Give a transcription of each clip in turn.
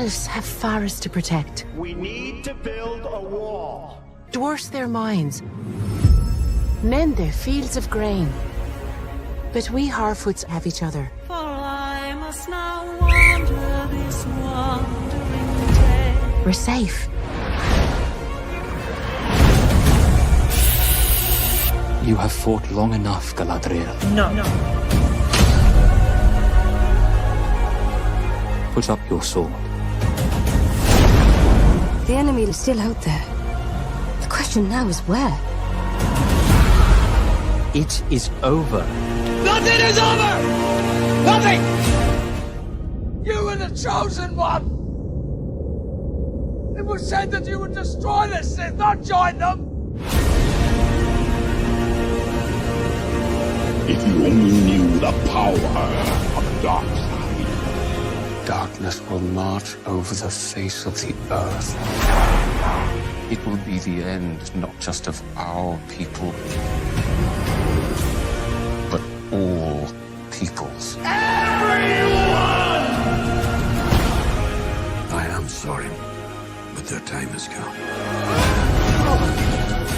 elves have forests to protect. We need to build a wall. Dwarfs their mines. Mend their fields of grain. But we Harfoots have each other. For I must now wander this wandering day. We're safe. You have fought long enough, Galadriel. No. Put up your sword. The enemy is still out there. The question now is where? It is over. Nothing is over! Nothing! You were the chosen one! It was said that you would destroy the Sith, not join them! If you only knew the power of the dark side. Darkness will march over the face of the earth. It will be the end, not just of our people, but all peoples. Everyone! I am sorry, but their time has come.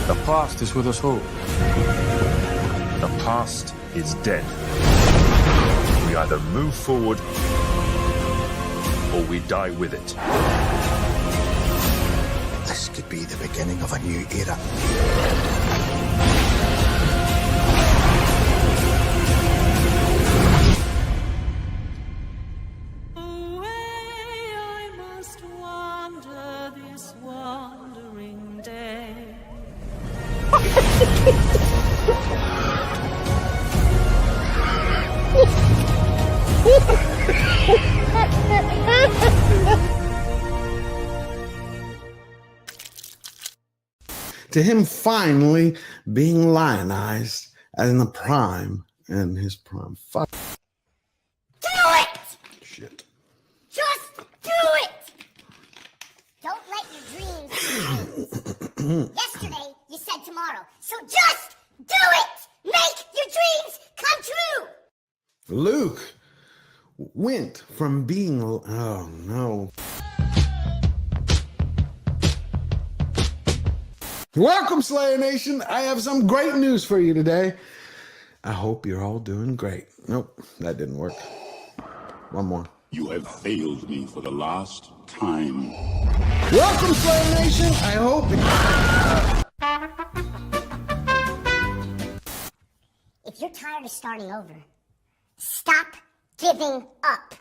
The past is with us all. The past is dead. We either move forward or we die with it. This could be the beginning of a new era. Away I must wander this wandering day. To him finally being lionized as in the prime and his prime. Fuck. Do it! Shit. Just do it! Don't let your dreams be Yesterday, you said tomorrow. So just do it! Make your dreams come true! Luke went from being... Oh, no. Welcome, Slayer Nation. I have some great news for you today. I hope you're all doing great. Nope, that didn't work. One more. You have failed me for the last time. Welcome, Slayer Nation. I hope... If you're tired of starting over, stop giving up.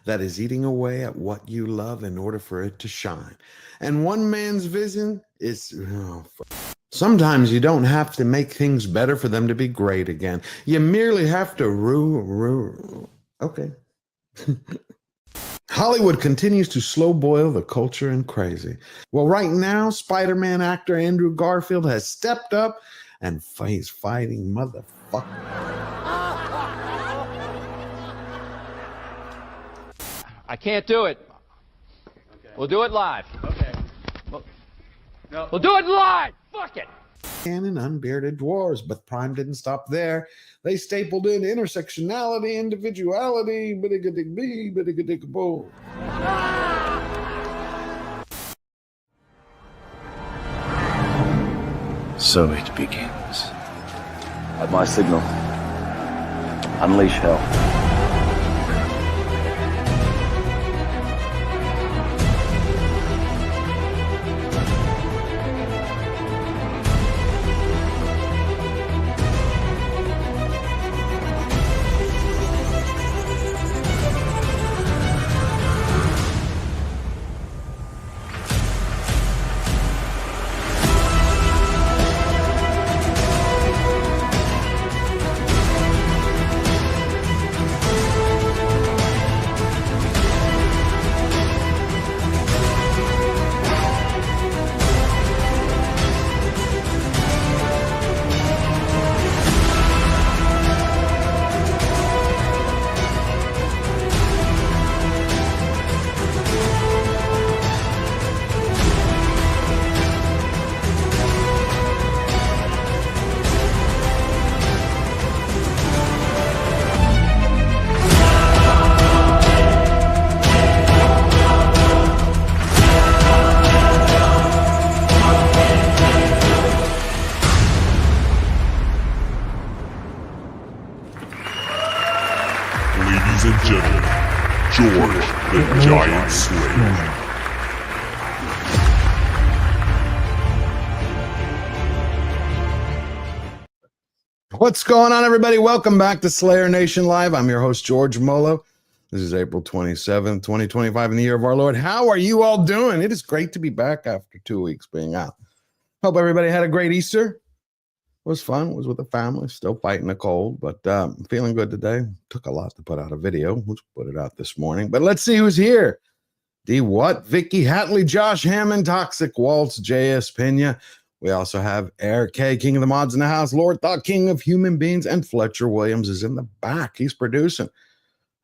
That is eating away at what you love in order for it to shine. And one man's vision is... Sometimes you don't have to make things better for them to be great again. You merely have to Okay. Hollywood continues to slow boil the culture and crazy. Well, right now, Spider-Man actor Andrew Garfield has stepped up and he's fighting motherfucker. I can't do it. Okay. We'll do it live. Okay. We'll do it live. Fuck it. And unbearded dwarves, but Prime didn't stop there. They stapled in intersectionality, individuality, biddiga-dig-bee, biddiga-dig-boo. So it begins. At my signal, unleash hell. What's going on, everybody? Welcome back to Slayer Nation Live. I'm your host, George Molho. This is April 27th, 2025, in the year of our Lord. How are you all doing? It is great to be back after 2 weeks being out. Hope everybody had a great Easter. It was fun. Was with the family. Still fighting the cold, but feeling good today. Took a lot to put out a video. We'll put it out this morning. But let's see who's here. D. Watt, Vicky Hatley, Josh Hammond, Toxic Waltz, J.S. Pena. We also have Air K, King of the Mods in the house, Lord Thought, King of Human Beings, and Fletcher Williams is in the back. He's producing.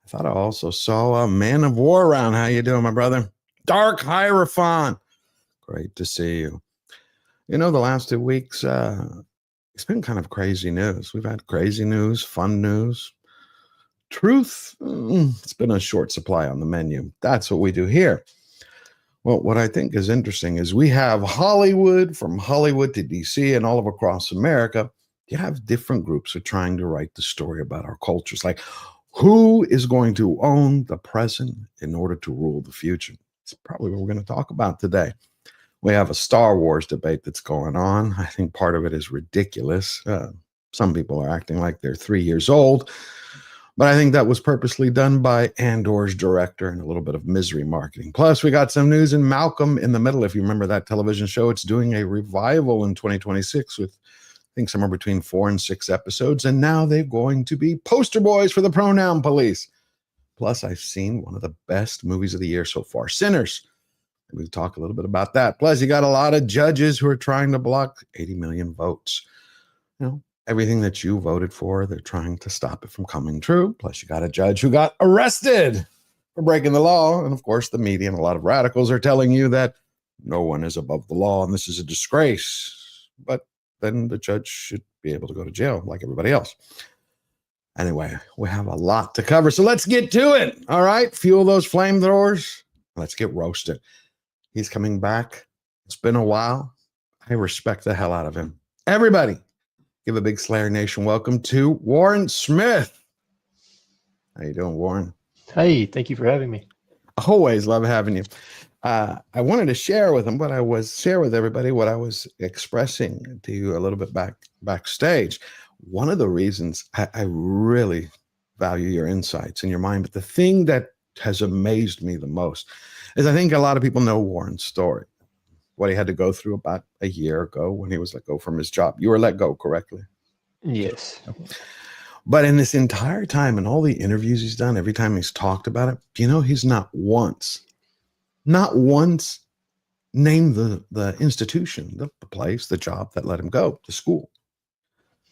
I thought I also saw a Man of War around. How you doing, my brother? Dark Hierophant. Great to see you. You know, the last 2 weeks, it's been kind of crazy news. We've had crazy news, fun news. Truth, it's been a short supply on the menu. That's what we do here. Well, what I think is interesting is we have Hollywood, from Hollywood to DC and all of across America. You have different groups who are trying to write the story about our cultures. Like, who is going to own the present in order to rule the future? It's probably what we're going to talk about today. We have a Star Wars debate that's going on. I think part of it is ridiculous. Some people are acting like they're 3 years old. But I think that was purposely done by Andor's director and a little bit of misery marketing. Plus, we got some news in Malcolm in the Middle. If you remember that television show, it's doing a revival in 2026 with, I think, somewhere between 4 and 6 episodes. And now they're going to be poster boys for the pronoun police. Plus, I've seen one of the best movies of the year so far, Sinners. We'll talk a little bit about that. Plus, you got a lot of judges who are trying to block 80 million votes. You know, everything that you voted for, they're trying to stop it from coming true. Plus, you got a judge who got arrested for breaking the law. And of course, the media and a lot of radicals are telling you that no one is above the law and this is a disgrace. But then the judge should be able to go to jail like everybody else. Anyway, we have a lot to cover. So let's get to it. All right. Fuel those flamethrowers. Let's get roasted. He's coming back. It's been a while. I respect the hell out of him. Everybody, give a big Slayer Nation welcome to Warren Smith. How you doing, Warren? Hey, thank you for having me. Always love having you. I wanted to share with everybody what I was expressing to you a little bit backstage. One of the reasons I really value your insights and your mind, but the thing that has amazed me the most is I think a lot of people know Warren's story. What he had to go through about a year ago when he was let go from his job. You were let go, correctly? Yes. But in this entire time and all the interviews he's done, every time he's talked about it, you know, he's not once named the institution, the place, the job that let him go, the school.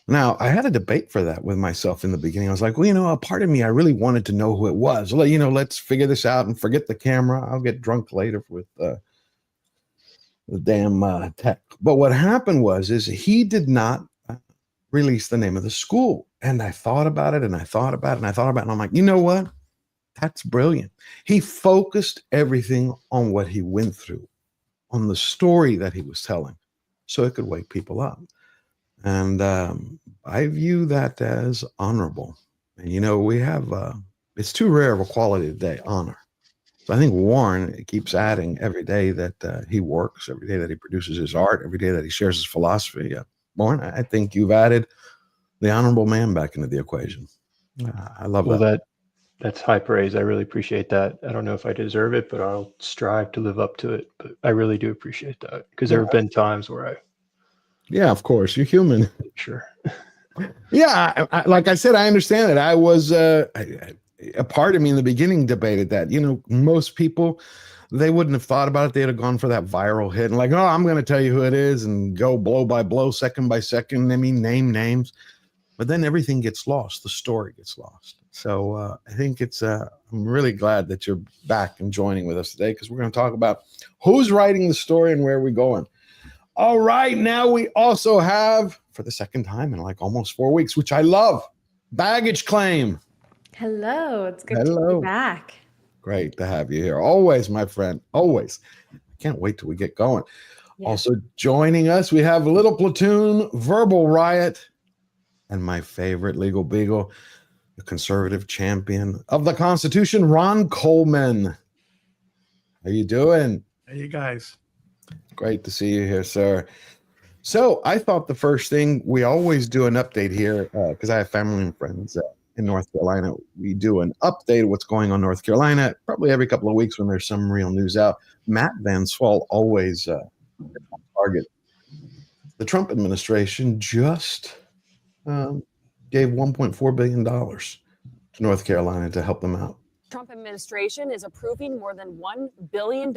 Now, I had a debate for that with myself in the beginning. I was like, well, you know, a part of me, I really wanted to know who it was. You know, let's figure this out and forget the camera. I'll get drunk later with the damn tech. But what happened is he did not release the name of the school. And I thought about it and I thought about it and I thought about it. And I'm like, you know what? That's brilliant. He focused everything on what he went through, on the story that he was telling, so it could wake people up. And I view that as honorable. And, you know, we have, it's too rare of a quality today, honor. So I think Warren keeps adding every day that he works, every day that he produces his art, every day that he shares his philosophy. Warren, I think you've added the honorable man back into the equation. I love that. Well, that's high praise. I really appreciate that. I don't know if I deserve it, but I'll strive to live up to it. But I really do appreciate that because there have been times where yeah, of course, you're human. Sure. Yeah, like I said, I understand it. I was a part of me in the beginning debated that. You know, most people, they wouldn't have thought about it. They'd have gone for that viral hit and like, oh, I'm going to tell you who it is and go blow by blow, second by second. I mean, name names, but then everything gets lost. The story gets lost. So I think it's. I'm really glad that you're back and joining with us today because we're going to talk about who's writing the story and where we're going. All right, now we also have, for the second time in like almost 4 weeks, which I love, Baggage Claim. Hello, it's good to be back. Great to have you here. Always, my friend, always. I can't wait till we get going. Yeah. Also joining us, we have Little Platoon, Verbal Riot, and my favorite legal beagle, the conservative champion of the Constitution, Ron Coleman. How you doing? Hey, you guys. Great to see you here, sir. So I thought the first thing, we always do an update here because I have family and friends in North Carolina. We do an update of what's going on in North Carolina probably every couple of weeks when there's some real news out. Matt Van Swal always target. The Trump administration just gave $1.4 billion to North Carolina to help them out. Trump administration is approving more than $1 billion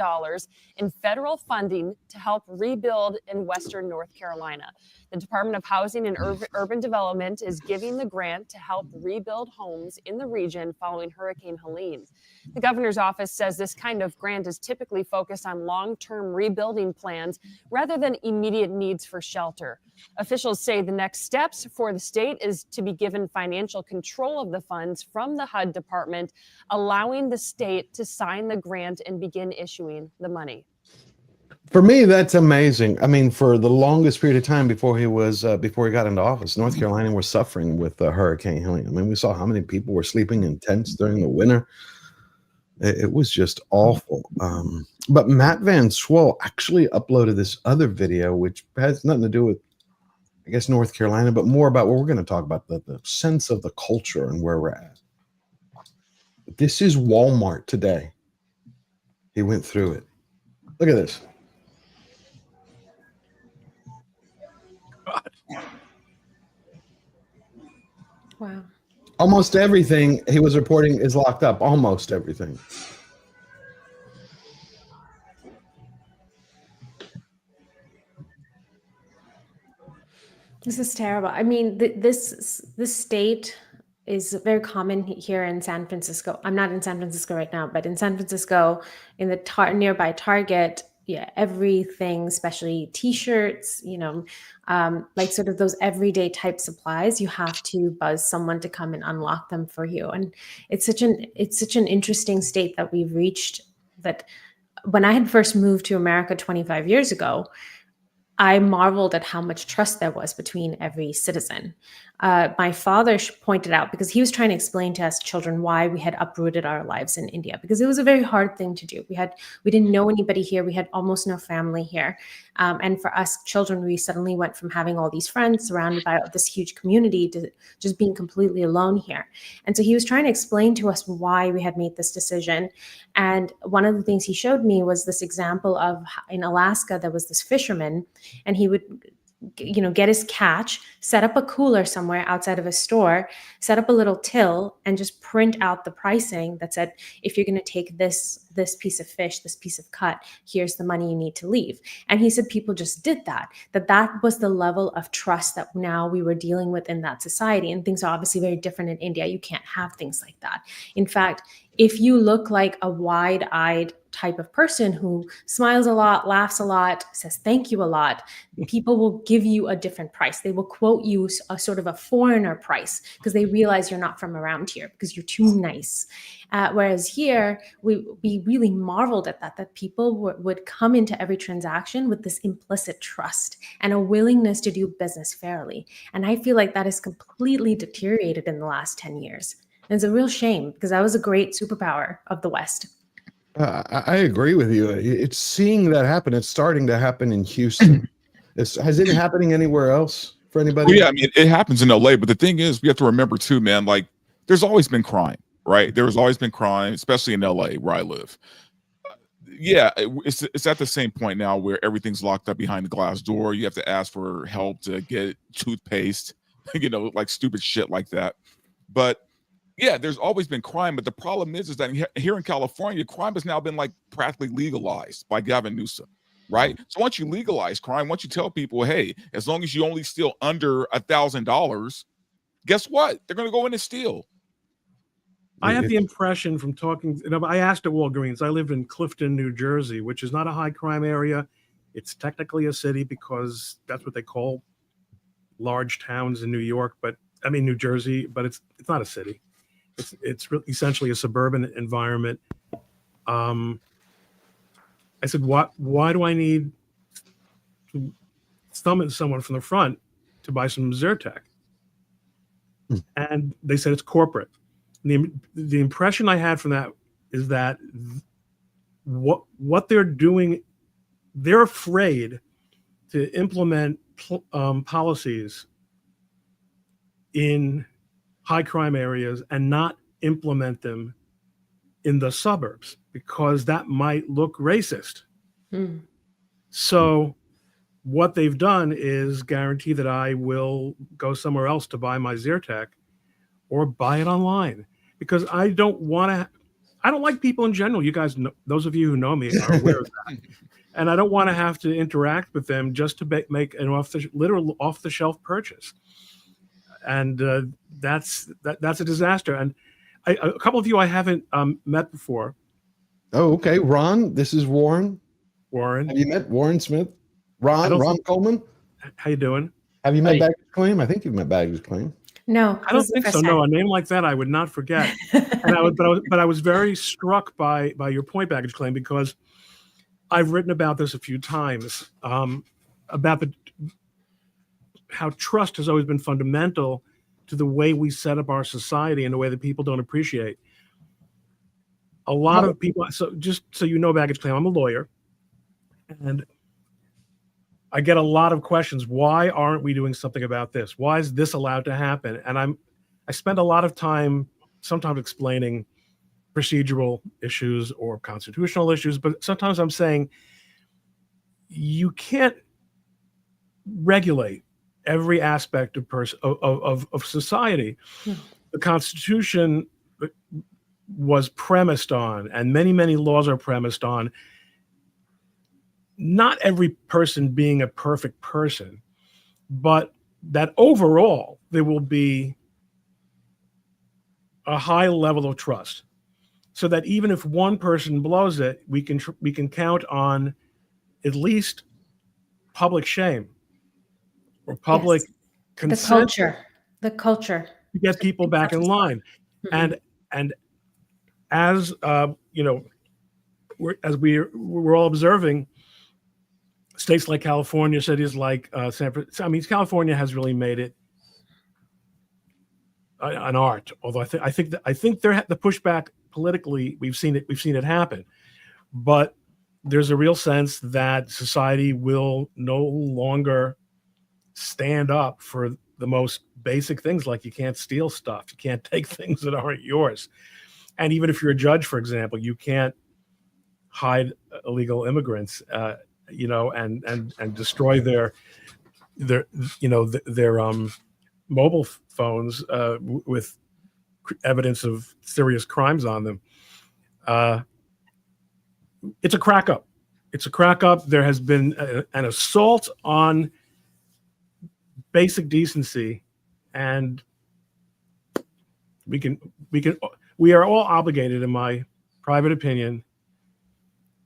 in federal funding to help rebuild in Western North Carolina. The Department of Housing and Urban Development is giving the grant to help rebuild homes in the region following Hurricane Helene. The governor's office says this kind of grant is typically focused on long-term rebuilding plans rather than immediate needs for shelter. Officials say the next steps for the state is to be given financial control of the funds from the HUD department, allowing the state to sign the grant and begin issuing the money. For me, that's amazing. I mean, for the longest period of time before he got into office, North Carolina was suffering with Hurricane Helene. I mean, we saw how many people were sleeping in tents during the winter. It was just awful. But Matt Van Swal actually uploaded this other video, which has nothing to do with, I guess, North Carolina, but more about what we're going to talk about, the sense of the culture and where we're at. This is Walmart today. He went through it. Look at this. Wow. Almost everything he was reporting is locked up. Almost everything. This is terrible. I mean, this state is very common here in San Francisco. I'm not in San Francisco right now, but in San Francisco, in the nearby Target, yeah, everything, especially T-shirts, like sort of those everyday type supplies, you have to buzz someone to come and unlock them for you. And it's such an interesting state that we've reached. That when I had first moved to America 25 years ago, I marveled at how much trust there was between every citizen. My father pointed out, because he was trying to explain to us children why we had uprooted our lives in India, because it was a very hard thing to do. We didn't know anybody here. We had almost no family here. And for us children, we suddenly went from having all these friends surrounded by this huge community to just being completely alone here. And so he was trying to explain to us why we had made this decision. And one of the things he showed me was this example of, in Alaska, there was this fisherman, and he would get his catch, set up a cooler somewhere outside of a store, set up a little till, and just print out the pricing that said, if you're going to take this piece of fish, this piece of cut, here's the money you need to leave. And he said people just did that was the level of trust that now we were dealing with in that society. And things are obviously very different in India. You can't have things like that. In fact, if you look like a wide-eyed type of person who smiles a lot, laughs a lot, says thank you a lot, people will give you a different price. They will quote you a sort of a foreigner price because they realize you're not from around here because you're too nice. Whereas here, we really marveled at that people would come into every transaction with this implicit trust and a willingness to do business fairly. And I feel like that has completely deteriorated in the last 10 years. And it's a real shame because that was a great superpower of the West. I agree with you. It's seeing that happen. It's starting to happen in Houston. Has it happening anywhere else for anybody? Well, yeah, I mean, it happens in LA, but the thing is, we have to remember too, man, like there's always been crime, right? There's always been crime, especially in LA where I live. Yeah, it's at the same point now where everything's locked up behind the glass door. You have to ask for help to get toothpaste, like stupid shit like that. But yeah, there's always been crime, but the problem is that here in California, crime has now been like practically legalized by Gavin Newsom, right? So once you legalize crime, once you tell people, hey, as long as you only steal under $1,000, guess what? They're going to go in and steal. I have the impression from talking, I asked at Walgreens, I live in Clifton, New Jersey, which is not a high crime area. It's technically a city because that's what they call large towns in New York, New Jersey, but it's not a city. It's essentially a suburban environment. I said, why do I need to summon someone from the front to buy some Zyrtec? And they said it's corporate. The impression I had from that is that what they're doing, they're afraid to implement policies in high crime areas and not implement them in the suburbs because that might look racist. So what they've done is guarantee that I will go somewhere else to buy my Zyrtec or buy it online because I don't like people in general. You guys know, those of you who know me are aware of that. And I don't want to have to interact with them just to make an literal off the shelf purchase. And that's a disaster. And a couple of you I haven't met before. Oh, okay. Ron, this is Warren. Warren. Have you met Warren Smith? Ron Coleman? How you doing? Have you met Baggage Claim? I think you've met Baggage Claim. No, I don't think so. No, a name like that I would not forget. And I was very struck by your point, Baggage Claim, because I've written about this a few times about how trust has always been fundamental to the way we set up our society in a way that people don't appreciate. A lot of people, so just so you know, Baggage Claim, I'm a lawyer, and I get a lot of questions. Why aren't we doing something about this? Why is this allowed to happen? And I spend a lot of time sometimes explaining procedural issues or constitutional issues, but sometimes I'm saying you can't regulate every aspect of society. The Constitution was premised on, and many laws are premised on, not every person being a perfect person, but that overall there will be a high level of trust, so that even if one person blows it, we can count on at least public shame or public consent, the culture to get people back in line. And as you know, we're all observing, states like California, cities like San Francisco. I mean, California has really made it an art. Although I think the pushback politically, we've seen it happen, but there's a real sense that society will no longer stand up for the most basic things, like you can't steal stuff, you can't take things that aren't yours, and even if you're a judge, for example, you can't hide illegal immigrants, and destroy their mobile phones with evidence of serious crimes on them. It's a crack up. There has been an assault on basic decency, and we are all obligated, in my private opinion,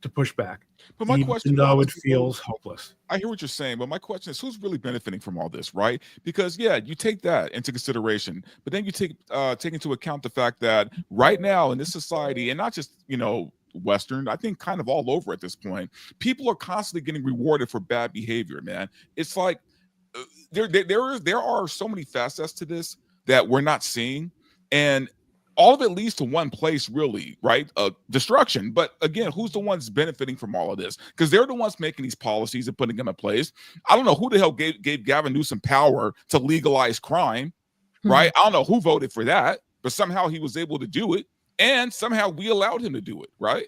to push back. But my question, though it feels hopeless. I hear what you're saying, but my question is, who's really benefiting from all this, right? Because yeah, you take that into consideration, but then you take into account the fact that right now in this society, and not just Western, I think kind of all over at this point, people are constantly getting rewarded for bad behavior, man. It's like there are so many facets to this that we're not seeing, and all of it leads to one place, really, right? Destruction. But again, who's the ones benefiting from all of this? Because they're the ones making these policies and putting them in place. I don't know who the hell gave Gavin Newsom power to legalize crime, right? I don't know who voted for that, but somehow he was able to do it, and somehow we allowed him to do it, right?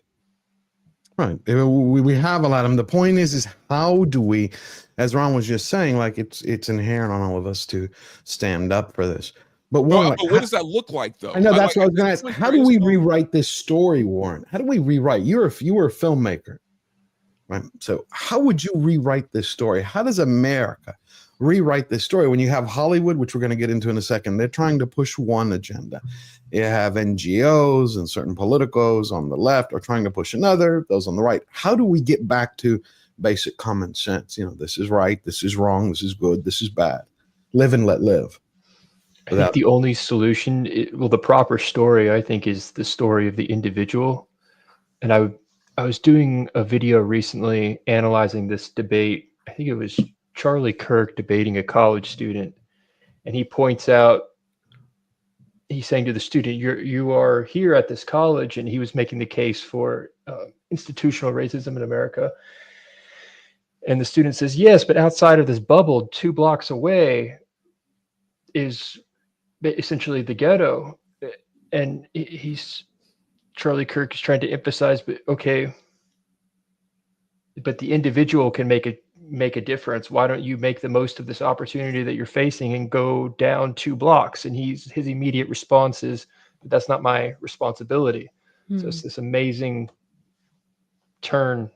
Right. We have a lot of them. The point is how do we, as Ron was just saying, like it's inherent on all of us to stand up for this. But Warren, but what does that look like, though? I know that's what I was going to ask. How do we rewrite this story, Warren? How do we rewrite? You were a filmmaker, right? So how would you rewrite this story? How does America rewrite this story when you have Hollywood, which we're going to get into in a second? They're trying to push one agenda. You have NGOs and certain politicos on the left are trying to push another, those on the right. How do we get back to basic common sense? This is right, this is wrong, this is good, this is bad. Live and let live. I think the only solution, the proper story, I think, is the story of the individual. And I was doing a video recently analyzing this debate. I think it was Charlie Kirk debating a college student, and he points out, he's saying to the student, you are here at this college, and he was making the case for institutional racism in America. And the student says, yes, but outside of this bubble 2 blocks away is essentially the ghetto. And Charlie Kirk is trying to emphasize, but okay, but the individual can make a difference. Why don't you make the most of this opportunity that you're facing and go down 2 blocks? And his immediate response is, but that's not my responsibility. So it's this amazing turn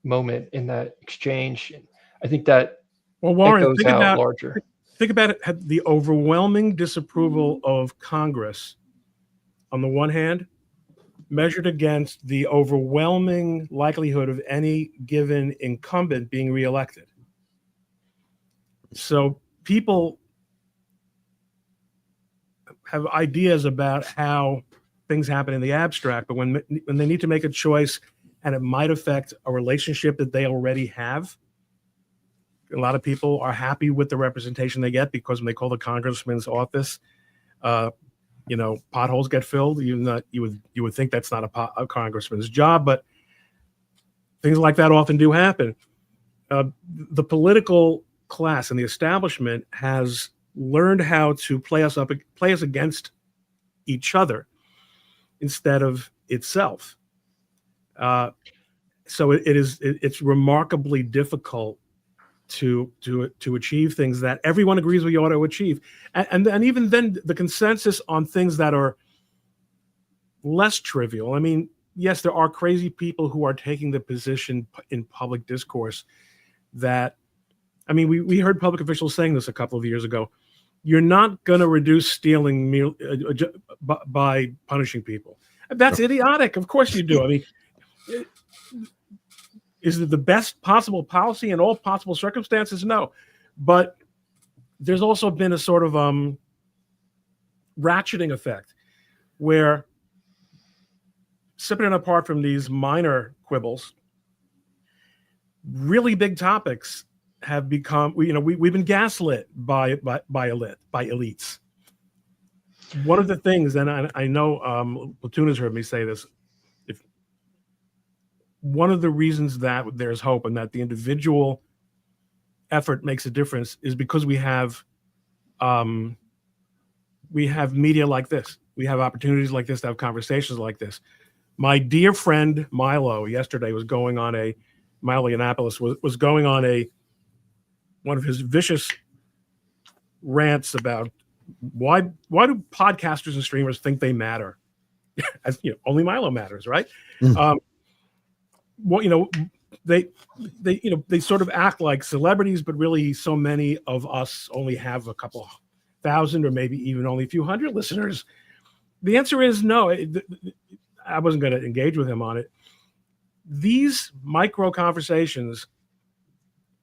moment in that exchange. I think that Warren, goes out larger. Think about it, the overwhelming disapproval of Congress on the one hand, measured against the overwhelming likelihood of any given incumbent being reelected. So people have ideas about how things happen in the abstract, but when they need to make a choice and it might affect a relationship that they already have, a lot of people are happy with the representation they get because when they call the congressman's office, potholes get filled. You would think that's not a congressman's job, but things like that often do happen. The political class and the establishment has learned how to play us against each other instead of itself. So it's remarkably difficult to achieve things that everyone agrees we ought to achieve. And even then, the consensus on things that are less trivial. I mean, yes, there are crazy people who are taking the position in public discourse that, I mean, we heard public officials saying this a couple of years ago. You're not going to reduce stealing by punishing people. That's idiotic. Of course you do. I mean, is it the best possible policy in all possible circumstances? No. But there's also been a sort of ratcheting effect where, separate apart from these minor quibbles, really big topics have become, we've been gaslit by elites. One of the things, and I know Platoon has heard me say this, one of the reasons that there's hope and that the individual effort makes a difference is because we have media like this. We have opportunities like this to have conversations like this. My dear friend Milo yesterday was going on Milo Yiannopoulos was going on one of his vicious rants about why do podcasters and streamers think they matter? As only Milo matters, right? They sort of act like celebrities, but really so many of us only have a couple thousand or maybe even only a few hundred listeners. The answer is no. I wasn't going to engage with him on it. These micro conversations,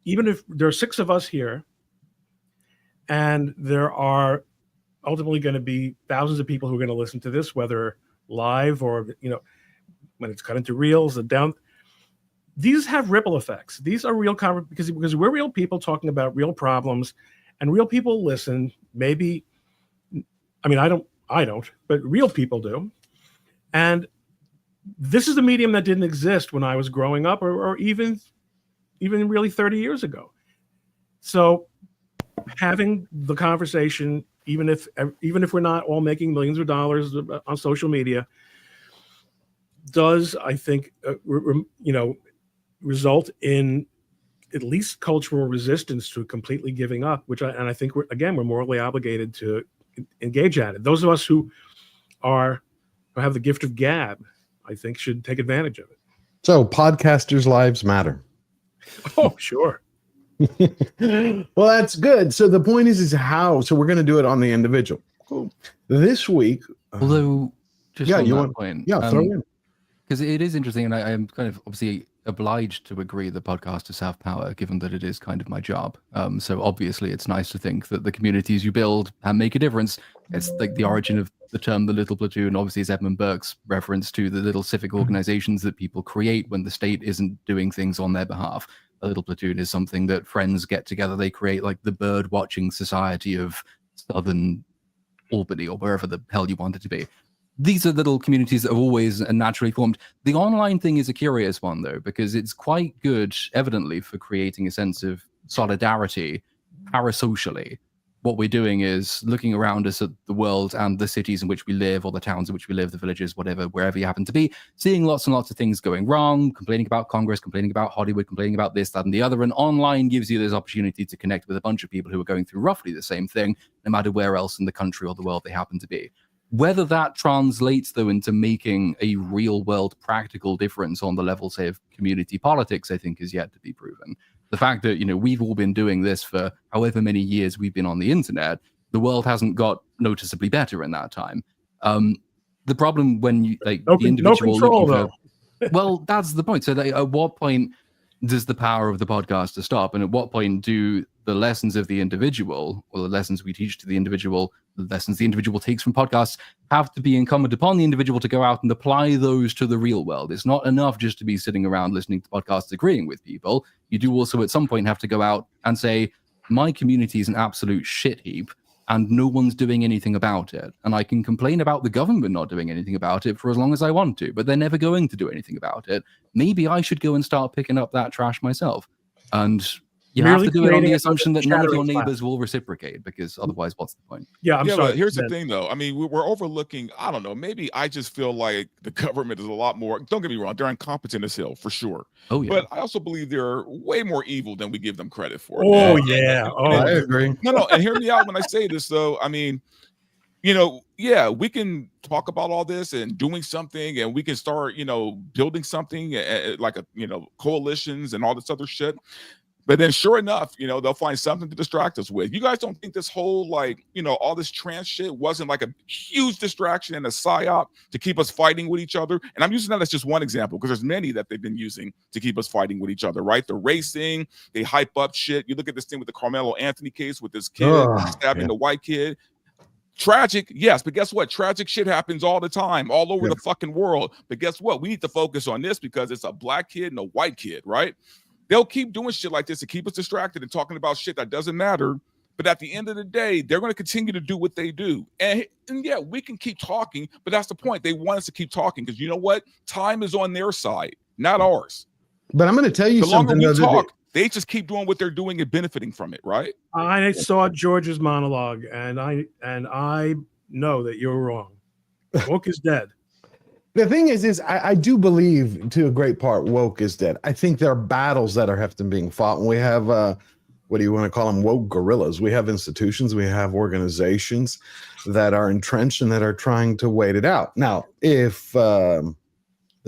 even if there are 6 of us here and there are ultimately going to be thousands of people who are going to listen to this, whether live or, when it's cut into reels and down, these have ripple effects. These are real because we're real people talking about real problems, and real people listen. Maybe, I mean, I don't, but real people do. And this is a medium that didn't exist when I was growing up, or even really 30 years ago. So having the conversation, even if we're not all making millions of dollars on social media, does, I think, result in at least cultural resistance to completely giving up, I think we're morally obligated to engage at it. Those of us who have the gift of gab, I think, should take advantage of it. So podcasters' lives matter. Oh, sure. Well, that's good. So the point is how. So we're going to do it on the individual. Cool. This week, although just on that point, throw in, because it is interesting, and I am kind of obviously obliged to agree that podcasters have power, given that it is kind of my job. So obviously, it's nice to think that the communities you build and make a difference. It's like the origin of the term "the Little Platoon." Obviously, is Edmund Burke's reference to the little civic organizations that people create when the state isn't doing things on their behalf. A little platoon is something that friends get together. They create like the bird watching society of Southern Albany or wherever the hell you want it to be. these are little communities that have always naturally formed. The online thing is a curious one, though, because it's quite good, evidently, for creating a sense of solidarity parasocially. What we're doing is looking around us at the world and the cities in which we live, or the towns in which we live, the villages, whatever, wherever you happen to be, seeing lots and lots of things going wrong, complaining about Congress, complaining about Hollywood, complaining about this, that, and the other. And online gives you this opportunity to connect with a bunch of people who are going through roughly the same thing, no matter where else in the country or the world they happen to be. Whether that translates, though, into making a real-world practical difference on the level, say, of community politics, I think is yet to be proven. The fact that, we've all been doing this for however many years we've been on the internet, the world hasn't got noticeably better in that time. The problem when you, the individual control, looking for, well, that's the point. So at what point does the power of the podcaster stop? And at what point do the lessons of the individual, or the lessons we teach to the individual, the lessons the individual takes from podcasts, have to be incumbent upon the individual to go out and apply those to the real world? It's not enough just to be sitting around listening to podcasts, agreeing with people. You do also at some point have to go out and say, my community is an absolute shit heap and no one's doing anything about it. And I can complain about the government not doing anything about it for as long as I want to, but they're never going to do anything about it. Maybe I should go and start picking up that trash myself. And you have to do it on the assumption that none of your neighbors will reciprocate, because otherwise, what's the point? Yeah, but here's the thing, though. I mean, we're overlooking, I don't know, maybe I just feel like the government is a lot more, don't get me wrong, they're incompetent as hell, for sure. Oh, yeah. But I also believe they're way more evil than we give them credit for. Oh, yeah. I agree. No, and hear me out when I say this, though. I mean, yeah, we can talk about all this and doing something, and we can start, building something like coalitions and all this other shit. But then sure enough, they'll find something to distract us with. You guys don't think this whole, all this trans shit wasn't like a huge distraction and a psyop to keep us fighting with each other? And I'm using that as just one example, because there's many that they've been using to keep us fighting with each other, right? The racing, they hype up shit. You look at this thing with the Carmelo Anthony case with this kid stabbing the white kid. Tragic, yes, but guess what? Tragic shit happens all the time, all over the fucking world. But guess what? We need to focus on this because it's a black kid and a white kid, right? They'll keep doing shit like this to keep us distracted and talking about shit that doesn't matter. But at the end of the day, they're going to continue to do what they do. And yeah, we can keep talking, but that's the point. They want us to keep talking because you know what? Time is on their side, not ours. But I'm going to tell you something. The longer we talk, they just keep doing what they're doing and benefiting from it, right? I saw George's monologue, and I know that you're wrong. Woke is dead. The thing is I do believe to a great part woke is dead. I think there are battles that are being fought, and we have what do you want to call them? Woke guerrillas. We have institutions, we have organizations that are entrenched and that are trying to wait it out. Now, if the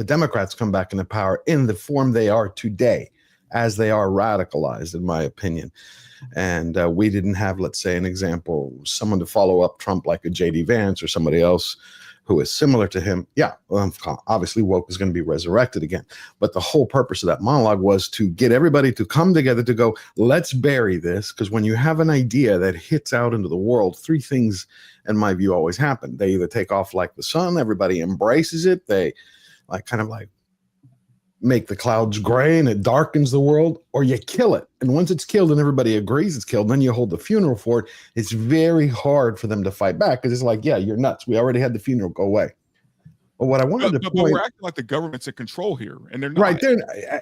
Democrats come back into power in the form they are today, as they are radicalized, in my opinion, and we didn't have, let's say, an example, someone to follow up Trump like a J.D. Vance or somebody else who is similar to him, obviously woke is going to be resurrected again. But the whole purpose of that monologue was to get everybody to come together to go, let's bury this. Because when you have an idea that hits out into the world, three things, in my view, always happen. They either take off like the sun, everybody embraces it. They kind of make the clouds gray and it darkens the world, or you kill it. And once it's killed and everybody agrees it's killed, then you hold the funeral for it. It's very hard for them to fight back because it's like, yeah, you're nuts. We already had the funeral. Go away. But what I wanted to point, but we're acting like the government's in control here, and they're not. Right.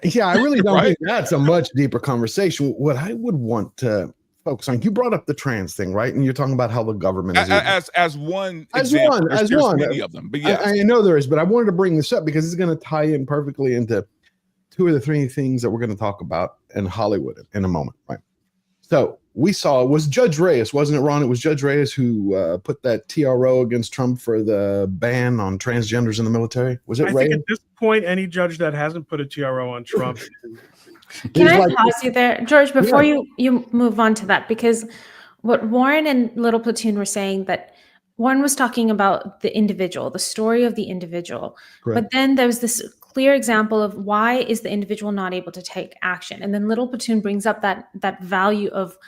Yeah, I really don't think that's a much deeper conversation. What I would want to focus on, you brought up the trans thing, right? And you're talking about how the government is as one example. There's many of them, but yeah, I know there is, but I wanted to bring this up because it's going to tie in perfectly into two of the three things that we're going to talk about in Hollywood in a moment, right? So we saw, it was Judge Reyes, wasn't it, Ron? It was Judge Reyes who put that TRO against Trump for the ban on transgenders in the military. Was it Reyes? I think at this point, any judge that hasn't put a TRO on Trump. Can I pause you there, George, before you move on to that? Because what Warren and Little Platoon were saying, that Warren was talking about the individual, the story of the individual. Correct. But then there was this clear example of why is the individual not able to take action. And then Little Platoon brings up that value of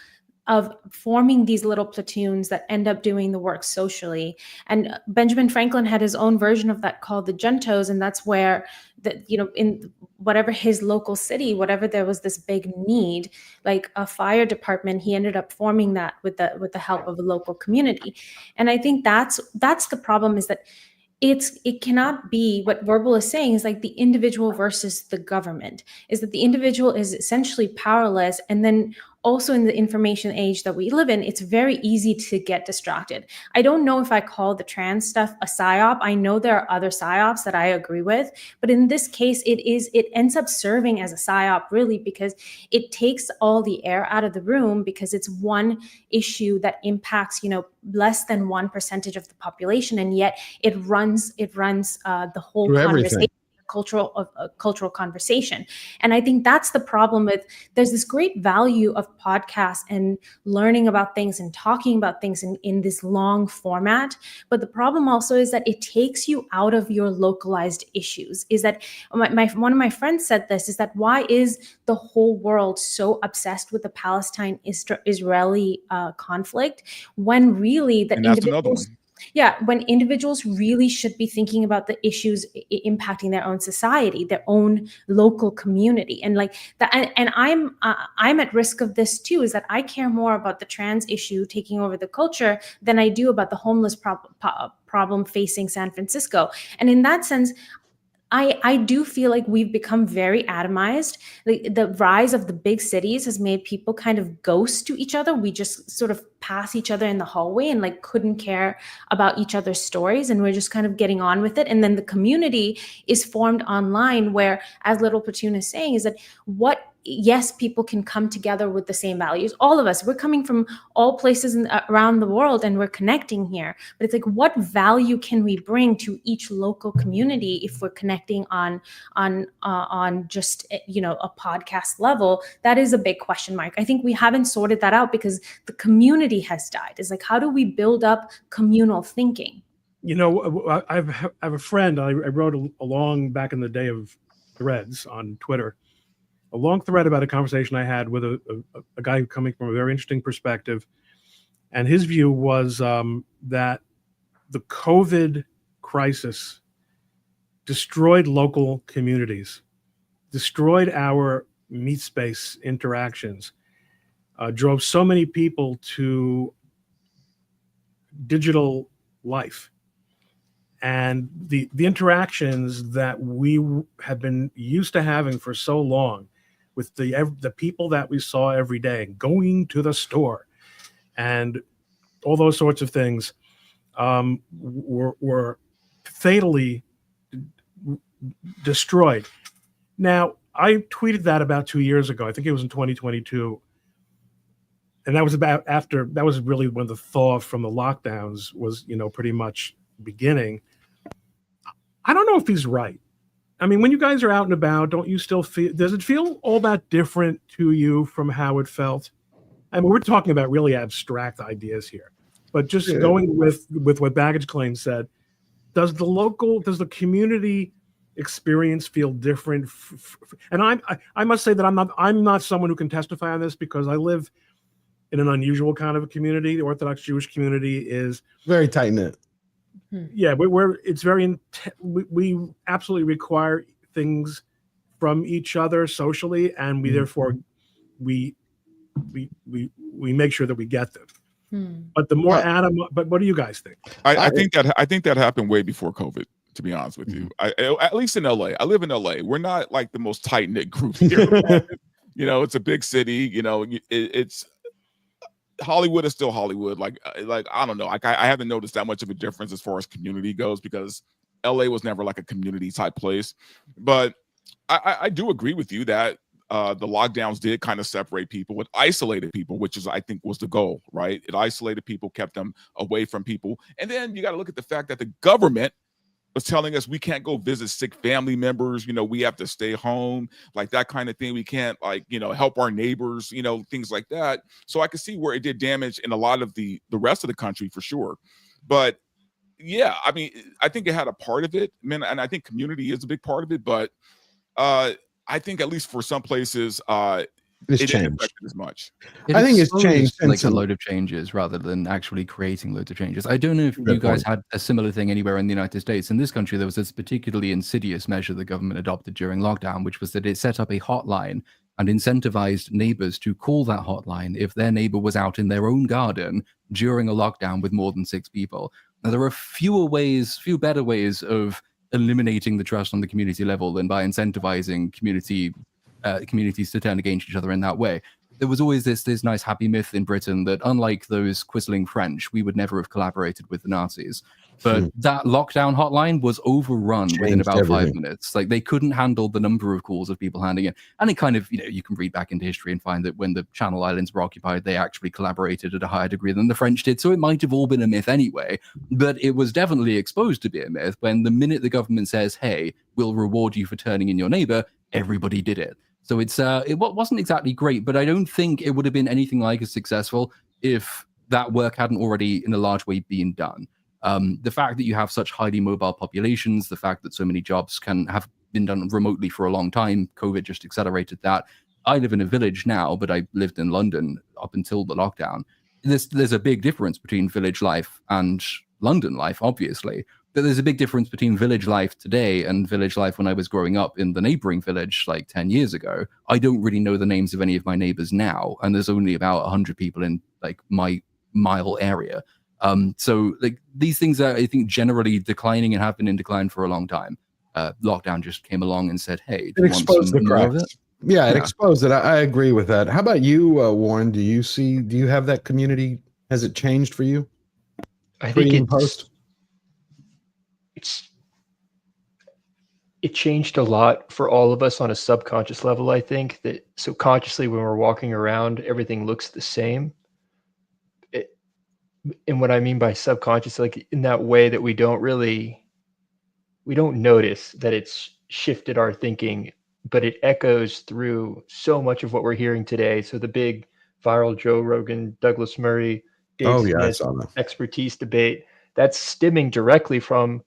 forming these little platoons that end up doing the work socially. And Benjamin Franklin had his own version of that called the Gentos. And that's where, in whatever his local city, whatever there was this big need, like a fire department, he ended up forming that with the help of a local community. And I think that's the problem, is that it cannot be what Verbal is saying is like the individual versus the government, is that the individual is essentially powerless. And then also in the information age that we live in, it's very easy to get distracted. I don't know if I call the trans stuff a psyop. I know there are other psyops that I agree with, but in this case, it ends up serving as a psyop really, because it takes all the air out of the room, because it's one issue that impacts, less than 1% of the population, and yet it runs the whole Through everything. conversation. Cultural conversation. And I think that's the problem with, there's this great value of podcasts and learning about things and talking about things in this long format. But the problem also is that it takes you out of your localized issues. Is that one of my friends said this, is that why is the whole world so obsessed with the Palestine-Israeli conflict, when really the individuals, when individuals really should be thinking about the issues impacting their own society, their own local community, and like that. And I'm at risk of this too. Is that I care more about the trans issue taking over the culture than I do about the homeless problem facing San Francisco. And in that sense, I do feel like we've become very atomized. The rise of the big cities has made people kind of ghost to each other. We just sort of pass each other in the hallway and like couldn't care about each other's stories, and we're just kind of getting on with it. And then the community is formed online where, as Little Platoon is saying, is that yes, people can come together with the same values. All of us, we're coming from all places around the world and we're connecting here. But it's like, what value can we bring to each local community if we're connecting on just, a podcast level? That is a big question mark. I think we haven't sorted that out because the community has died. It's like, how do we build up communal thinking? I have a friend, I wrote along back in the day of threads on Twitter, a long thread about a conversation I had with a guy coming from a very interesting perspective. And his view was that the COVID crisis destroyed local communities, destroyed our meat space interactions, drove so many people to digital life. And the interactions that we have been used to having for so long, with the people that we saw every day, going to the store, and all those sorts of things, were fatally destroyed. Now, I tweeted that about 2 years ago. I think it was in 2022. And that was really when the thaw from the lockdowns was, pretty much beginning. I don't know if he's right. I mean, when you guys are out and about, don't you still does it feel all that different to you from how it felt? I mean, we're talking about really abstract ideas here, but just going with what Baggage Claim said, does the community experience feel different? And I must say that I'm not someone who can testify on this, because I live in an unusual kind of a community. The Orthodox Jewish community is very tight knit. Yeah, it's very we absolutely require things from each other socially, and we therefore we make sure that we get them. But the more but what do you guys think? I think that happened way before COVID, to be honest with you. At least in LA. I live in LA. We're not like the most tight-knit group here. It's a big city, it's Hollywood is still Hollywood. Like I don't know. I haven't noticed that much of a difference as far as community goes, because LA was never like a community type place. But I do agree with you that the lockdowns did kind of separate people. It isolated people, which is, I think, was the goal, right? It isolated people, kept them away from people. And then you got to look at the fact that the government was telling us we can't go visit sick family members, we have to stay home, like that kind of thing. We can't help our neighbors, things like that. So I could see where it did damage in a lot of the rest of the country for sure. But yeah, I mean, I think it had a part of it, and I think community is a big part of it. But I think at least for some places, it didn't affect it as much. I think it's changed like a load of changes rather than actually creating loads of changes. I don't know if you guys had a similar thing anywhere in the United States. In this country, there was this particularly insidious measure the government adopted during lockdown, which was that it set up a hotline and incentivized neighbors to call that hotline if their neighbor was out in their own garden during a lockdown with more than 6 people. Now, there are few better ways of eliminating the trust on the community level than by incentivizing communities to turn against each other in that way. There was always this nice happy myth in Britain that unlike those quisling French, we would never have collaborated with the Nazis. But that lockdown hotline was overrun within about 5 minutes. Like, they couldn't handle the number of calls of people handing in. And it kind of, you can read back into history and find that when the Channel Islands were occupied, they actually collaborated at a higher degree than the French did. So it might have all been a myth anyway. But it was definitely exposed to be a myth when the minute the government says, hey, we'll reward you for turning in your neighbor, everybody did it. So it wasn't exactly great, but I don't think it would have been anything like as successful if that work hadn't already in a large way been done. The fact that you have such highly mobile populations, the fact that so many jobs can have been done remotely for a long time, COVID just accelerated that. I live in a village now, but I lived in London up until the lockdown. There's a big difference between village life and London life, obviously. But there's a big difference between village life today and village life when I was growing up in the neighboring village like 10 years ago. I don't really know the names of any of my neighbors now, and there's only about 100 people in like my mile area. So like these things are, I think, generally declining and have been in decline for a long time. Lockdown just came along and said, hey, do you want some more of it? Yeah, it exposed it. I agree with that. How about you, Warren? Do you have that community? Has it changed for you? I think it changed a lot for all of us on a subconscious level. I think that so consciously when we're walking around, everything looks the same. And what I mean by subconscious, like in that way that we don't notice that it's shifted our thinking, but it echoes through so much of what we're hearing today. So the big viral Joe Rogan, Douglas Murray, Dave Smith expertise debate, that's stemming directly from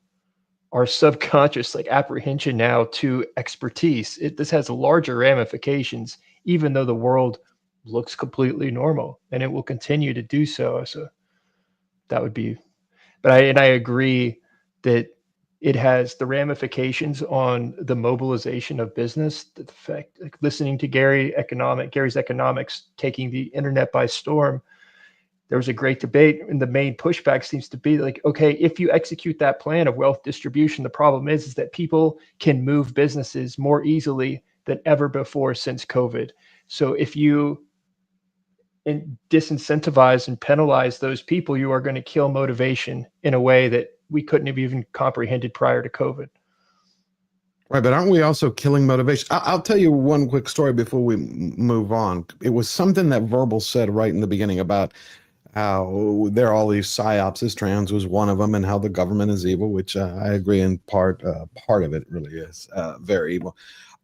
our subconscious like apprehension now to expertise. This has larger ramifications, even though the world looks completely normal, and it will continue to do so. So that would be, but I agree that it has the ramifications on the mobilization of business. The fact, like listening to Gary's economics taking the internet by storm. There was a great debate, and the main pushback seems to be like, okay, if you execute that plan of wealth distribution, the problem is that people can move businesses more easily than ever before since COVID. So if you disincentivize and penalize those people, you are going to kill motivation in a way that we couldn't have even comprehended prior to COVID. Right, but aren't we also killing motivation? I'll tell you one quick story before we move on. It was something that Verbal said right in the beginning about how there are all these psyops. Trans was one of them, and how the government is evil, which I agree in part. Part of it really is very evil.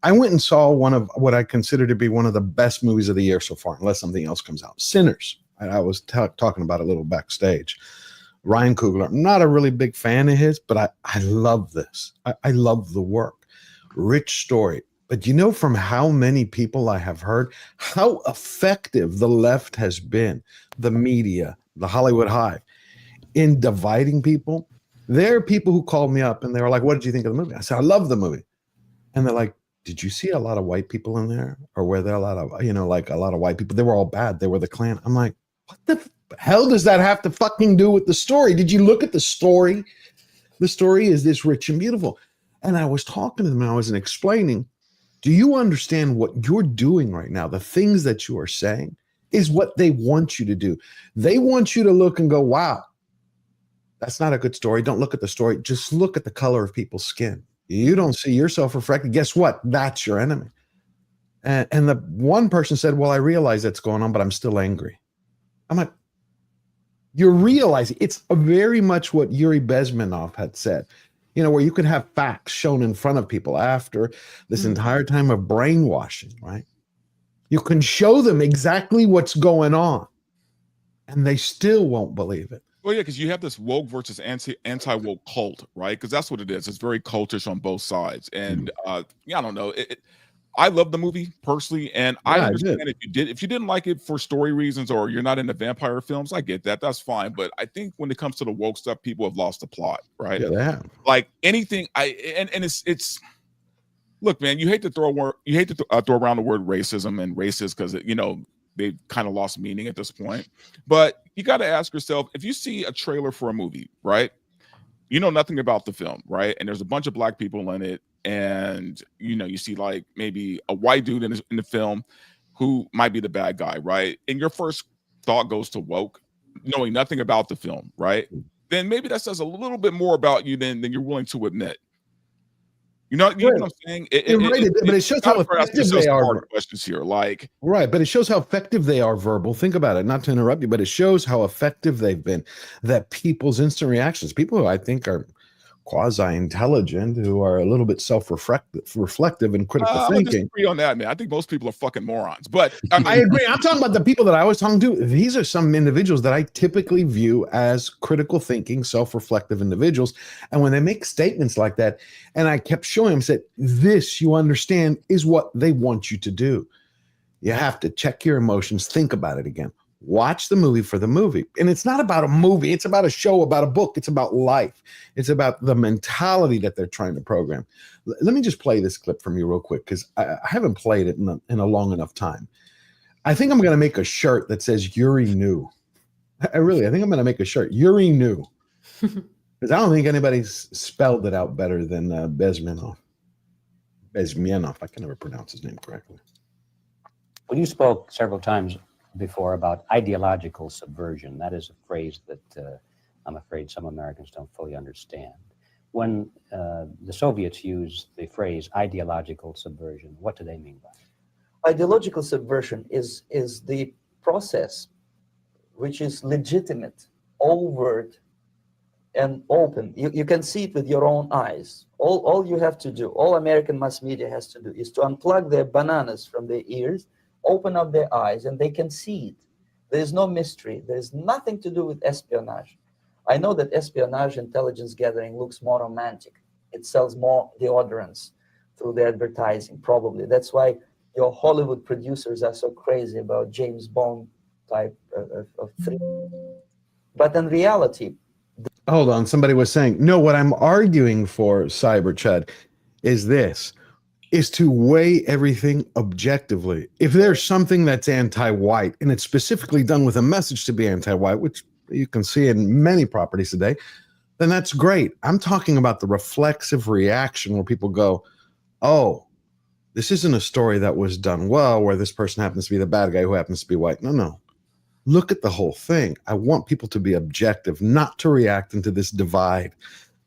I went and saw one of what I consider to be one of the best movies of the year so far, unless something else comes out. Sinners. I was talking about a little backstage. Ryan Coogler. I'm not a really big fan of his, but I love this. I love the work. Rich story. But you know from how many people I have heard how effective the left has been, the media, the Hollywood Hive, in dividing people. There are people who called me up and they were like, what did you think of the movie? I said, I love the movie. And they're like, did you see a lot of white people in there? Or were there a lot of, like a lot of white people? They were all bad. They were the Klan. I'm like, what the hell does that have to fucking do with the story? Did you look at the story? The story is this rich and beautiful. And I was talking to them and I was explaining, do you understand what you're doing right now? The things that you are saying is what they want you to do. They want you to look and go, wow, that's not a good story. Don't look at the story. Just look at the color of people's skin. You don't see yourself reflected. Guess what? That's your enemy. And the one person said, well, I realize that's going on, but I'm still angry. I'm like, you're realizing it's very much what Yuri Bezmenov had said. Where you could have facts shown in front of people after this entire time of brainwashing, right? You can show them exactly what's going on and they still won't believe it. Well, yeah, because you have this woke versus anti-woke cult, right? Because that's what it is. It's very cultish on both sides. And I don't know. I love the movie personally, and I understand if you didn't like it for story reasons or you're not into vampire films, I get that. That's fine. But I think when it comes to the woke stuff, people have lost the plot, right? Yeah, they have. Like anything, and it's look, man, you hate to throw around the word racism and racist because they've kind of lost meaning at this point. But you got to ask yourself, if you see a trailer for a movie, right? You know nothing about the film, right? And there's a bunch of black people in it, and you see like maybe a white dude in the film who might be the bad guy, right? And your first thought goes to woke, knowing nothing about the film, right? Then maybe that says a little bit more about you than you're willing to admit. You know what I'm saying? But it shows how effective they are. Questions here, like right, but it shows how effective they are verbal. Think about it. Not to interrupt you, but it shows how effective they've been. That people's instant reactions, people who I think are quasi-intelligent, who are a little bit self-reflective and critical I would thinking. disagree on that, man. I think most people are fucking morons. But I agree. I'm talking about the people that I was talking to. These are some individuals that I typically view as critical thinking, self-reflective individuals. And when they make statements like that, and I kept showing them, said, this, you understand, is what they want you to do. You have to check your emotions, think about it again. Watch the movie for the movie. And it's not about a movie. It's about a show, about a book. It's about life. It's about the mentality that they're trying to program. Let me just play this clip from you real quick, because I haven't played it in a long enough time. I think I'm going to make a shirt that says Yuri knew. I think I'm going to make a shirt. Yuri knew. Because I don't think anybody's spelled it out better than Bezmenov. Bezmenov. I can never pronounce his name correctly. Well, you spoke several times before about ideological subversion. That is a phrase that I'm afraid some Americans don't fully understand. When the Soviets used the phrase ideological subversion, what do they mean by it? Ideological subversion is the process which is legitimate, overt, and open. You can see it with your own eyes. All you have to do, all American mass media has to do, is to unplug their bananas from their ears, open up their eyes, and they can see it. There is no mystery. There is nothing to do with espionage. I know that espionage intelligence gathering looks more romantic. It sells more deodorants through the advertising, probably. That's why your Hollywood producers are so crazy about James Bond type of thriller. But in reality... Hold on. Somebody was saying, no, what I'm arguing for, Cyber Chud, is this. Is to weigh everything objectively. If there's something that's anti-white, and it's specifically done with a message to be anti-white, which you can see in many properties today, then that's great. I'm talking about the reflexive reaction where people go, oh, this isn't a story that was done well, where this person happens to be the bad guy who happens to be white. No. Look at the whole thing. I want people to be objective, not to react into this divide,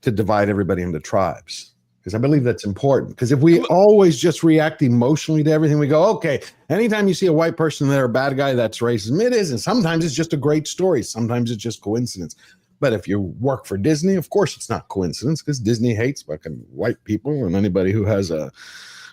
to divide everybody into tribes. Because I believe that's important. Because if we always just react emotionally to everything, we go, okay, anytime you see a white person they're a bad guy, that's racism. It isn't. Sometimes it's just a great story. Sometimes it's just coincidence. But if you work for Disney, of course it's not coincidence, because Disney hates fucking white people and anybody who has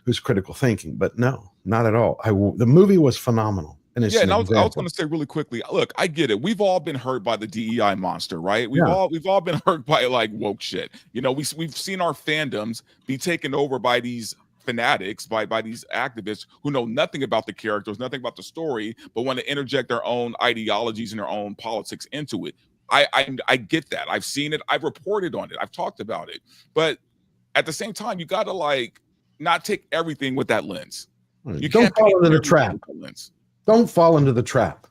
who's critical thinking. But no, not at all. The movie was phenomenal. And I was going to say really quickly, look, I get it. We've all been hurt by the DEI monster, right? We've all been hurt by like woke shit. We've seen our fandoms be taken over by these fanatics, by these activists who know nothing about the characters, nothing about the story, but want to interject their own ideologies and their own politics into it. I get that. I've seen it. I've reported on it. I've talked about it. But at the same time, you got to like not take everything with that lens. You don't fall into the trap. Don't fall into the trap,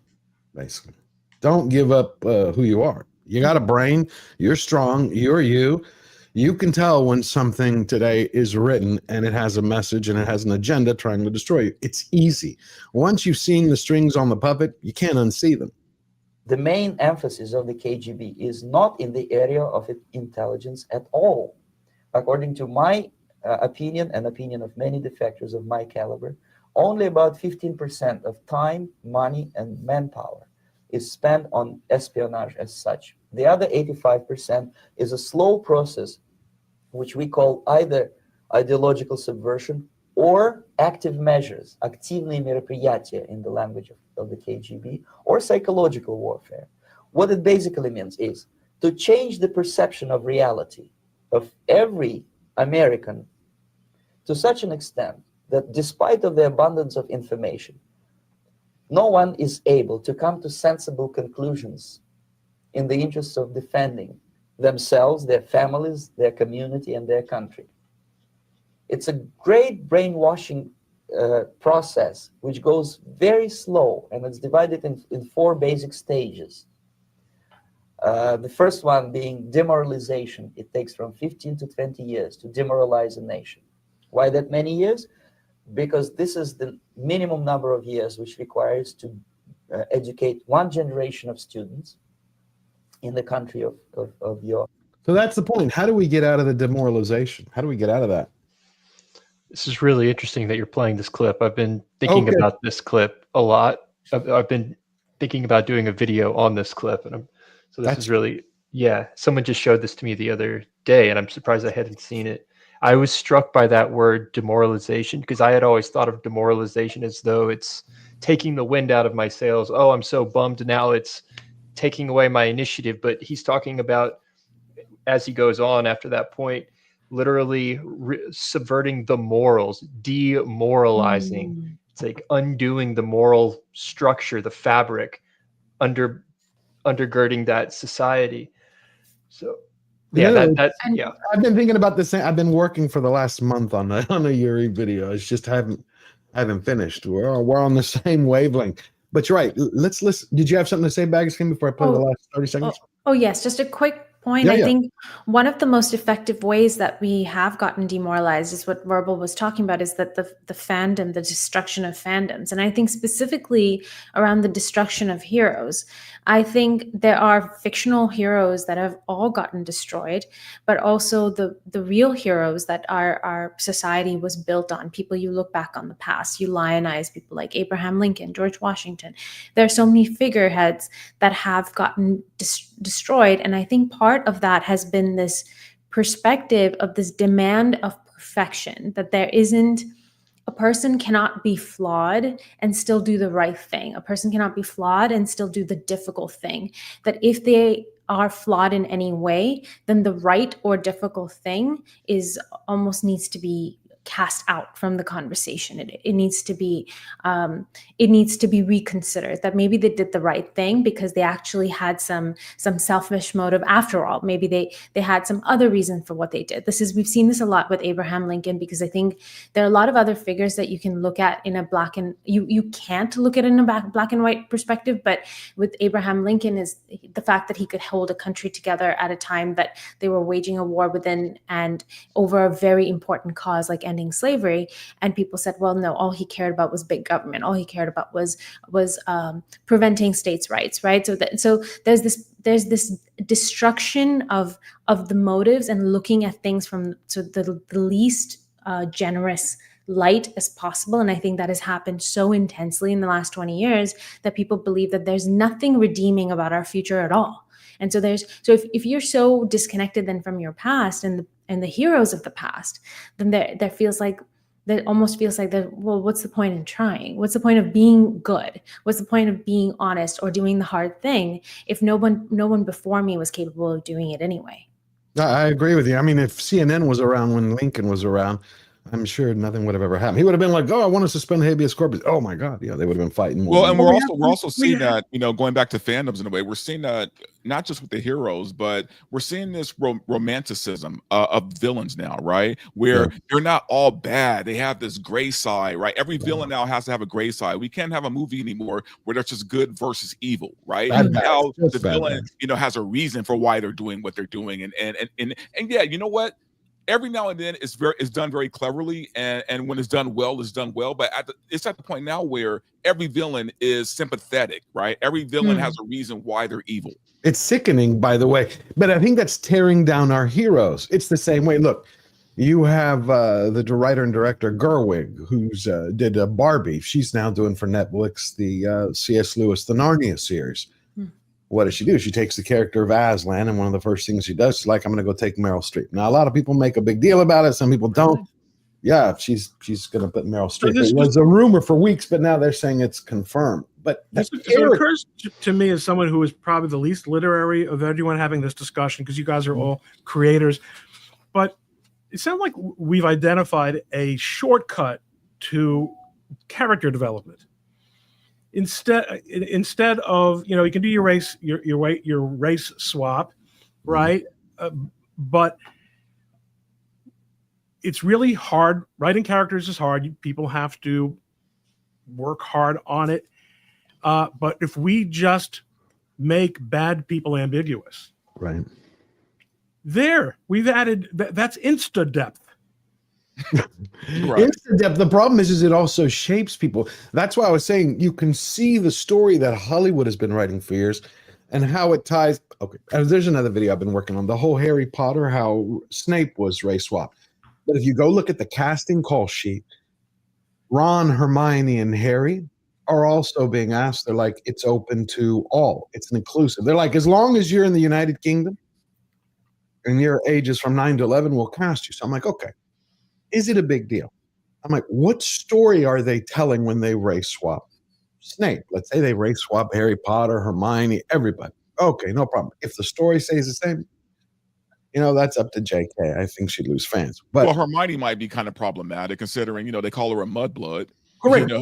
basically. Don't give up who you are. You got a brain. You're strong. You're you. You can tell when something today is written and it has a message and it has an agenda trying to destroy you. It's easy. Once you've seen the strings on the puppet, you can't unsee them. The main emphasis of the KGB is not in the area of intelligence at all. According to my opinion and opinion of many defectors of my caliber, only about 15% of time, money, and manpower is spent on espionage as such. The other 85% is a slow process, which we call either ideological subversion or active measures, активные мероприятия in the language of the KGB, or psychological warfare. What it basically means is to change the perception of reality of every American to such an extent that despite of the abundance of information, no one is able to come to sensible conclusions in the interests of defending themselves, their families, their community, and their country. It's a great brainwashing process, which goes very slow, and it's divided in 4 basic stages. The first one being demoralization. It takes from 15 to 20 years to demoralize a nation. Why that many years? Because this is the minimum number of years which requires to educate 1 generation of students in the country of your. So that's the point. How do we get out of the demoralization? How do we get out of that? This is really interesting that you're playing this clip. I've been thinking about this clip a lot. I've been thinking about doing a video on this clip, and this is really, someone just showed this to me the other day, and I'm surprised I hadn't seen it. I was struck by that word demoralization, because I had always thought of demoralization as though it's taking the wind out of my sails. Oh, I'm so bummed now, it's taking away my initiative. But he's talking about, as he goes on after that point, literally subverting the morals, demoralizing. It's like undoing the moral structure, the fabric undergirding that society. So I've been thinking about this. I've been working for the last month on a Yuri video. It's just I haven't finished. We're on the same wavelength. But you're right. Let's listen. Did you have something to say, Bagskin, before I play the last 30 seconds? Oh yes, just a quick point. I think one of the most effective ways that we have gotten demoralized is what Verbal was talking about, is that the fandom, the destruction of fandoms. And I think specifically around the destruction of heroes, I think there are fictional heroes that have all gotten destroyed, but also the real heroes that our society was built on, people you look back on the past, you lionize people like Abraham Lincoln, George Washington. There are so many figureheads that have gotten destroyed. And I think part of that has been this perspective of this demand of perfection, that there isn't, a person cannot be flawed and still do the right thing. A person cannot be flawed and still do the difficult thing. That if they are flawed in any way, then the right or difficult thing almost needs to be cast out from the conversation. It needs to be reconsidered, that maybe they did the right thing because they actually had some selfish motive after all. Maybe they had some other reason for what they did. We've seen this a lot with Abraham Lincoln, because I think there are a lot of other figures that you can look at in a you can't look at it in a black and white perspective, but with Abraham Lincoln is the fact that he could hold a country together at a time that they were waging a war within and over a very important cause like ending slavery. And people said, well, no, all he cared about was big government. All he cared about was preventing states' rights, right? So there's this destruction of the motives and looking at things from the least generous light as possible. And I think that has happened so intensely in the last 20 years that people believe that there's nothing redeeming about our future at all. And so if you're so disconnected then from your past and the heroes of the past, then there almost feels like well, what's the point in trying? What's the point of being good? What's the point of being honest or doing the hard thing if no one before me was capable of doing it anyway? I agree with you. I mean, if CNN was around when Lincoln was around, I'm sure nothing would have ever happened. He would have been like, "Oh, I want to suspend habeas corpus." Oh my God, they would have been fighting more. Well, and we're also seeing that, going back to fandoms in a way, we're seeing that not just with the heroes, but we're seeing this romanticism of villains now, right? Where they're not all bad; they have this gray side, right? Every villain now has to have a gray side. We can't have a movie anymore where there's just good versus evil, right? Now the villain, has a reason for why they're doing what they're doing, and yeah, you know what? Every now and then it's done very cleverly, and when it's done well, it's done well. But it's at the point now where every villain is sympathetic, right? Every villain has a reason why they're evil. It's sickening, by the way. But I think that's tearing down our heroes. It's the same way. Look, you have the writer and director Gerwig, who's did Barbie. She's now doing for Netflix the C.S. Lewis, the Narnia series. What does she do? She takes the character of Aslan, and one of the first things she does is like, I'm going to go take Meryl Streep. Now, a lot of people make a big deal about it. Some people don't. Yeah, she's going to put Meryl Streep. It was a rumor for weeks, but now they're saying it's confirmed. But it occurs to me as someone who is probably the least literary of everyone having this discussion, because you guys are all creators. But it sounds like we've identified a shortcut to character development. Instead of you can do your race swap, right? But it's really hard. Writing characters is hard. People have to work hard on it. But if we just make bad people ambiguous, right? We've added that's insta depth. Insta depth. The problem is it also shapes people. That's why I was saying you can see the story that Hollywood has been writing for years, and how it ties. Okay, there's another video I've been working on. The whole Harry Potter, how Snape was race swapped. But if you go look at the casting call sheet, Ron, Hermione, and Harry are also being asked. They're like, it's open to all. It's an inclusive. They're like, as long as you're in the United Kingdom and your age is from 9 to 11, we'll cast you. So I'm like, okay, is it a big deal? I'm like, what story are they telling when they race swap Snape? Let's say they race swap Harry Potter, Hermione, everybody. Okay, no problem. If the story stays the same, that's up to JK. I think she'd lose fans. But well, Hermione might be kind of problematic considering, they call her a mudblood. Correct.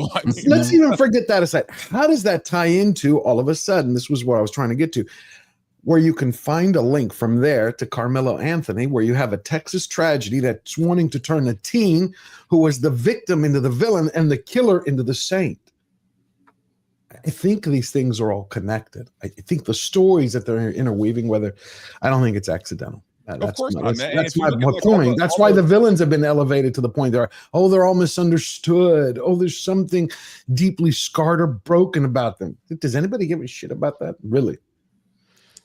Let's even forget that aside. How does that tie into all of a sudden? This was what I was trying to get to, where you can find a link from there to Carmelo Anthony, where you have a Texas tragedy that's wanting to turn a teen who was the victim into the villain and the killer into the saint. I think these things are all connected. I think the stories that they're interweaving, I don't think it's accidental. That's my point. That's why the villains have been elevated to the point they're all misunderstood. Oh, there's something deeply scarred or broken about them. Does anybody give a shit about that? Really?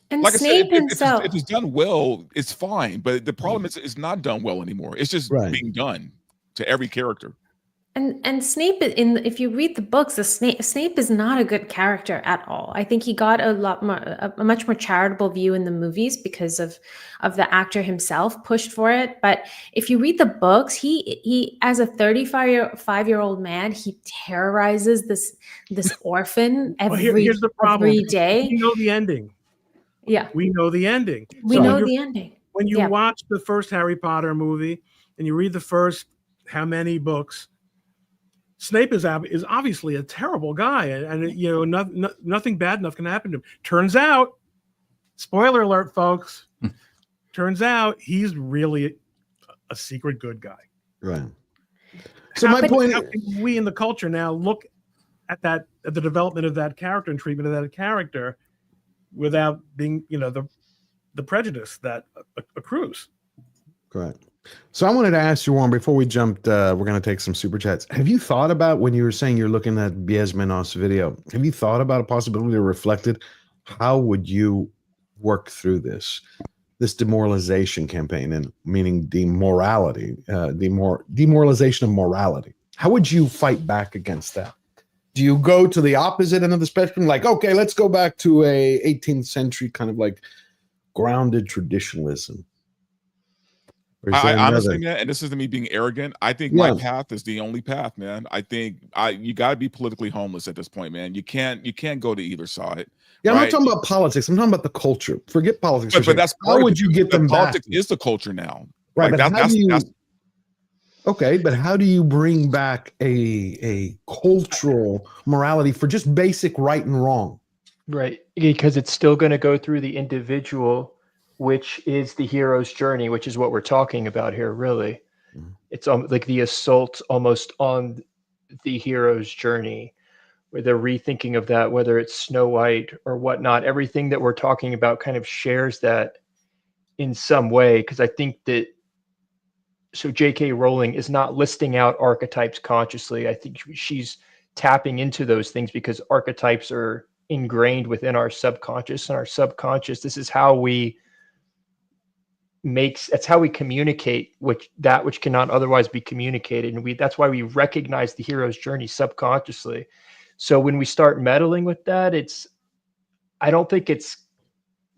And like Snape I said, himself. if it's done well, it's fine. But the problem is it's not done well anymore. It's just being done to every character. And Snape, if you read the books, Snape is not a good character at all. I think he got a much more charitable view in the movies because of the actor himself pushed for it. But if you read the books, he as a 35-year-old man, he terrorizes this orphan here's the problem. every day. We know the ending. Yeah, we know the ending. We know the ending. When you watch the first Harry Potter movie and you read the first how many books, Snape is obviously a terrible guy, and nothing bad enough can happen to him. Turns out, spoiler alert, folks. Turns out he's really a secret good guy. Right. So my point: how can we in the culture now look at the development of that character and treatment of that character without being, the prejudice that accrues? Correct. So I wanted to ask you, Warren, before we jumped, we're going to take some super chats. Have you thought about, when you were saying you're looking at Biesmenos' video, have you thought about a possibility to reflected? How would you work through this demoralization campaign, and meaning demoralization of morality? How would you fight back against that? Do you go to the opposite end of the spectrum? Like, okay, let's go back to a 18th century kind of like grounded traditionalism. I honestly, man, and this isn't me being arrogant, I think my path is the only path, man. I think you got to be politically homeless at this point, man. You can't go to either side. Yeah, I'm not talking about politics. I'm talking about the culture. Forget politics. But that's how would you get them back? Politics is the culture now. Right. Like okay, but how do you bring back a cultural morality for just basic right and wrong? Right, because it's still going to go through the individual, which is the hero's journey, which is what we're talking about here, really. It's like the assault almost on the hero's journey, where they're rethinking of that, whether it's Snow White or whatnot. Everything that we're talking about kind of shares that in some way, because I think that, so J.K. Rowling is not listing out archetypes consciously. I think she's tapping into those things because archetypes are ingrained within our subconscious, and our subconscious, this is how we that's how we communicate which cannot otherwise be communicated, and that's why we recognize the hero's journey subconsciously. So when we start meddling with that, I don't think it's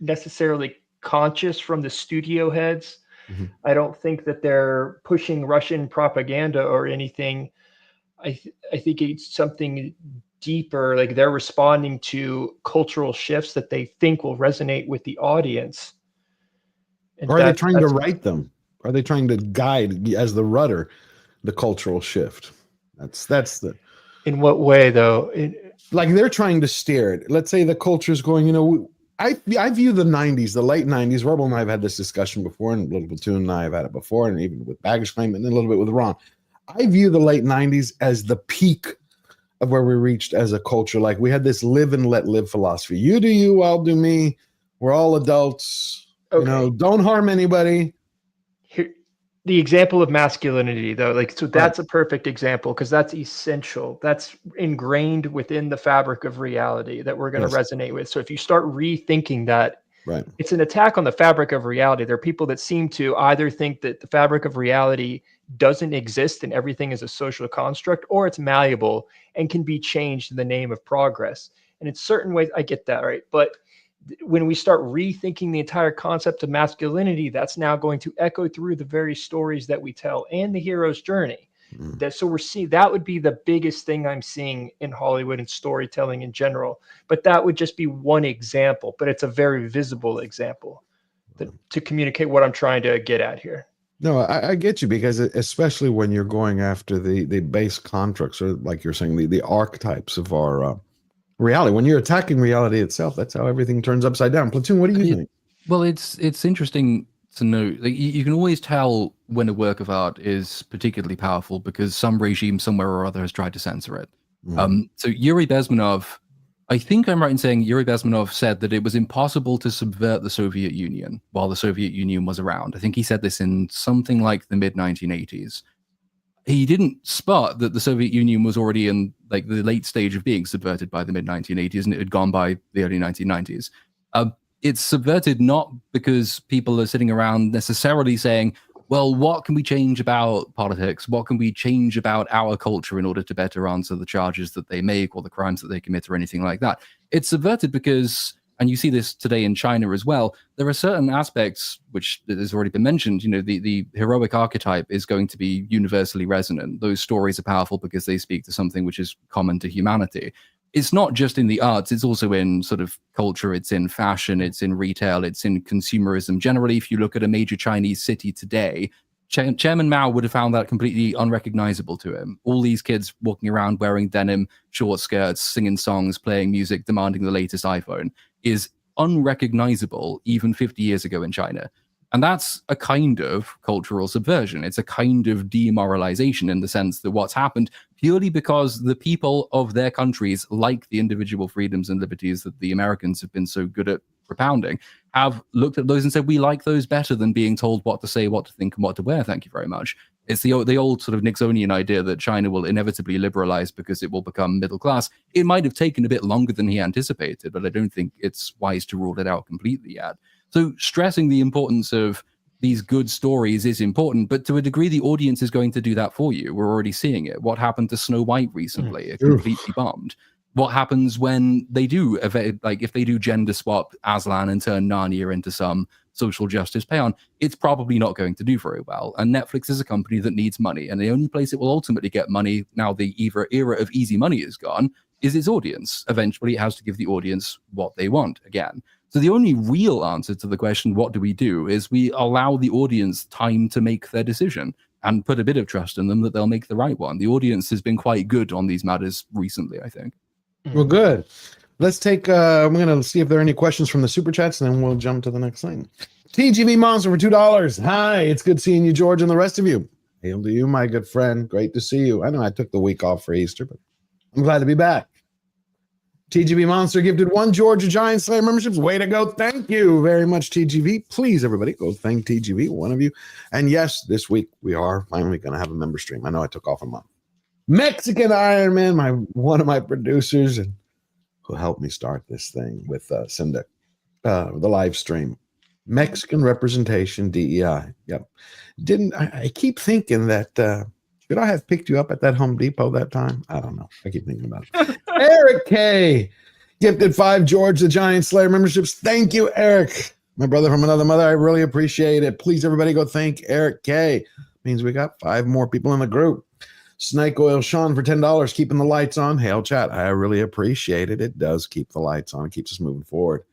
necessarily conscious from the studio heads. I don't think that they're pushing Russian propaganda or anything. I think it's something deeper, like they're responding to cultural shifts that they think will resonate with the audience. And or are they trying to write them? Are they trying to guide as the rudder the cultural shift? That's the. In what way, though? Like they're trying to steer it. Let's say the culture is going, I view the 90s, the late 90s. Verbal and I have had this discussion before, and Little Platoon and I have had it before, and even with Baggage Claim, and then a little bit with Ron. I view the late 90s as the peak of where we reached as a culture. Like, we had this live and let live philosophy. You do you, I'll do me. We're all adults. Okay. You know, don't harm anybody. Here, the example of masculinity, though, like, so that's a perfect example because that's essential. That's ingrained within the fabric of reality that we're going to resonate with. So if you start rethinking that, it's an attack on the fabric of reality. There are people that seem to either think that the fabric of reality doesn't exist and everything is a social construct, or it's malleable and can be changed in the name of progress. And in certain ways, I get that, right? But when we start rethinking the entire concept of masculinity, that's now going to echo through the very stories that we tell and the hero's journey. So we're seeing that would be the biggest thing I'm seeing in Hollywood and storytelling in general. But that would just be one example, but it's a very visible example to communicate what I'm trying to get at here. No, I get you, because especially when you're going after the base constructs, or like you're saying, the archetypes of our reality. When you're attacking reality itself, that's how everything turns upside down. Platoon, what do you think? Well, it's interesting to know. Like, you can always tell when a work of art is particularly powerful because some regime somewhere or other has tried to censor it. So Yuri Bezmenov, I think I'm right in saying Yuri Bezmenov said that it was impossible to subvert the Soviet Union while the Soviet Union was around. I think he said this in something like the mid-1980s. He didn't spot that the Soviet Union was already in like the late stage of being subverted by the mid-1980s, and it had gone by the early 1990s. It's subverted not because people are sitting around necessarily saying, well, what can we change about politics? What can we change about our culture in order to better answer the charges that they make or the crimes that they commit or anything like that? It's subverted because, and you see this today in China as well, there are certain aspects, which has already been mentioned, you know, the heroic archetype is going to be universally resonant. Those stories are powerful because they speak to something which is common to humanity. It's not just in the arts, it's also in sort of culture, it's in fashion, it's in retail, it's in consumerism. Generally, if you look at a major Chinese city today, Chairman Mao would have found that completely unrecognizable to him. All these kids walking around wearing denim, short skirts, singing songs, playing music, demanding the latest iPhone is unrecognizable even 50 years ago in China. And that's a kind of cultural subversion. It's a kind of demoralization in the sense that what's happened purely because the people of their countries, like the individual freedoms and liberties that the Americans have been so good at propounding, have looked at those and said, we like those better than being told what to say, what to think, and what to wear. Thank you very much. It's the old sort of Nixonian idea that China will inevitably liberalize because it will become middle class. It might have taken a bit longer than he anticipated, but I don't think it's wise to rule it out completely yet. So stressing the importance of these good stories is important, but to a degree, the audience is going to do that for you. We're already seeing it. What happened to Snow White recently? It completely bombed. What happens when they do, like if they do gender swap Aslan and turn Narnia into some social justice paean, it's probably not going to do very well. And Netflix is a company that needs money. And the only place it will ultimately get money, now the era of easy money is gone, is its audience. Eventually, it has to give the audience what they want again. So the only real answer to the question, what do we do, is we allow the audience time to make their decision and put a bit of trust in them that they'll make the right one. The audience has been quite good on these matters recently, I think. Well, good. Let's take, I'm going to see if there are any questions from the super chats, and then we'll jump to the next thing. TGV Monster for $2. Hi, it's good seeing you, George, and the rest of you. Hail to you, my good friend. Great to see you. I know I took the week off for Easter, but I'm glad to be back. TGV Monster gifted 1 Georgia Giant Slayer memberships. Way to go. Thank you very much, TGV. Please, everybody, go thank TGV, one of you. And yes, this week we are finally going to have a member stream. I know I took off a month. Mexican Iron Man, one of my producers, and who helped me start this thing with Syndic, the live stream. Mexican representation, DEI. Yep. I keep thinking that should I have picked you up at that Home Depot that time? I don't know. I keep thinking about it. Eric K. gifted 5 George the Giant Slayer memberships. Thank you, Eric. My brother from another mother. I really appreciate it. Please, everybody, go thank Eric K. Means we got 5 more people in the group. Snake Oil Sean for $10, keeping the lights on. Hail chat. I really appreciate it. It does keep the lights on. It keeps us moving forward.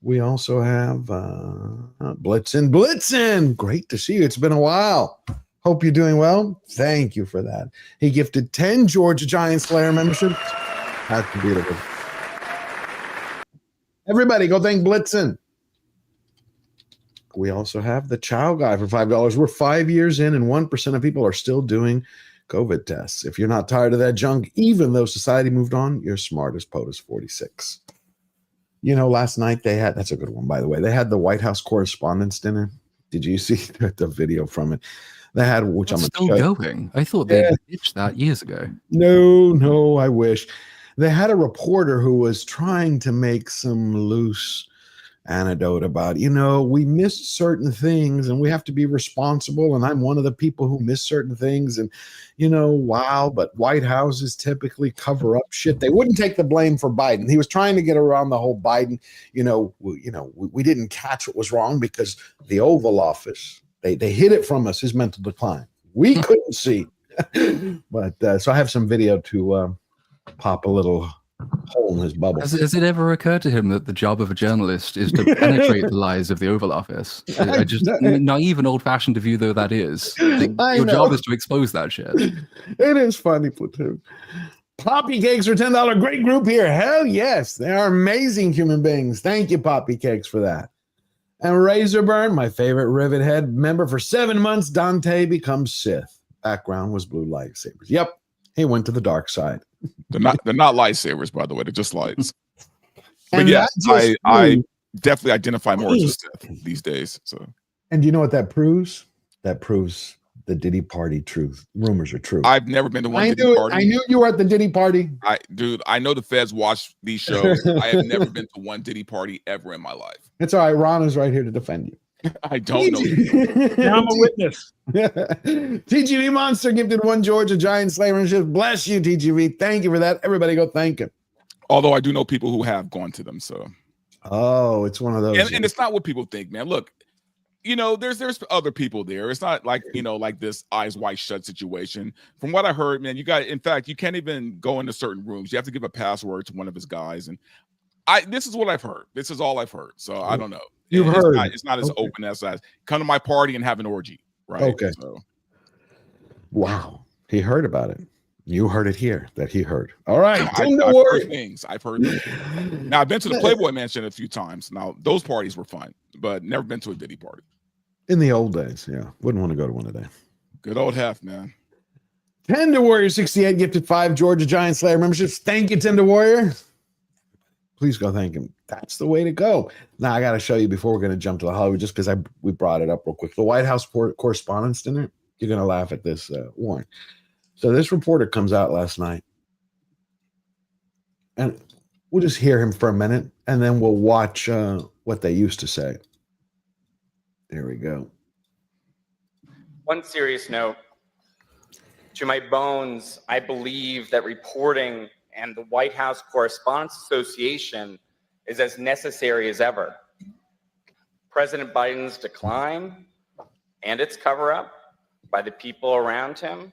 We also have Blitzen. Great to see you. It's been a while. Hope you're doing well. Thank you for that. He gifted 10 Georgia Giant Slayer memberships. That's beautiful. Everybody go thank Blitzen. We also have the Chow guy for $5. We're 5 years in and 1% of people are still doing COVID tests. If you're not tired of that junk, even though society moved on, you're smart as POTUS 46. You know, last night they had, that's a good one, by the way. They had the White House Correspondents' Dinner. Did you see the video from it? They had, which It's I'm still going. I thought they ditched that years ago. No, I wish. They had a reporter who was trying to make some loose anecdote about, you know, we missed certain things and we have to be responsible. And I'm one of the people who miss certain things. And, you know, wow, but White Houses typically cover up shit. They wouldn't take the blame for Biden. He was trying to get around the whole Biden, we didn't catch what was wrong because the Oval Office, they hid it from us, his mental decline. We couldn't see. But so I have some video to pop a little hole in his bubble. Has it ever occurred to him that the job of a journalist is to penetrate the lies of the Oval Office? I just, naive and old-fashioned of you though that is, your job is to expose that shit. It is funny, Platoon. Poppy Cakes for $10. Great group here. Hell yes. They are amazing human beings. Thank you, Poppy Cakes, for that. And Razorburn, my favorite Rivet Head member for 7 months, Dante becomes Sith. Background was blue lightsabers. Yep. He went to the dark side. They're not lightsabers, by the way. They're just lights. But yes, I definitely identify more as a Sith these days. So, and do you know what that proves? That proves the Diddy party truth. Rumors are true. I've never been to one Diddy party. I knew you were at the Diddy party. I know the feds watch these shows. I have never been to one Diddy party ever in my life. It's all right. Ron is right here to defend you. I don't know. Now I'm a witness. TGV Monster gifted one George a giant Slayer and shift. Bless you, TGV. Thank you for that. Everybody go thank him. Although I do know people who have gone to them. So, it's one of those. And it's not what people think, man. Look, you know, there's other people there. It's not like, you know, like this eyes wide shut situation. From what I heard, man, in fact, you can't even go into certain rooms. You have to give a password to one of his guys. And this is what I've heard. This is all I've heard. So I don't know. You've heard. It's not as open as come to my party and have an orgy, right? Okay. So. Wow. He heard about it. You heard it here that he heard. All right. I've heard things. I've heard things. Now, I've been to the Playboy Mansion a few times. Now, those parties were fun, but never been to a Diddy party. In the old days, yeah. Wouldn't want to go to one today. Good old Hef, man. Tender Warrior 68 gifted 5 Georgia Giant Slayer memberships. Thank you, Tender Warrior. Please go thank him. That's the way to go. Now, I got to show you before we're going to jump to the Hollywood, just because we brought it up real quick. The White House Correspondents' Dinner. You're going to laugh at this, Warren. So this reporter comes out last night, and we'll just hear him for a minute, and then we'll watch what they used to say. There we go. One serious note. To my bones, I believe that reporting and the White House Correspondents Association is as necessary as ever. President Biden's decline and its cover-up by the people around him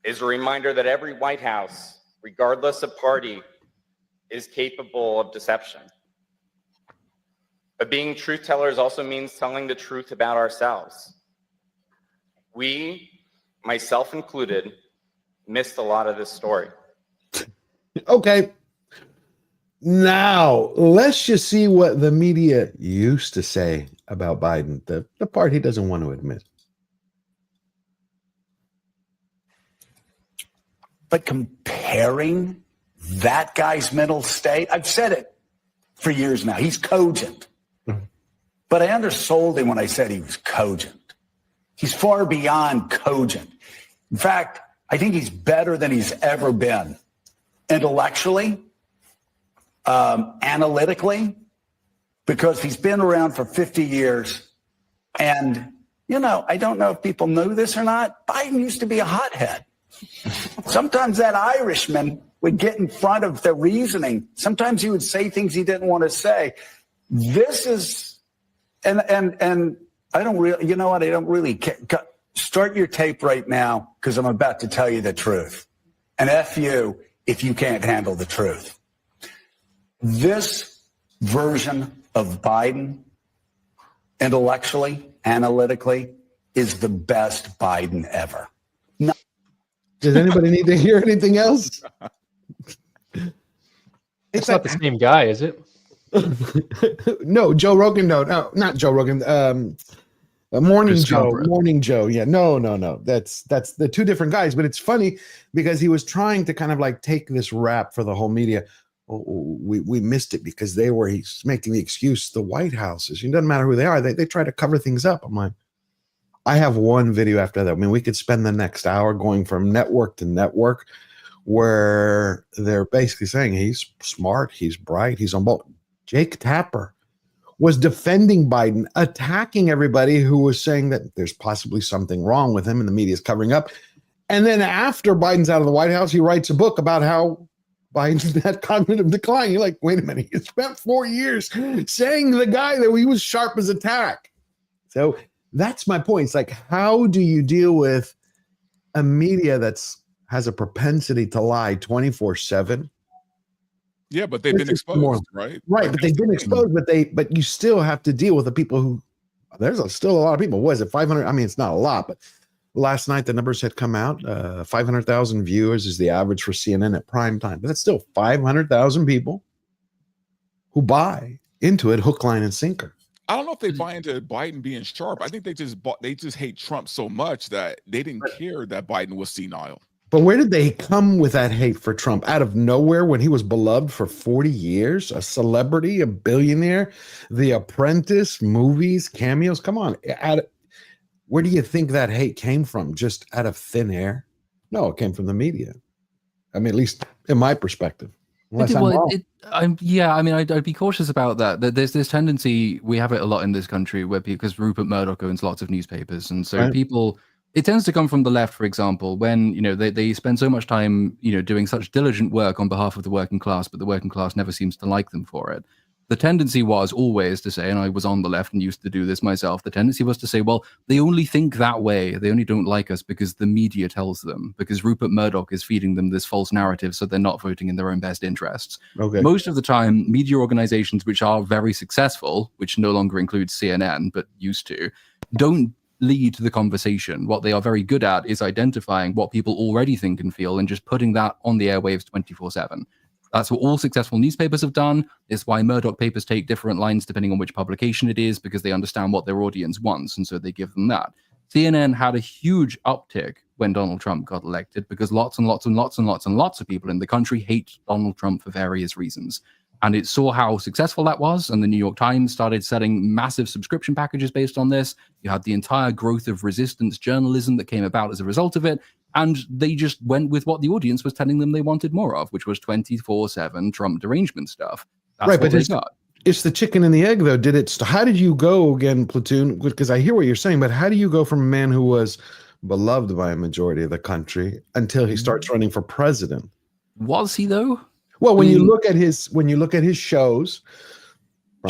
is a reminder that every White House, regardless of party, is capable of deception. But being truth tellers also means telling the truth about ourselves. We, myself included, missed a lot of this story. Okay. Now, let's just see what the media used to say about Biden, the part he doesn't want to admit. But comparing that guy's mental state, I've said it for years now, he's cogent. But I undersold him when I said he was cogent. He's far beyond cogent. In fact, I think he's better than he's ever been. Intellectually, analytically, because he's been around for 50 years. And, you know, I don't know if people know this or not, Biden used to be a hothead. Sometimes that Irishman would get in front of the reasoning. Sometimes he would say things he didn't want to say. This is, and I don't really, you know what, I don't really care. Start your tape right now, because I'm about to tell you the truth. And F you if you can't handle the truth. This version of Biden, intellectually, analytically, is the best Biden ever. No. Does anybody need to hear anything else? It's not the same guy, is it? No, Joe Rogan. No, not Joe Rogan. Morning Joe. Morning Joe. Yeah, no. That's the two different guys. But it's funny because he was trying to kind of like take this rap for the whole media. We missed it because he's making the excuse the White House is. It doesn't matter who they are. They try to cover things up. I'm like, I have one video after that. I mean, we could spend the next hour going from network to network where they're basically saying he's smart, he's bright, he's on board. Jake Tapper was defending Biden, attacking everybody who was saying that there's possibly something wrong with him and the media's covering up. And then after Biden's out of the White House, he writes a book about how Biden's had cognitive decline. You're like, wait a minute, he spent 4 years saying the guy that he was sharp as a tack. So that's my point. It's like, how do you deal with a media has a propensity to lie 24/7? Yeah, but they've been exposed, right? Right, but they've been exposed, but you still have to deal with the people who, still a lot of people. What is it, 500? I mean, it's not a lot, but last night the numbers had come out. 500,000 viewers is the average for CNN at prime time, but that's still 500,000 people who buy into it hook, line, and sinker. I don't know if they buy into Biden being sharp. I think they just hate Trump so much that they didn't care that Biden was senile. But where did they come with that hate for Trump? Out of nowhere when he was beloved for 40 years, a celebrity, a billionaire, The Apprentice, movies, cameos. Come on. Where do you think that hate came from? Just out of thin air? No, it came from the media. I mean, at least in my perspective. I'd be cautious about that. There's this tendency, we have it a lot in this country, where because Rupert Murdoch owns lots of newspapers, and so people, it tends to come from the left, for example, when they spend so much time doing such diligent work on behalf of the working class, but the working class never seems to like them for it. The tendency was always to say, and I was on the left and used to do this myself, the tendency was to say, well, they only think that way. They only don't like us because the media tells them, because Rupert Murdoch is feeding them this false narrative, so they're not voting in their own best interests. Okay. Most of the time, media organizations which are very successful, which no longer includes CNN, but used to, don't lead the conversation. What they are very good at is identifying what people already think and feel and just putting that on the airwaves 24/7. That's what all successful newspapers have done. It's why Murdoch papers take different lines depending on which publication it is, because they understand what their audience wants, and so they give them that. CNN had a huge uptick when Donald Trump got elected because lots and lots and lots and lots and lots of people in the country hate Donald Trump for various reasons. And it saw how successful that was, and the New York Times started selling massive subscription packages based on this. You had the entire growth of resistance journalism that came about as a result of it, and they just went with what the audience was telling them they wanted more of, which was 24/7 Trump derangement stuff. That's right, what but they got. It's the chicken and the egg, though. How did you go again, Platoon? Because I hear what you're saying, but how do you go from a man who was beloved by a majority of the country until he starts running for president? Was he though? Well, when you look at his shows,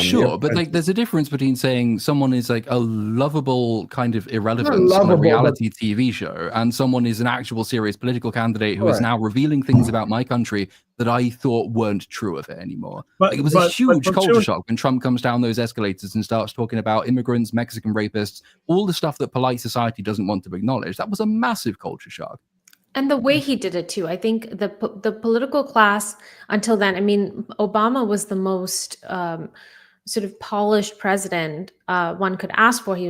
Sure, but like there's a difference between saying someone is like a lovable kind of irrelevance on a reality TV show and someone is an actual serious political candidate who is now revealing things about my country that I thought weren't true of it anymore. It was a huge culture shock when Trump comes down those escalators and starts talking about immigrants, Mexican rapists, all the stuff that polite society doesn't want to acknowledge. That was a massive culture shock. And the way he did it too, I think the political class until then, I mean, Obama was the most sort of polished president one could ask for. He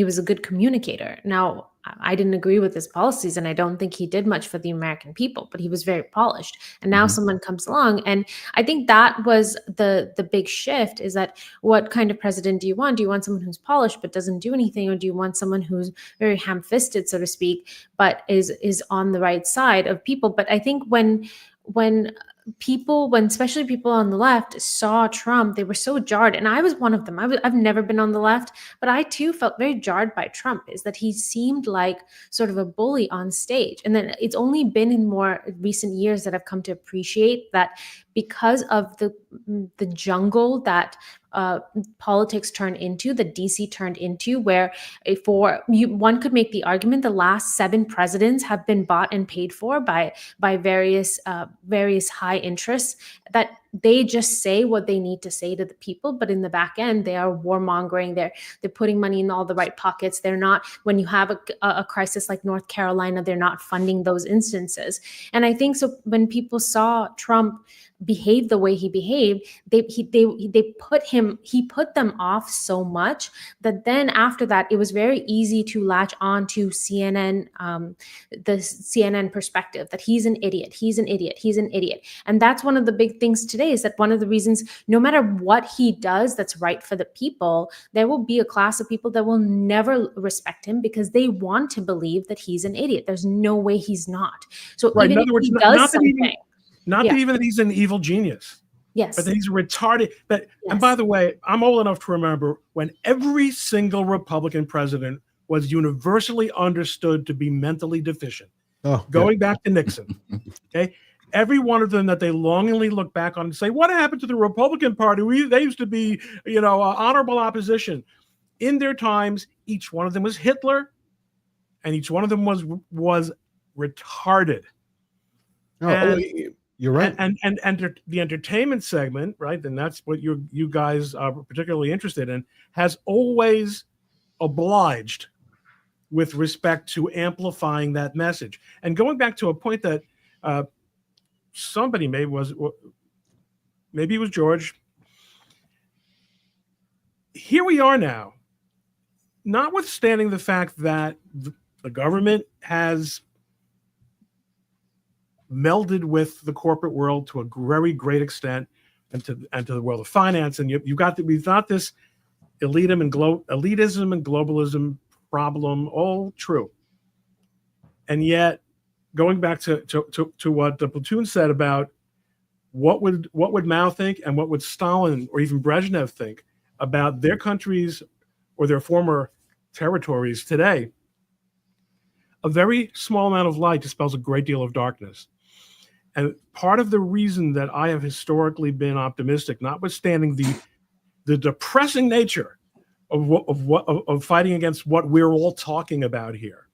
was a good communicator. Now, I didn't agree with his policies, and I don't think he did much for the American people, but he was very polished. And now someone comes along, and I think that was the big shift, is that what kind of president do you want? Do you want someone who's polished but doesn't do anything, or do you want someone who's very ham-fisted, so to speak, but is on the right side of people? But I think when especially people on the left saw Trump, they were so jarred. And I was one of them. I've never been on the left, but I too felt very jarred by Trump, is that he seemed like sort of a bully on stage. And then it's only been in more recent years that I've come to appreciate that, because of the jungle that politics turned into, that DC turned into, where one could make the argument the last 7 presidents have been bought and paid for by various high interests, that they just say what they need to say to the people, but in the back end, they are warmongering. They're putting money in all the right pockets. They're not, when you have a crisis like North Carolina, they're not funding those instances. And I think so when people saw Trump behave the way he behaved, he put them off so much that then after that, it was very easy to latch on to CNN, the CNN perspective that he's an idiot, he's an idiot, he's an idiot. And that's one of the big things today, is that one of the reasons, no matter what he does that's right for the people, there will be a class of people that will never respect him because they want to believe that he's an idiot. There's no way he's not. So Right. even In other words, if he does not something, not that even that he's an evil genius. Yes. But that he's retarded. But and by the way, I'm old enough to remember when every single Republican president was universally understood to be mentally deficient. Going back to Nixon. Okay. Every one of them that they longingly look back on and say, what happened to the Republican Party? They used to be, honorable opposition. In their times, each one of them was Hitler, and each one of them was retarded. You're right. And the entertainment segment, right? And that's what you guys are particularly interested in, has always obliged with respect to amplifying that message. And going back to a point that somebody made maybe it was George. Here we are now, notwithstanding the fact that the government has melded with the corporate world to a very great extent, and to the world of finance, and we've got this elitism and globalism problem, all true. And yet, going back to what the Platoon said about what would Mao think and what would Stalin or even Brezhnev think about their countries or their former territories today, a very small amount of light dispels a great deal of darkness. And part of the reason that I have historically been optimistic, notwithstanding the depressing nature of fighting against what we're all talking about here,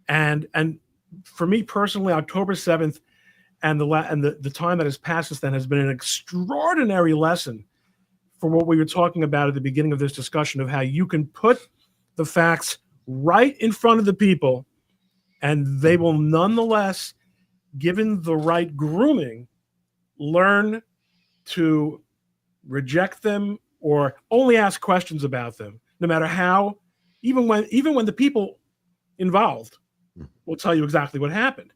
and for me personally, October 7th and the time that has passed since then has been an extraordinary lesson for what we were talking about at the beginning of this discussion, of how you can put the facts right in front of the people, and they will nonetheless, given the right grooming, learn to reject them or only ask questions about them, no matter how, even when the people involved will tell you exactly what happened.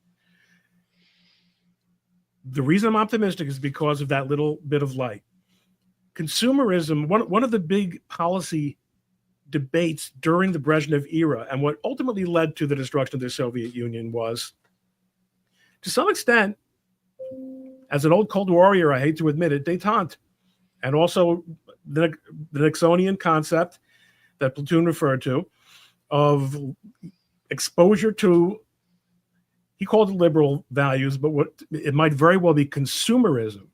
The reason I'm optimistic is because of that little bit of light. Consumerism, one of the big policy debates during the Brezhnev era, and what ultimately led to the destruction of the Soviet Union, was, to some extent, as an old Cold Warrior, I hate to admit it, détente, and also the Nixonian concept that Platoon referred to of exposure to, he called it liberal values, but what it might very well be consumerism,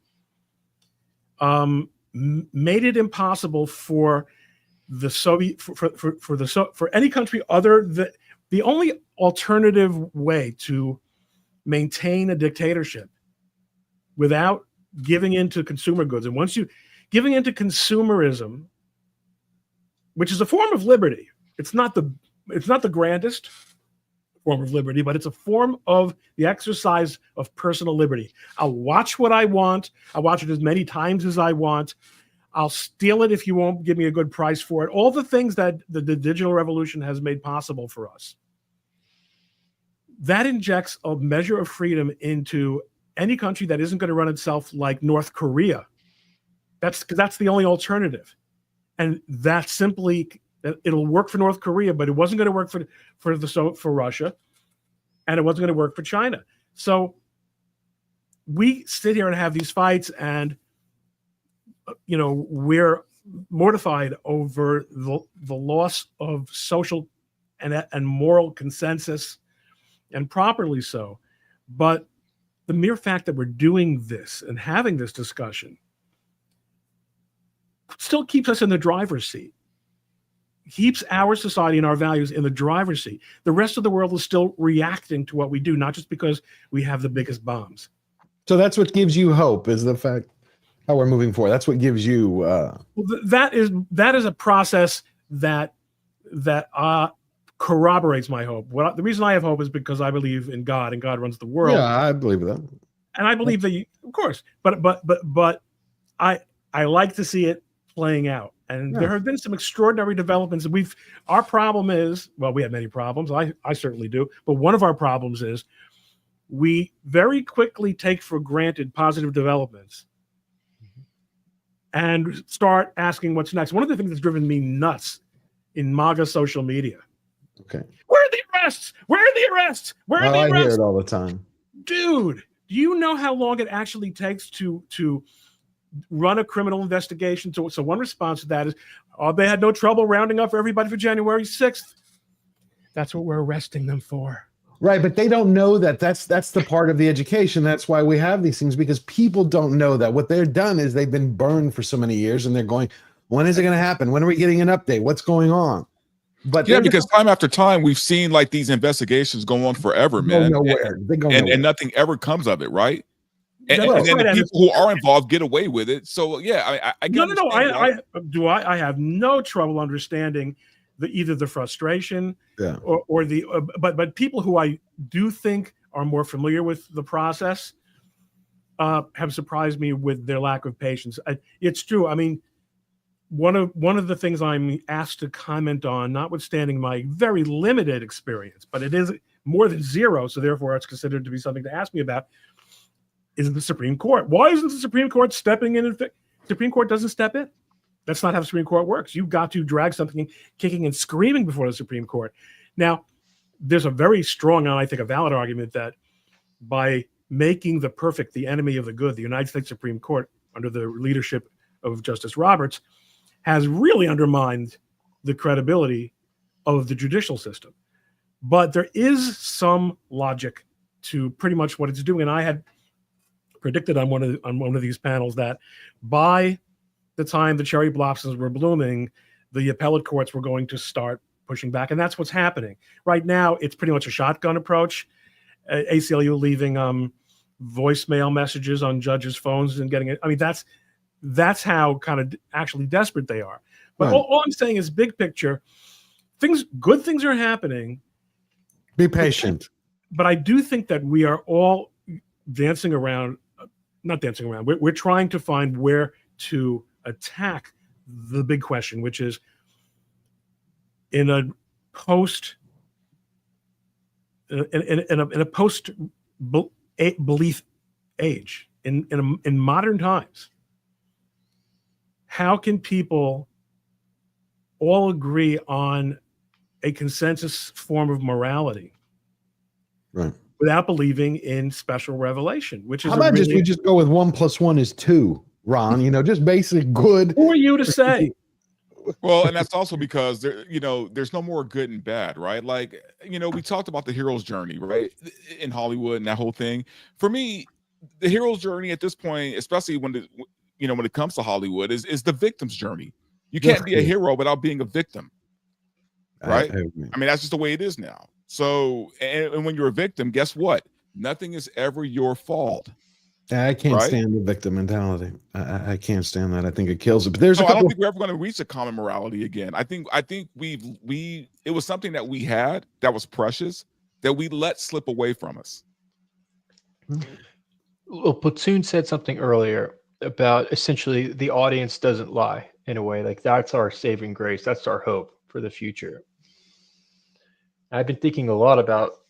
made it impossible for the Soviet for any country other than the only alternative way to maintain a dictatorship without giving into consumer goods. And once you giving into consumerism, which is a form of liberty, it's not the grandest form of liberty, but it's a form of the exercise of personal liberty. I'll watch what I want. I'll watch it as many times as I want. I'll steal it if you won't give me a good price for it. All the things that the digital revolution has made possible for us. That injects a measure of freedom into any country that isn't going to run itself like North Korea. That's the only alternative. And that simply, it'll work for North Korea, but it wasn't going to work for Russia, and it wasn't going to work for China. So we sit here and have these fights, and we're mortified over the loss of social and moral consensus, and properly so. But the mere fact that we're doing this and having this discussion still keeps us in the driver's seat, keeps our society and our values in the driver's seat. The rest of the world is still reacting to what we do, not just because we have the biggest bombs. So that's what gives you hope, is the fact how we're moving forward. That's what gives you. Well, that is a process that corroborates my hope. The reason I have hope is because I believe in God, and God runs the world. Yeah, I believe that, and I believe that, of course. But I like to see it playing out. And there have been some extraordinary developments. Our problem is, well, we have many problems. I certainly do. But one of our problems is we very quickly take for granted positive developments and start asking what's next. One of the things that's driven me nuts in MAGA social media. Okay. Where are the arrests? Where are the arrests? Where are the I arrests? hear it all the time. Dude, do you know how long it actually takes to run a criminal investigation? So one response to that is, oh, they had no trouble rounding up everybody for January 6th. That's what we're arresting them for. Right, but they don't know that. That's the part of the education. That's why we have these things, because people don't know that. What they've done is they've been burned for so many years, and they're going, when is it going to happen? When are we getting an update? What's going on? But yeah, because time after time we've seen like these investigations go on forever, man. Go nowhere. They go nowhere. And nothing ever comes of it, right? And then the people who are involved get away with it. So yeah, I get I have no trouble understanding either the frustration or the but people who I do think are more familiar with the process have surprised me with their lack of patience. It's true. I mean, one of the things I'm asked to comment on, notwithstanding my very limited experience, but it is more than zero, so therefore it's considered to be something to ask me about, is the Supreme Court. Why isn't the Supreme Court stepping in? Supreme Court doesn't step in. That's not how the Supreme Court works. You've got to drag something kicking and screaming before the Supreme Court. Now, there's a very strong, and I think a valid argument, that by making the perfect the enemy of the good, the United States Supreme Court, under the leadership of Justice Roberts, has really undermined the credibility of the judicial system. But there is some logic to pretty much what it's doing. And I had predicted on one of these panels that by the time the cherry blossoms were blooming, the appellate courts were going to start pushing back. And that's what's happening. Right now, it's pretty much a shotgun approach. ACLU leaving voicemail messages on judges' phones and getting it. I mean, that's how kind of actually desperate they are. But all I'm saying is, big picture, good things are happening. Be patient. But I do think that we are all dancing around, not dancing around. We're trying to find where to attack the big question, which is, in a post belief age, in modern times, how can people all agree on a consensus form of morality, right, without believing in special revelation? Which is, how about we just go with 1 + 1 is 2, Ron? You know, just basic good. Who are you to say? Well, and that's also because there's no more good and bad, right? Like, we talked about the hero's journey, right, in Hollywood and that whole thing. For me, the hero's journey at this point, especially when it comes to Hollywood, is the victim's journey. You can't be a hero without being a victim, right? I mean, that's just the way it is now. So, and when you're a victim, guess what? Nothing is ever your fault. I can't stand the victim mentality. I can't stand that. I think it kills it. But there's I don't think we're ever going to reach a common morality again. I think it was something that we had that was precious that we let slip away from us. Well, Platoon said something earlier about essentially the audience doesn't lie, in a way. Like, that's our saving grace. That's our hope for the future. I've been thinking a lot about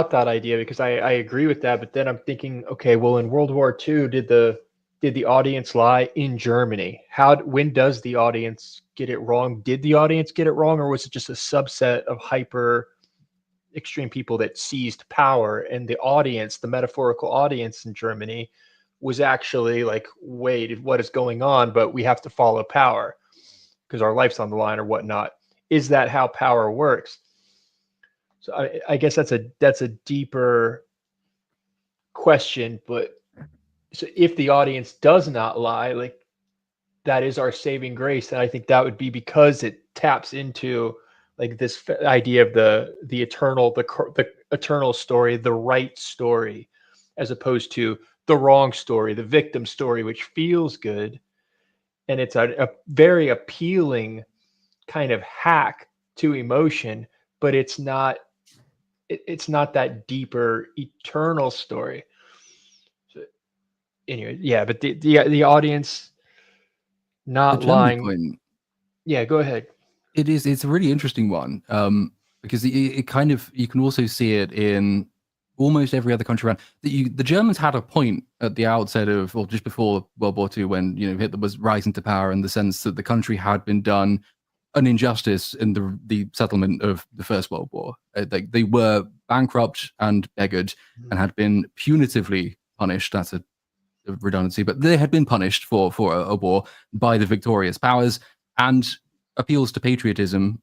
that idea, because I agree with that, but then I'm thinking, okay, well, in World War II, did the audience lie in Germany? When does the audience get it wrong? Did the audience get it wrong, or was it just a subset of hyper extreme people that seized power, and the audience, the metaphorical audience in Germany, was actually like, wait, what is going on? But we have to follow power because our life's on the line or whatnot. Is that how power works? So I guess that's a deeper question. But so if the audience does not lie, like, that is our saving grace, and I think that would be because it taps into like this idea of the eternal, the eternal story, the right story, as opposed to the wrong story, the victim story, which feels good. And it's a very appealing kind of hack to emotion, but it's not that deeper, eternal story. So, anyway, yeah, but the audience not The Germany lying. point, Yeah, go ahead. it's a really interesting one, because it kind of, you can also see it in almost every other country around. The Germans had a point at the outset of, or just before World War II, when Hitler was rising to power, in the sense that the country had been done an injustice in the settlement of the First World War. They were bankrupt and beggared and had been punitively punished. That's a redundancy, but they had been punished for a war by the victorious powers, and appeals to patriotism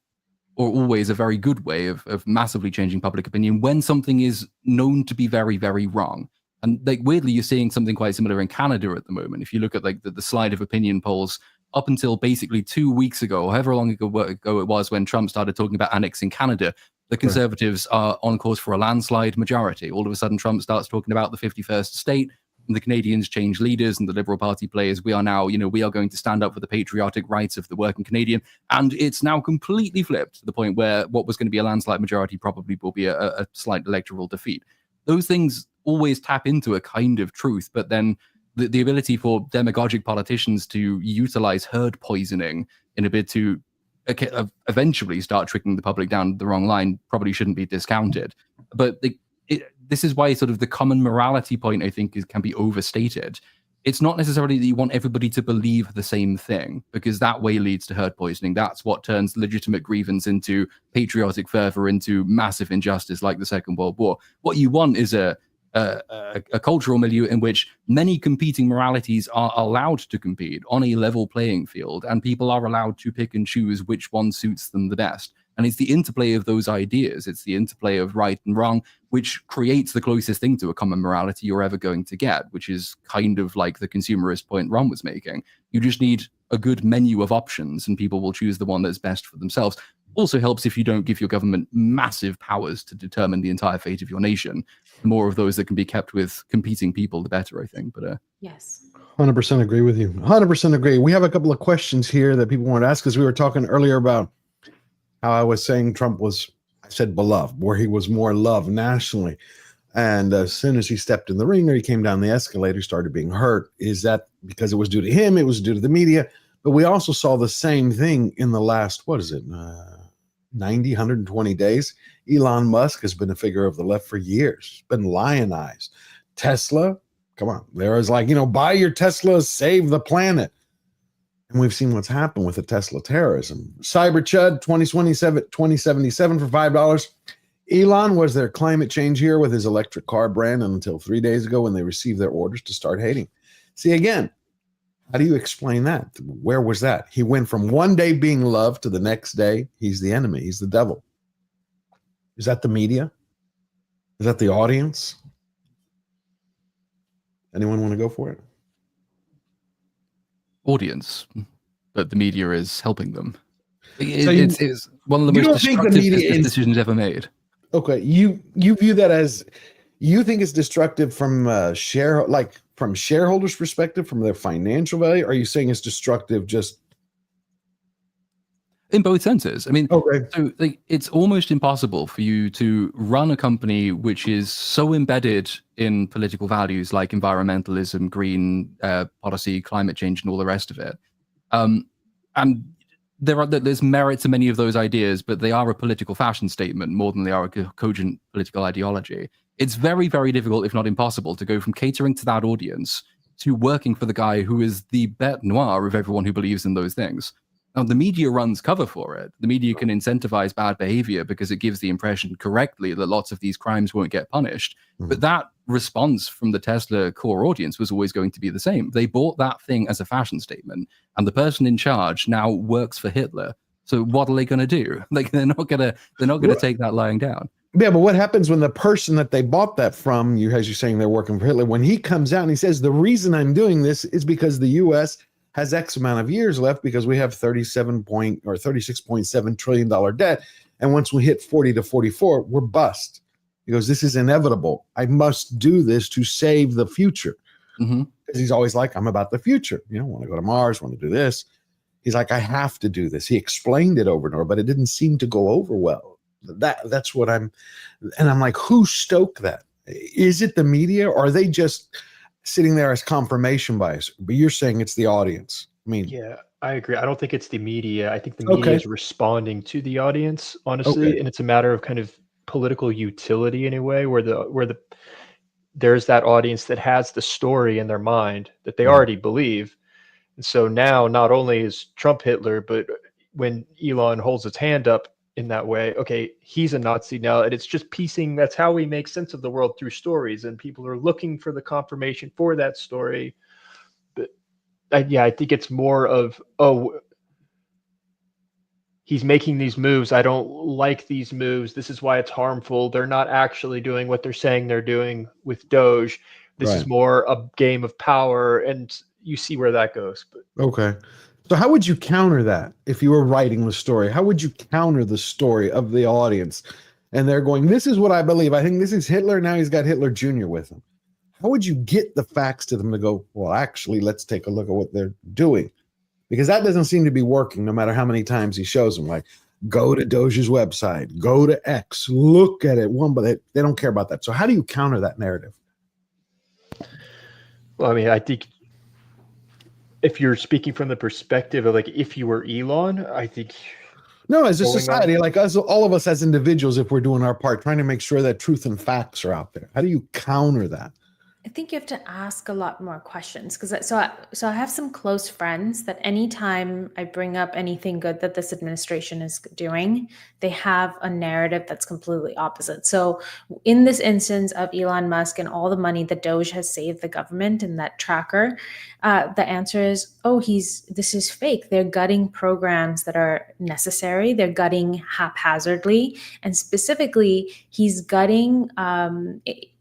are always a very good way of massively changing public opinion when something is known to be very, very wrong. And weirdly, you're seeing something quite similar in Canada at the moment. If you look at the slide of opinion polls up until basically 2 weeks ago, or however long ago it was, when Trump started talking about annexing Canada, the Conservatives are on course for a landslide majority. All of a sudden, Trump starts talking about the 51st state, and the Canadians change leaders, and the Liberal Party players, we are now, we are going to stand up for the patriotic rights of the working Canadian. And it's now completely flipped to the point where what was going to be a landslide majority probably will be a slight electoral defeat. Those things always tap into a kind of truth, but then the ability for demagogic politicians to utilize herd poisoning in a bid to eventually start tricking the public down the wrong line probably shouldn't be discounted. But this is why sort of the common morality point, I think, can be overstated. It's not necessarily that you want everybody to believe the same thing, because that way leads to herd poisoning. That's what turns legitimate grievance into patriotic fervor, into massive injustice like the Second World War. What you want is a cultural milieu in which many competing moralities are allowed to compete on a level playing field, and people are allowed to pick and choose which one suits them the best. And it's the interplay of those ideas, it's the interplay of right and wrong, which creates the closest thing to a common morality you're ever going to get, which is kind of like the consumerist point Ron was making. You just need a good menu of options, and people will choose the one that's best for themselves. Also helps if you don't give your government massive powers to determine the entire fate of your nation. The more of those that can be kept with competing people, the better, I think. But yes, 100% agree with you. 100% agree. We have a couple of questions here that people want to ask, because we were talking earlier about how I was saying Trump was, I said beloved, where he was more loved nationally. And as soon as he stepped in the ring, or he came down the escalator, started being hurt. Is that because it was due to him? It was due to the media. But we also saw the same thing in the last, 90, 120 days. Elon Musk has been a figure of the left for years, been lionized. Tesla, come on, there is buy your Tesla, save the planet. And we've seen what's happened with the Tesla terrorism. Cyberchud 2077 for $5. Elon was their climate change hero with his electric car brand until 3 days ago, when they received their orders to start hating. See, again, how do you explain that? Where was that? He went from one day being loved to the next day, he's the enemy. He's the devil. Is that the media? Is that the audience? Anyone want to go for it? Audience, but the media is helping them. It's one of the most destructive decisions ever made. Okay, you view that as, you think it's destructive from from shareholders' perspective, from their financial value? Or are you saying it's destructive just in both senses? I mean, okay. So it's almost impossible for you to run a company which is so embedded in political values like environmentalism, green policy, climate change, and all the rest of it. And there's merit to many of those ideas, but they are a political fashion statement more than they are a cogent political ideology. It's very, very difficult, if not impossible, to go from catering to that audience to working for the guy who is the bête noire of everyone who believes in those things. Now, the media runs cover for it. The media can incentivize bad behavior because it gives the impression correctly that lots of these crimes won't get punished. Mm-hmm. But that response from the Tesla core audience was always going to be the same. They bought that thing as a fashion statement, and the person in charge now works for Hitler. So what are they going to do? They're not going to take that lying down. Yeah, but what happens when the person that they bought that from, as you're saying, they're working for Hitler, when he comes out and he says, the reason I'm doing this is because the U.S. has X amount of years left, because we have $36.7 trillion debt. And once we hit 40 to 44, we're bust. He goes, this is inevitable. I must do this to save the future. Because he's always like, I'm about the future. You know, want to go to Mars, want to do this. He's like, I have to do this. He explained it over and over, but it didn't seem to go over well. That's what I'm like, who stoked that? Is it the media, or are they just sitting there as confirmation bias? But you're saying it's the audience. I mean, yeah, I agree. I don't think it's the media. I think the media is responding to the audience, honestly, and it's a matter of kind of political utility in a way, where there's that audience that has the story in their mind that they already believe. And so now not only is Trump Hitler, but when Elon holds his hand up in that way, okay, he's a Nazi now, and it's just piecing. That's how we make sense of the world, through stories, and people are looking for the confirmation for that story. But I think it's more of, he's making these moves. I don't like these moves. This is why it's harmful. They're not actually doing what they're saying they're doing with Doge. This is more a game of power, and you see where that goes. But. Okay. So how would you counter that if you were writing the story? How would you counter the story of the audience? And they're going, this is what I believe. I think this is Hitler. Now he's got Hitler Jr. with him. How would you get the facts to them to go, well, actually, let's take a look at what they're doing? Because that doesn't seem to be working no matter how many times he shows them. Like, go to Doge's website, go to X, look at it. But they don't care about that. So how do you counter that narrative? Well, I mean, I think if you're speaking from the perspective of, like, if you were Elon, I think... No, as a society, like us, all of us as individuals, if we're doing our part, trying to make sure that truth and facts are out there. How do you counter that? I think you have to ask a lot more questions, because so I have some close friends that anytime I bring up anything good that this administration is doing, they have a narrative that's completely opposite. So in this instance of Elon Musk and all the money that Doge has saved the government in that tracker, the answer is, this is fake. They're gutting programs that are necessary. They're gutting haphazardly, and specifically, he's gutting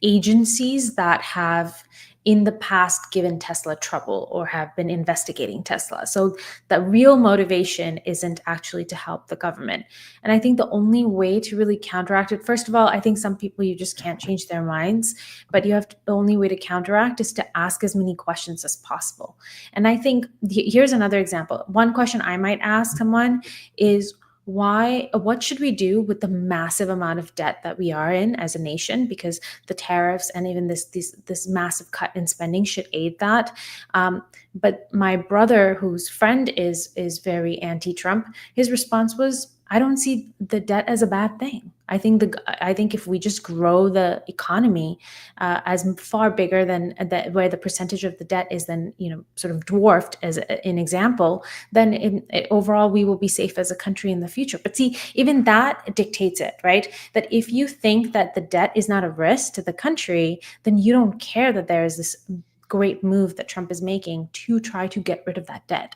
agencies that have in the past given Tesla trouble or have been investigating Tesla. So the real motivation isn't actually to help the government. And I think the only way to really counteract it, first of all, I think some people, you just can't change their minds, but the only way to counteract is to ask as many questions as possible. And I think here's another example. One question I might ask someone is, what should we do with the massive amount of debt that we are in as a nation? Because the tariffs and even this massive cut in spending should aid that. But my brother, whose friend is very anti-Trump, his response was, I don't see the debt as a bad thing. I think if we just grow the economy as far bigger than that, where the percentage of the debt is then sort of dwarfed as an example, then overall we will be safe as a country in the future. But see, even that dictates it, right? That if you think that the debt is not a risk to the country, then you don't care that there is this great move that Trump is making to try to get rid of that debt.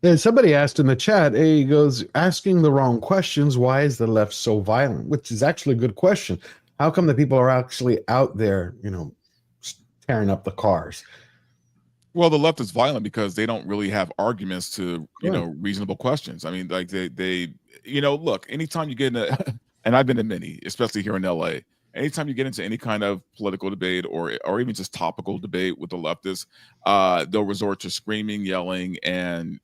And somebody asked in the chat, he goes, asking the wrong questions, why is the left so violent? Which is actually a good question. How come the people are actually out there, tearing up the cars? Well, the left is violent because they don't really have arguments to, reasonable questions. I mean, like they look, anytime you get in and I've been in many, especially here in LA, anytime you get into any kind of political debate or even just topical debate with the leftists, they'll resort to screaming, yelling, and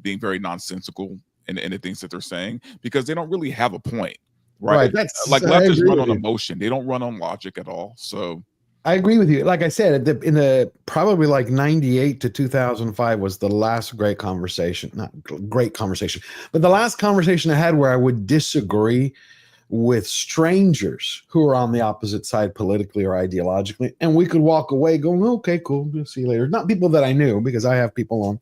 being very nonsensical in the things that they're saying, because they don't really have a point, right? That's like leftists run on emotion; they don't run on logic at all. So I agree with you. Like I said, in the probably like 98 to 2005 was the last great conversation, not great conversation, but the last conversation I had where I would disagree with strangers who are on the opposite side politically or ideologically, and we could walk away going, okay, cool, we'll see you later. Not people that I knew, because I have people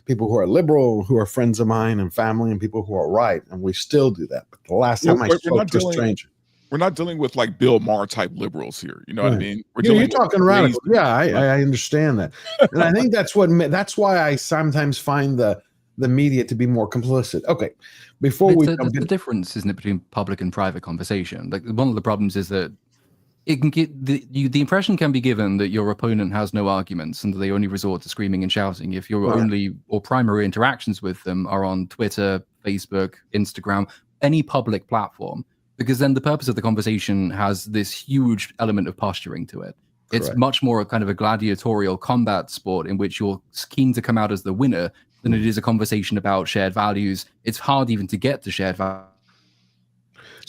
who are liberal, who are friends of mine and family, and people who are right, and we still do that. But the last time I spoke to a stranger, we're not dealing with like Bill Maher type liberals here. You know what I mean? You're talking radical. Yeah, I understand that, and I think that's why I sometimes find the media to be more complicit. Okay, before the difference, isn't it, between public and private conversation? Like, one of the problems is that it can get the impression can be given that your opponent has no arguments and that they only resort to screaming and shouting if your only or primary interactions with them are on Twitter, Facebook, Instagram, any public platform, because then the purpose of the conversation has this huge element of posturing to it. It's Correct. much more a kind of a gladiatorial combat sport in which you're keen to come out as the winner than it is a conversation about shared values. It's hard even to get to shared values.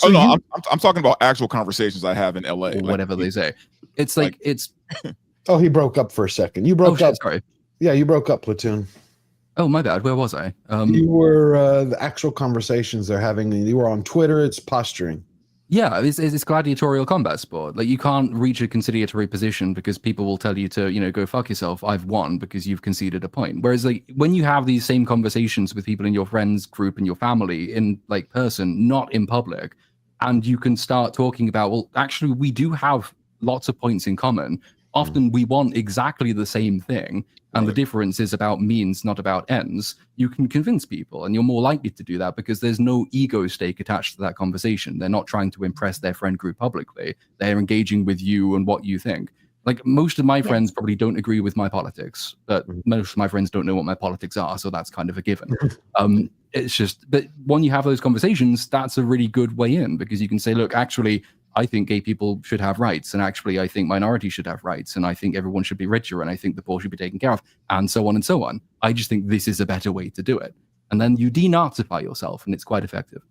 Oh no, I'm talking about actual conversations I have in LA. Or whatever they say. It's like it's. Oh, he broke up for a second. You broke up. Sorry. Yeah, you broke up, Platoon. Oh, my bad. Where was I? You were the actual conversations they're having. You were on Twitter. It's posturing. Yeah, it's gladiatorial combat sport. Like, you can't reach a conciliatory position because people will tell you to, go fuck yourself. I've won because you've conceded a point. Whereas, like, when you have these same conversations with people in your friends group and your family in like person, not in public, and you can start talking about, well, actually, we do have lots of points in common. Often we want exactly the same thing. And the difference is about means, not about ends. You can convince people, and you're more likely to do that because there's no ego stake attached to that conversation. They're not trying to impress their friend group publicly. They're engaging with you and what you think. Like, most of my friends probably don't agree with my politics, but most of my friends don't know what my politics are, so that's kind of a given. It's just, but when you have those conversations, that's a really good way in, because you can say, look, actually, I think gay people should have rights, and actually I think minorities should have rights, and I think everyone should be richer, and I think the poor should be taken care of, and so on and so on. I just think this is a better way to do it. And then you denazify yourself, and it's quite effective.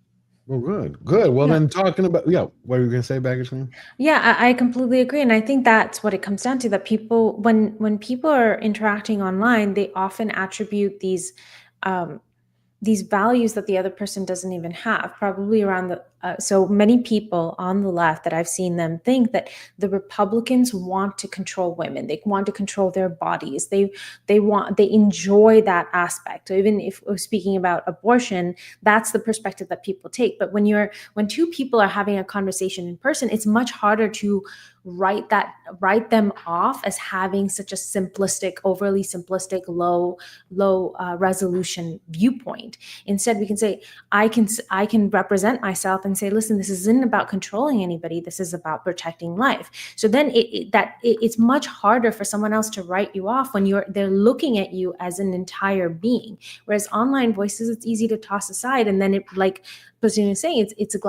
Well, good. Well, then talking about, what were you going to say, Baggage Queen? Yeah, I completely agree. And I think that's what it comes down to, that people, when people are interacting online, they often attribute these values that the other person doesn't even have, probably around the, so many people on the left that I've seen them think that the Republicans want to control women. They want to control their bodies. They enjoy that aspect. So even if we're speaking about abortion, that's the perspective that people take. But when two people are having a conversation in person, it's much harder to write them off as having such a overly simplistic, low resolution viewpoint. Instead, we can say, I can represent myself and say, listen, this isn't about controlling anybody. This is about protecting life. So then it's much harder for someone else to write you off when they're looking at you as an entire being. Whereas online voices, it's easy to toss aside, and then it, like Platoon is saying, it's a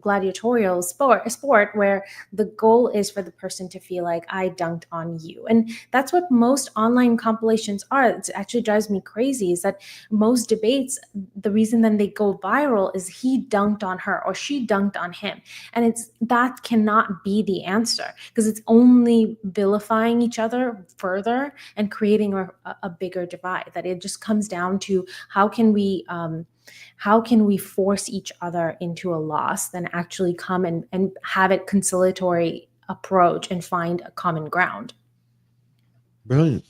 gladiatorial sport where the goal is for the person to feel like, I dunked on you. And that's what most online compilations are. It actually drives me crazy, is that most debates, the reason then they go viral is he dunked on her or she dunked on him. And that cannot be the answer, because it's only vilifying each other further and creating a bigger divide. That it just comes down to how can we force each other into a loss than actually come and have a conciliatory approach and find a common ground. Brilliant.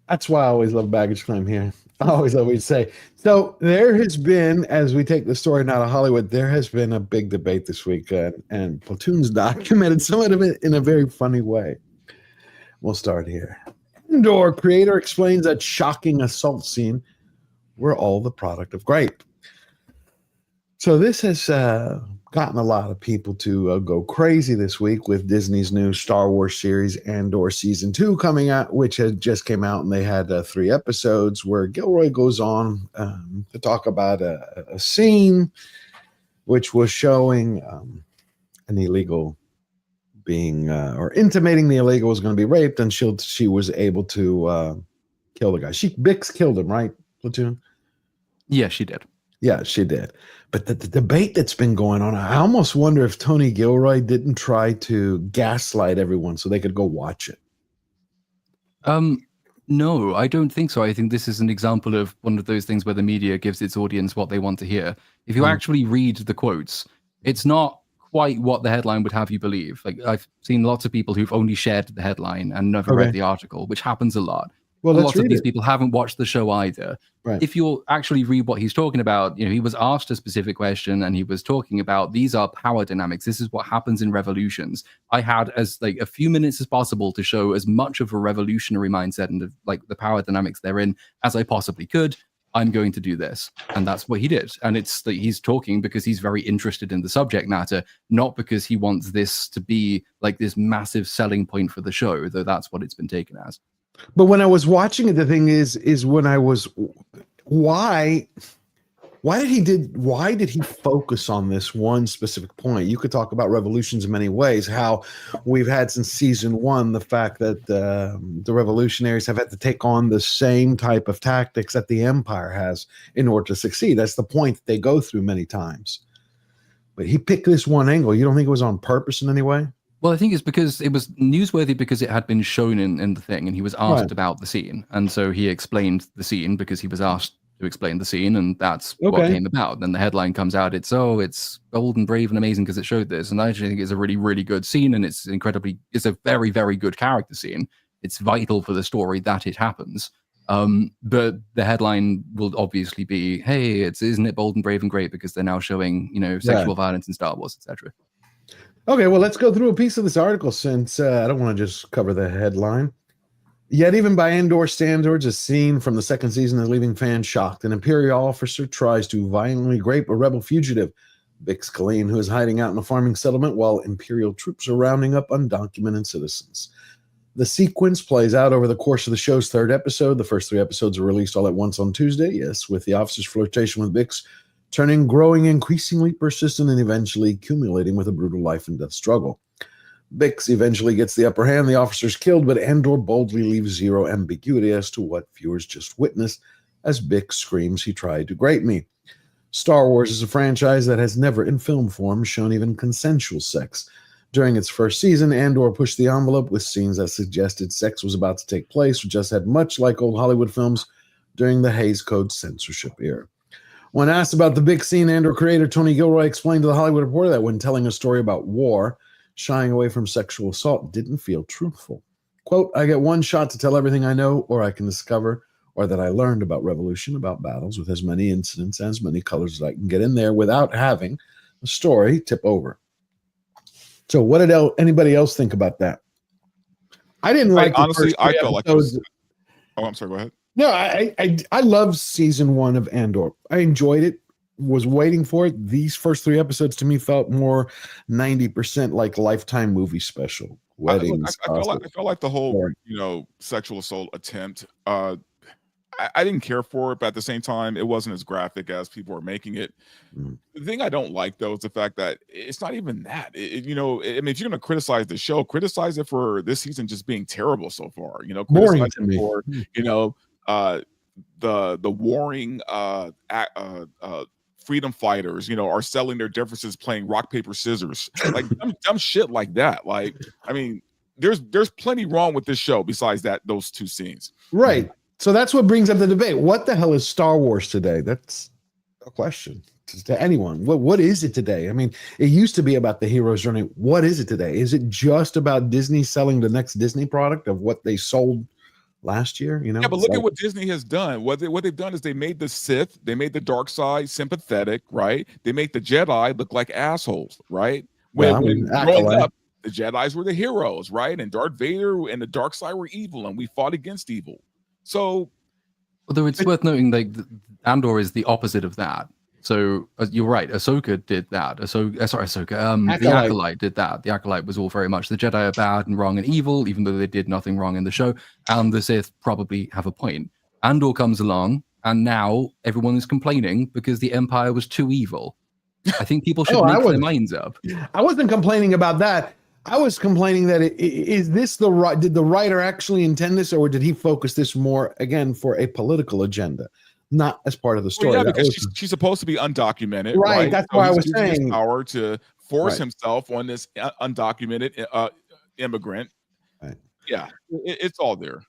That's why I always love Baggage Claim here. I always say. So there has been, as we take the story now to Hollywood, there has been a big debate this week, and Platoon's documented some of it in a very funny way. We'll start here. Andor creator explains that shocking assault scene were all the product of grape. So this has gotten a lot of people to go crazy this week with Disney's new Star Wars series Andor Season 2 coming out, which had just came out, and they had 3 episodes where Gilroy goes on to talk about a scene which was showing an illegal being or intimating the illegal was going to be raped, and she was able to kill the guy. Bix killed him, right, Platoon? Yeah, she did. Yeah, she did. But the debate that's been going on, I almost wonder if Tony Gilroy didn't try to gaslight everyone so they could go watch it. No, I don't think so. I think this is an example of one of those things where the media gives its audience what they want to hear. If you actually read the quotes, it's not quite what the headline would have you believe. Like, I've seen lots of people who've only shared the headline and never read the article, which happens a lot. Well, lots of these people haven't watched the show either. Right. If you actually read what he's talking about, he was asked a specific question, and he was talking about, these are power dynamics. This is what happens in revolutions. I had as a few minutes as possible to show as much of a revolutionary mindset and the power dynamics therein as I possibly could. I'm going to do this. And that's what he did. And it's he's talking because he's very interested in the subject matter, not because he wants this to be this massive selling point for the show, though that's what it's been taken as. But when I was watching it, the thing is when I was, why Why did he focus on this one specific point? You could talk about revolutions in many ways, how we've had since season 1 the fact that the revolutionaries have had to take on the same type of tactics that the empire has in order to succeed. That's the point that they go through many times. But he picked this one angle. You don't think it was on purpose in any way? Well, I think it's because it was newsworthy because it had been shown in the thing, and he was asked about the scene. And so he explained the scene because he was asked to explain the scene, and that's what came about. Then the headline comes out, it's bold and brave and amazing because it showed this. And I actually think it's a really, really good scene, and it's a very, very good character scene. It's vital for the story that it happens. But the headline will obviously be, hey, isn't it bold and brave and great because they're now showing, sexual violence in Star Wars, etc. Okay, well, let's go through a piece of this article since I don't want to just cover the headline. Yet even by Andor standards, a scene from the second season is leaving fans shocked. An Imperial officer tries to violently rape a rebel fugitive, Bix Caleen, who is hiding out in a farming settlement while Imperial troops are rounding up undocumented citizens. The sequence plays out over the course of the show's 3rd episode. The first 3 episodes are released all at once on Tuesday, yes, with the officer's flirtation with Bix growing increasingly persistent and eventually culminating with a brutal life and death struggle. Bix eventually gets the upper hand, the officer's killed, but Andor boldly leaves zero ambiguity as to what viewers just witnessed as Bix screams, "He tried to grape me." Star Wars is a franchise that has never in film form shown even consensual sex. During its first season, Andor pushed the envelope with scenes that suggested sex was about to take place, which just had much like old Hollywood films during the Hays Code censorship era. When asked about the big scene, Andor creator Tony Gilroy explained to The Hollywood Reporter that when telling a story about war, shying away from sexual assault didn't feel truthful. Quote, "I get one shot to tell everything I know or I can discover or that I learned about revolution, about battles, with as many incidents, as many colors as I can get in there without having the story tip over." So what did anybody else think about that? I didn't like honestly, I felt like it was... Oh, I'm sorry, go ahead. No, I love season 1 of Andor. I enjoyed it, was waiting for it. These first 3 episodes to me felt more 90% like Lifetime movie special. Weddings. I felt like the whole, sexual assault attempt, I didn't care for it, but at the same time, it wasn't as graphic as people were making it. The thing I don't like, though, is the fact that it's not even that. If you're going to criticize the show, criticize it for this season just being terrible so far. Boring to me. For, the warring freedom fighters, are selling their differences playing rock, paper, scissors, like dumb shit like that. Like, I mean, there's plenty wrong with this show besides those 2 scenes. Right. So that's what brings up the debate. What the hell is Star Wars today? That's a question to anyone. What is it today? I mean, it used to be about the hero's journey. What is it today? Is it just about Disney selling the next Disney product of what they sold last year? Yeah, but look at what Disney has done. What they've done is they made the Sith, they made the dark side sympathetic, right? They make the Jedi look like assholes, right? When growing up, the Jedis were the heroes, right? And Darth Vader and the dark side were evil, and we fought against evil. So, although it's worth noting, like Andor is the opposite of that. So you're right, Ahsoka did that. Ahsoka. The Acolyte did that. The Acolyte was all very much the Jedi are bad and wrong and evil, even though they did nothing wrong in the show. And the Sith probably have a point. Andor comes along, and now everyone is complaining because the Empire was too evil. I think people should make their minds up. I wasn't complaining about that. I was complaining that is this did the writer actually intend this, or did he focus this more, again, for a political agenda, not as part of the story? Well, yeah, because she's supposed to be undocumented. Right, that's why I was saying. Power to force himself on this undocumented immigrant. Right. Yeah, it's all there.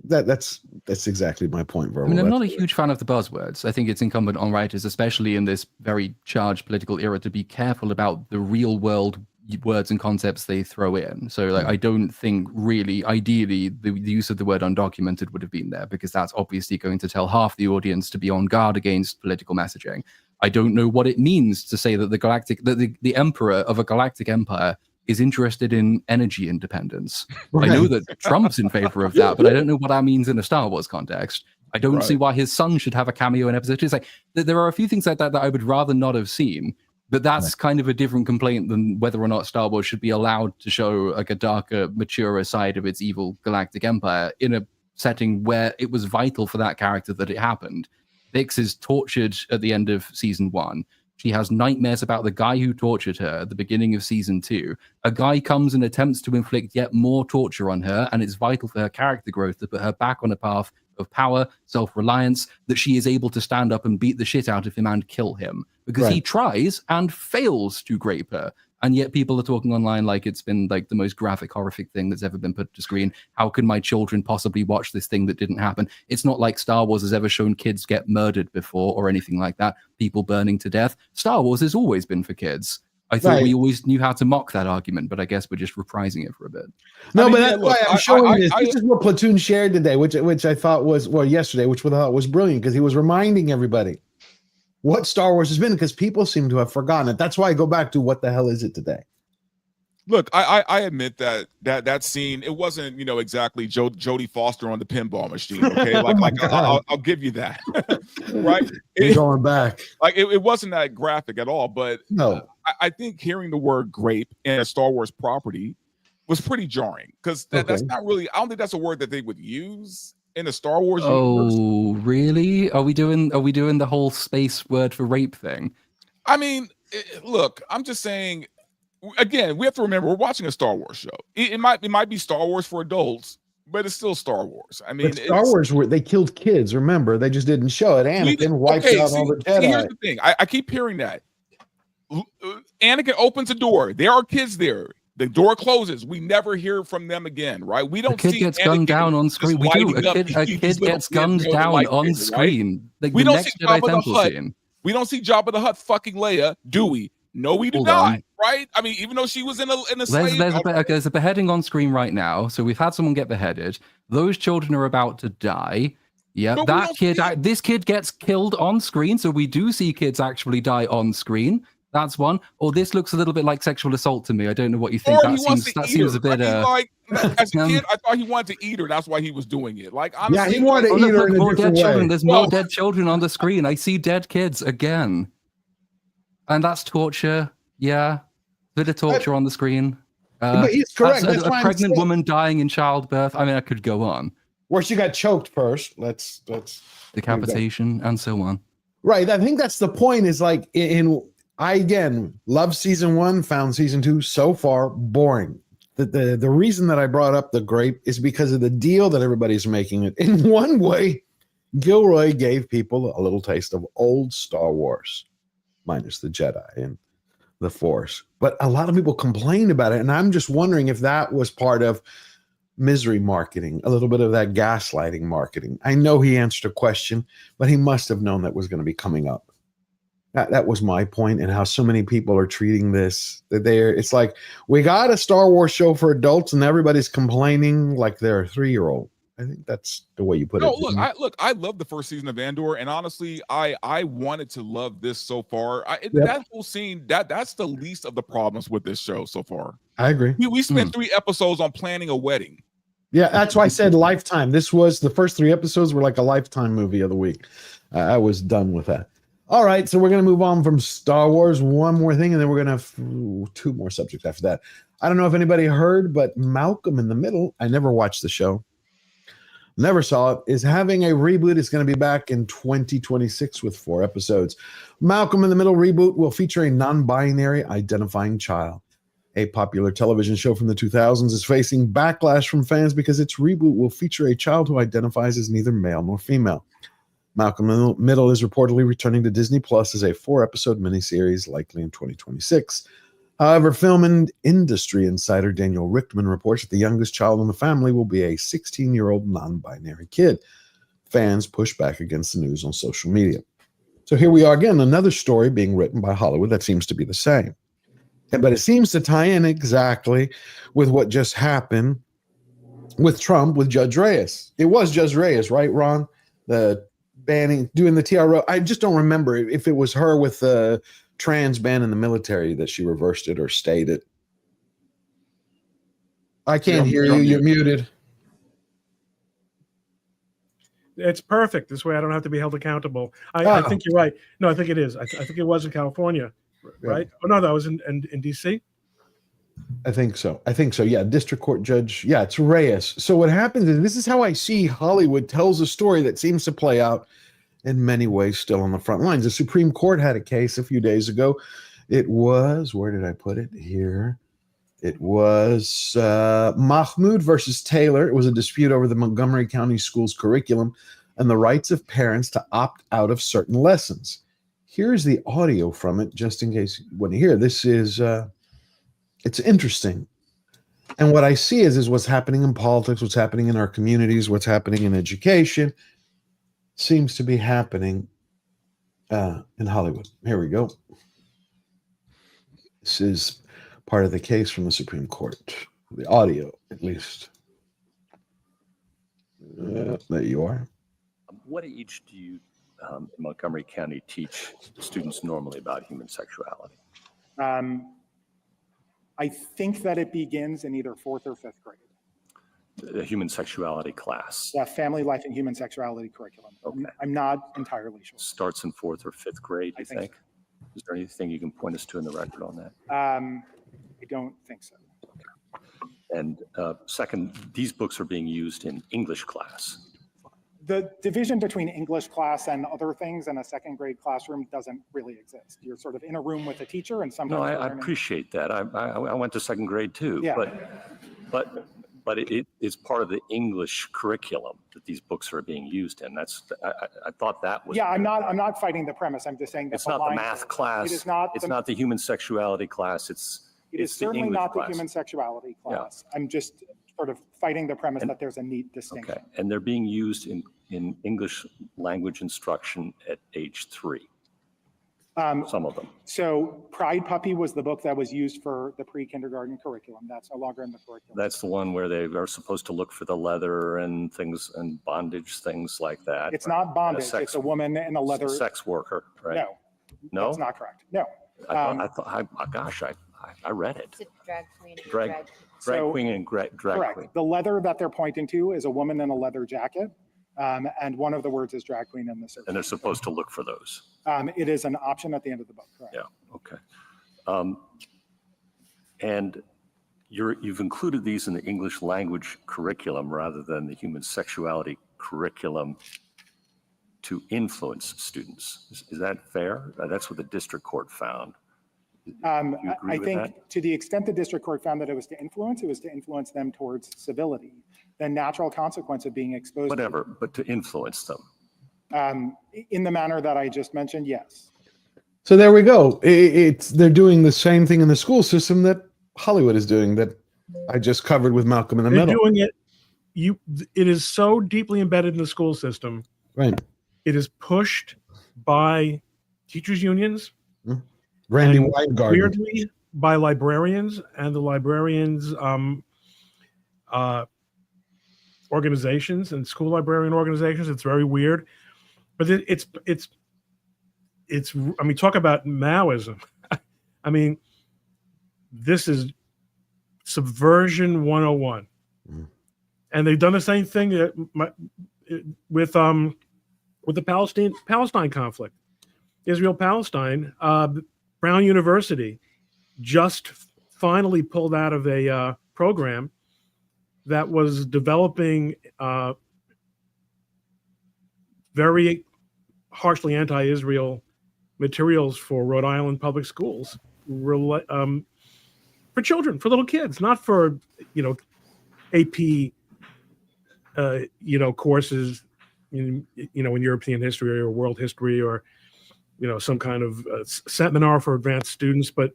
That's exactly my point, Verbal. I mean, I'm not a huge fan of the buzzwords. I think it's incumbent on writers, especially in this very charged political era, to be careful about the real world words and concepts they throw in. So like, I don't think really, ideally, the use of the word undocumented would have been there, because that's obviously going to tell half the audience to be on guard against political messaging. I don't know what it means to say that the emperor of a galactic empire is interested in energy independence. Right. I know that Trump's in favor of that, but I don't know what that means in a Star Wars context. I don't see why his son should have a cameo in episode 2. It's like, there are a few things like that I would rather not have seen. But that's kind of a different complaint than whether or not Star Wars should be allowed to show like a darker, maturer side of its evil galactic empire in a setting where it was vital for that character that it happened. Bix is tortured at the end of season 1. She has nightmares about the guy who tortured her at the beginning of season 2. A guy comes and attempts to inflict yet more torture on her, and it's vital for her character growth to put her back on a path of power, self-reliance, that she is able to stand up and beat the shit out of him and kill him. Because he tries and fails to grape her. And yet people are talking online like it's been like the most graphic, horrific thing that's ever been put to screen. How can my children possibly watch this thing that didn't happen? It's not like Star Wars has ever shown kids get murdered before or anything like that. People burning to death. Star Wars has always been for kids. I thought we always knew how to mock that argument, but I guess we're just reprising it for a bit. No, but that's why I'm showing this. This is what Platoon shared today, which I thought was, well, yesterday, which I thought was brilliant because he was reminding everybody what Star Wars has been, because people seem to have forgotten it. That's why I go back to what the hell is it today? Look, I admit that scene, it wasn't, exactly Jodie Foster on the pinball machine. Okay, I'll give you that. Right? You're going back. Like it wasn't that graphic at all, but no, I think hearing the word grape in a Star Wars property was pretty jarring because that's not really. I don't think that's a word that they would use in a Star Wars universe. Oh, really? Are we doing the whole space word for rape thing? I mean, look, I'm just saying. Again, we have to remember we're watching a Star Wars show. It might be Star Wars for adults, but it's still Star Wars. I mean, but Star Wars they killed kids. Remember, they just didn't show it. Anakin wiped out all the Jedi. Here's the thing: I keep hearing that Anakin opens a door. There are kids there. The door closes. We never hear from them again, right? We don't. A kid see gets Anakin gunned down on screen. We do. A kid gets gunned down on screen. Like we the don't next see Jedi Jabba the Temple Hutt. scene. We don't see Jabba the Hutt fucking Leia, do we? No, we do not. Right? I mean, even though she was in a slave. There's a beheading on screen right now. So we've had someone get beheaded. Those children are about to die. Yeah, this kid gets killed on screen. So we do see kids actually die on screen. That's one. Or this looks a little bit like sexual assault to me. I don't know what you think. That seems a bit. As a kid, I thought he wanted to eat her. That's why he was doing it. Like, honestly, yeah, he wanted to eat her in a different way. Children. There's more dead children on the screen. I see dead kids again, and that's torture. Yeah, bit of torture on the screen. But he's correct. That's a pregnant woman dying in childbirth. I mean, I could go on. Where she got choked first. Let's decapitation and so on. Right. I think that's the point. Is like I again love season 1, found season 2 so far boring. The reason that I brought up the grape is because of the deal that everybody's making it. In one way, Gilroy gave people a little taste of old Star Wars, minus the Jedi and the Force. But a lot of people complained about it, and I'm just wondering if that was part of misery marketing, a little bit of that gaslighting marketing. I know he answered a question, but he must have known that was going to be coming up. That was my point, and how so many people are treating this. It's like we got a Star Wars show for adults, and everybody's complaining like they're a 3-year-old. I think that's the way you put it. Look, I love the first season of Andor, and honestly, I wanted to love this so far. That whole scene, that's the least of the problems with this show so far. I agree. We spent 3 episodes on planning a wedding. Yeah, that's why I said Lifetime. This was the first 3 episodes were like a Lifetime movie of the week. I was done with that. All right, so we're going to move on from Star Wars. One more thing, and then we're going to have 2 more subjects after that. I don't know if anybody heard, but Malcolm in the Middle, I never watched the show, never saw it, is having a reboot. It's going to be back in 2026 with 4 episodes. Malcolm in the Middle reboot will feature a non-binary identifying child. A popular television show from the 2000s is facing backlash from fans because its reboot will feature a child who identifies as neither male nor female. Malcolm in the Middle is reportedly returning to Disney Plus as a 4-episode miniseries, likely in 2026. However, film and industry insider Daniel Richtman reports that the youngest child in the family will be a 16-year-old non-binary kid. Fans push back against the news on social media. So here we are again, another story being written by Hollywood that seems to be the same. But it seems to tie in exactly with what just happened with Trump, with Judge Reyes. It was Judge Reyes, right, Ron? The banning, doing the TRO. I just don't remember if it was her with the trans ban in the military that she reversed it or stayed it. I can't hear you. You're muted. It's perfect. This way I don't have to be held accountable. I think you're right. No, I think it is. I think it was in California, right? Oh, no, that was in D.C.? I think so. Yeah, district court judge. Yeah, it's Reyes. So what happens is, this is how I see Hollywood tells a story that seems to play out in many ways still on the front lines. The Supreme Court had a case a few days ago. It was, where did I put it? Here. It was Mahmoud versus Taylor. It was a dispute over the Montgomery County Schools curriculum and the rights of parents to opt out of certain lessons. Here's the audio from it, just in case you want to hear. This is, it's interesting. And what I see is what's happening in politics, what's happening in our communities, what's happening in education seems to be happening in Hollywood. Here we go. This is part of the case from the Supreme Court, the audio at least. There you are. What age do you, in Montgomery County, teach students normally about human sexuality? I think that it begins in either 4th or 5th grade. The human sexuality class. The family life and human sexuality curriculum. Okay. I'm not entirely sure. Starts in 4th or 5th grade, you think? So. Is there anything you can point us to in the record on that? I don't think so. And second, these books are being used in English class. The division between English class and other things in a 2nd grade classroom doesn't really exist. You're sort of in a room with a teacher, and sometimes. No, I appreciate that. I went to 2nd grade too. Yeah. But it is part of the English curriculum that these books are being used in. That's I thought that was. Yeah, I'm not fighting the premise. I'm just saying that it's not the math class. It is not. It's not the human sexuality class. It is certainly not the human sexuality class. Yeah. I'm just sort of fighting the premise that there's a neat distinction. Okay, and they're being used in English language instruction at age 3. Some of them. So Pride Puppy was the book that was used for the pre-kindergarten curriculum. That's no longer in the curriculum. That's the one where they are supposed to look for the leather and things and bondage, things like that. It's not bondage. It's a woman in a leather. Sex worker, right? No, that's not correct. No. I read it. It's a drag queen. Drag queen and drag correct. queen. The leather that they're pointing to is a woman in a leather jacket. And one of the words is drag queen in the search. And they're supposed to look for those. It is an option at the end of the book. Correct. Yeah. Okay. And you've included these in the English language curriculum rather than the human sexuality curriculum to influence students. Is that fair? That's what the district court found. I think to the extent the district court found that it was to influence them towards civility. The natural consequence of being exposed. Whatever, but to influence them. In the manner that I just mentioned, yes. So there we go. They're doing the same thing in the school system that Hollywood is doing, that I just covered with Malcolm in the Middle. They're doing it. It is so deeply embedded in the school system. Right. It is pushed by teachers' unions. Randy Weingarten. Weirdly, by librarians and the librarians' organizations and school librarian organizations. It's very weird, but it's. I mean, talk about Maoism. I mean, this is Subversion 101, and they've done the same thing with the Palestine conflict, Israel-Palestine. Brown University just finally pulled out of a program that was developing very harshly anti-Israel materials for Rhode Island public schools for children, for little kids, not for AP courses in European history or world history or some kind of seminar for advanced students, but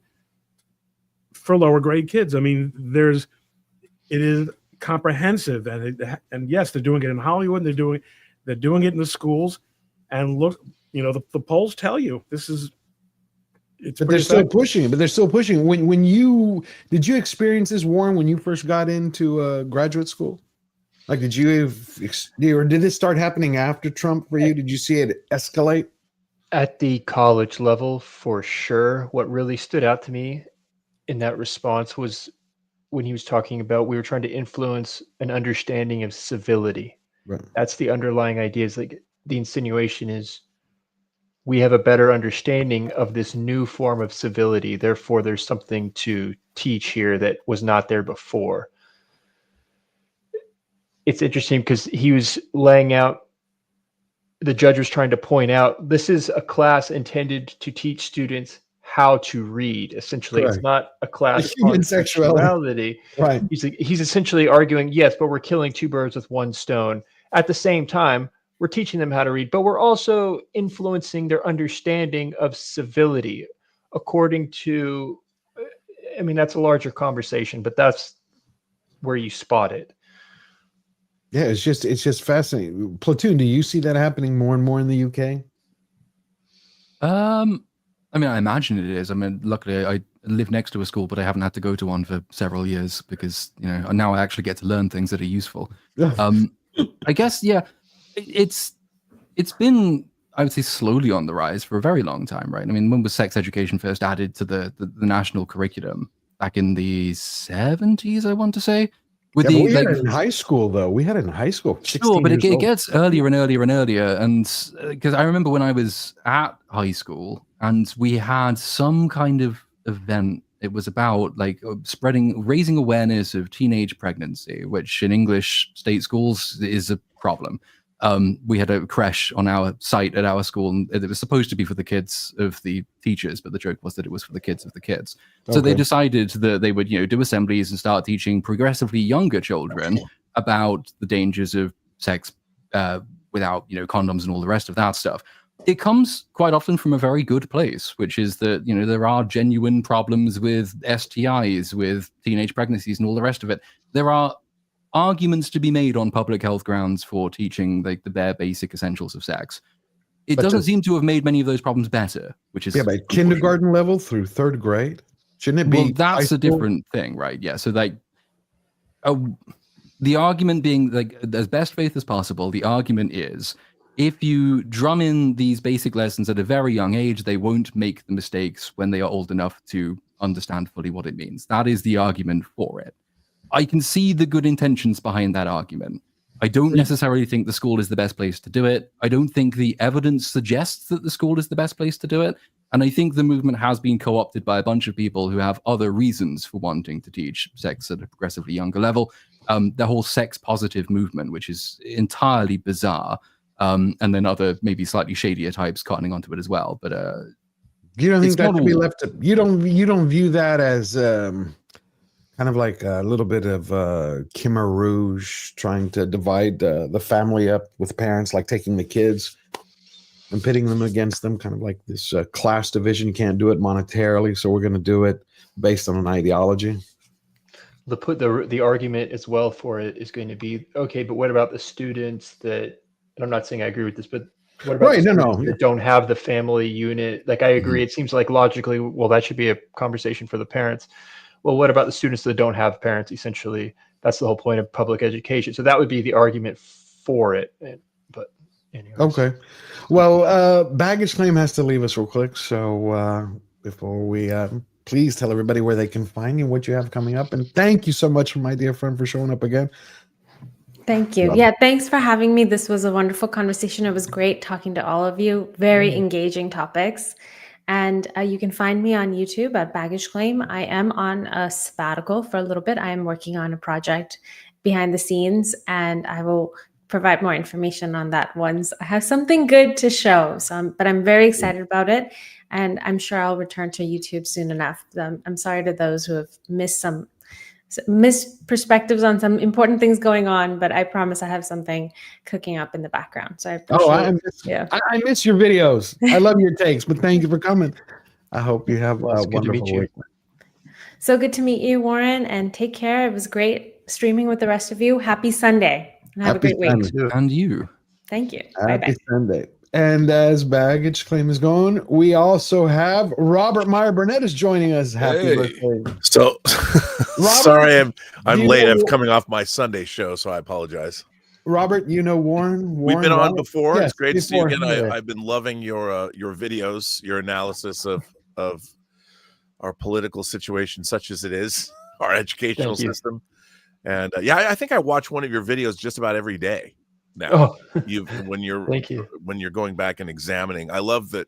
for lower grade kids. I mean, it is comprehensive, and yes, they're doing it in Hollywood. They're doing it in the schools, and look, the polls tell you this is. But they're still pushing it. But they're still pushing. Did you experience this, Warren, when you first got into graduate school? Like, did it start happening after Trump for you? Did you see it escalate? At the college level, for sure. What really stood out to me in that response was when he was talking about we were trying to influence an understanding of civility. Right. That's the underlying idea. Is like the insinuation is we have a better understanding of this new form of civility. Therefore, there's something to teach here that was not there before. It's interesting because he was laying out the judge was trying to point out, this is a class intended to teach students how to read. Essentially, Correct. it's not a class Human on sexuality. sexuality. Right. He's essentially arguing, yes, but we're killing two birds with one stone. At the same time, we're teaching them how to read, but we're also influencing their understanding of civility according to, I mean, that's a larger conversation, but that's where you spot it. Yeah, it's just fascinating. Platoon, do you see that happening more and more in the UK? I mean, I imagine it is. I mean, luckily I live next to a school, but I haven't had to go to one for several years because, you know, now I actually get to learn things that are useful. I guess, yeah, it's been, I would say, slowly on the rise for a very long time, right? I mean, when was sex education first added to the national curriculum? Back in the 70s, I want to say. With we had it in high school, though. We had it in high school. Sure, but it gets earlier and earlier and earlier. And because I remember when I was at high school and we had some kind of event. It was about like raising awareness of teenage pregnancy, which in English state schools is a problem. We had a creche on our site at our school, and it was supposed to be for the kids of the teachers, but the joke was that it was for the kids of the kids. So they decided that they would, do assemblies and start teaching progressively younger children about the dangers of sex without, condoms and all the rest of that stuff. It comes quite often from a very good place, which is that, there are genuine problems with STIs, with teenage pregnancies and all the rest of it. There are arguments to be made on public health grounds for teaching like the bare basic essentials of sex. It doesn't seem to have made many of those problems better, which is but kindergarten level through third grade, shouldn't it be? Well, that's a different thing, right? Yeah. So like, the argument being like as best faith as possible. The argument is if you drum in these basic lessons at a very young age, they won't make the mistakes when they are old enough to understand fully what it means. That is the argument for it. I can see the good intentions behind that argument. I don't necessarily think the school is the best place to do it. I don't think the evidence suggests that the school is the best place to do it. And I think the movement has been co-opted by a bunch of people who have other reasons for wanting to teach sex at a progressively younger level. The whole sex positive movement, which is entirely bizarre. And then other maybe slightly shadier types cottoning onto it as well. But you don't think that should be left to, you don't view that as kind of like a little bit of Khmer Rouge trying to divide the family up with parents, like taking the kids and pitting them against them, kind of like this class division. You can't do it monetarily, so we're going to do it based on an ideology. The argument as well for it is going to be, okay, but what about the students that, and I'm not saying I agree with this, but what about the students that don't have the family unit? Like, I agree. It seems like logically, well, that should be a conversation for the parents. Well, what about the students that don't have parents? Essentially, that's the whole point of public education. So that would be the argument for it. But anyways. Okay. Well, Baggage Claim has to leave us real quick. So before we please tell everybody where they can find you, what you have coming up. And thank you so much, my dear friend, for showing up again. Thank you. Yeah, thanks for having me. This was a wonderful conversation. It was great talking to all of you. Very engaging topics. And you can find me on YouTube at Baggage Claim. I am on a sabbatical for a little bit. I am working on a project behind the scenes, and I will provide more information on that once I have something good to show. But I'm very excited about it, and I'm sure I'll return to YouTube soon enough. I'm sorry to those who have missed perspectives on some important things going on, but I promise I have something cooking up in the background. So I appreciate I miss your videos. I love your takes, but thank you for coming. I hope you have a wonderful week. So good to meet you, Warren, and take care. It was great streaming with the rest of you. Happy Sunday and have a great week. And you. Thank you. Happy Sunday. And as Baggage Claim is gone, we also have Robert Meyer Burnett is joining us. Happy birthday. So Robert, sorry I'm late. I'm coming off my Sunday show, so I apologize. Robert, Warren. We've been on before. Yes, it's great to see you again. I've been loving your videos, your analysis of our political situation, such as it is, our educational system. And I think I watch one of your videos just about every day now. When you're going back and examining. I love that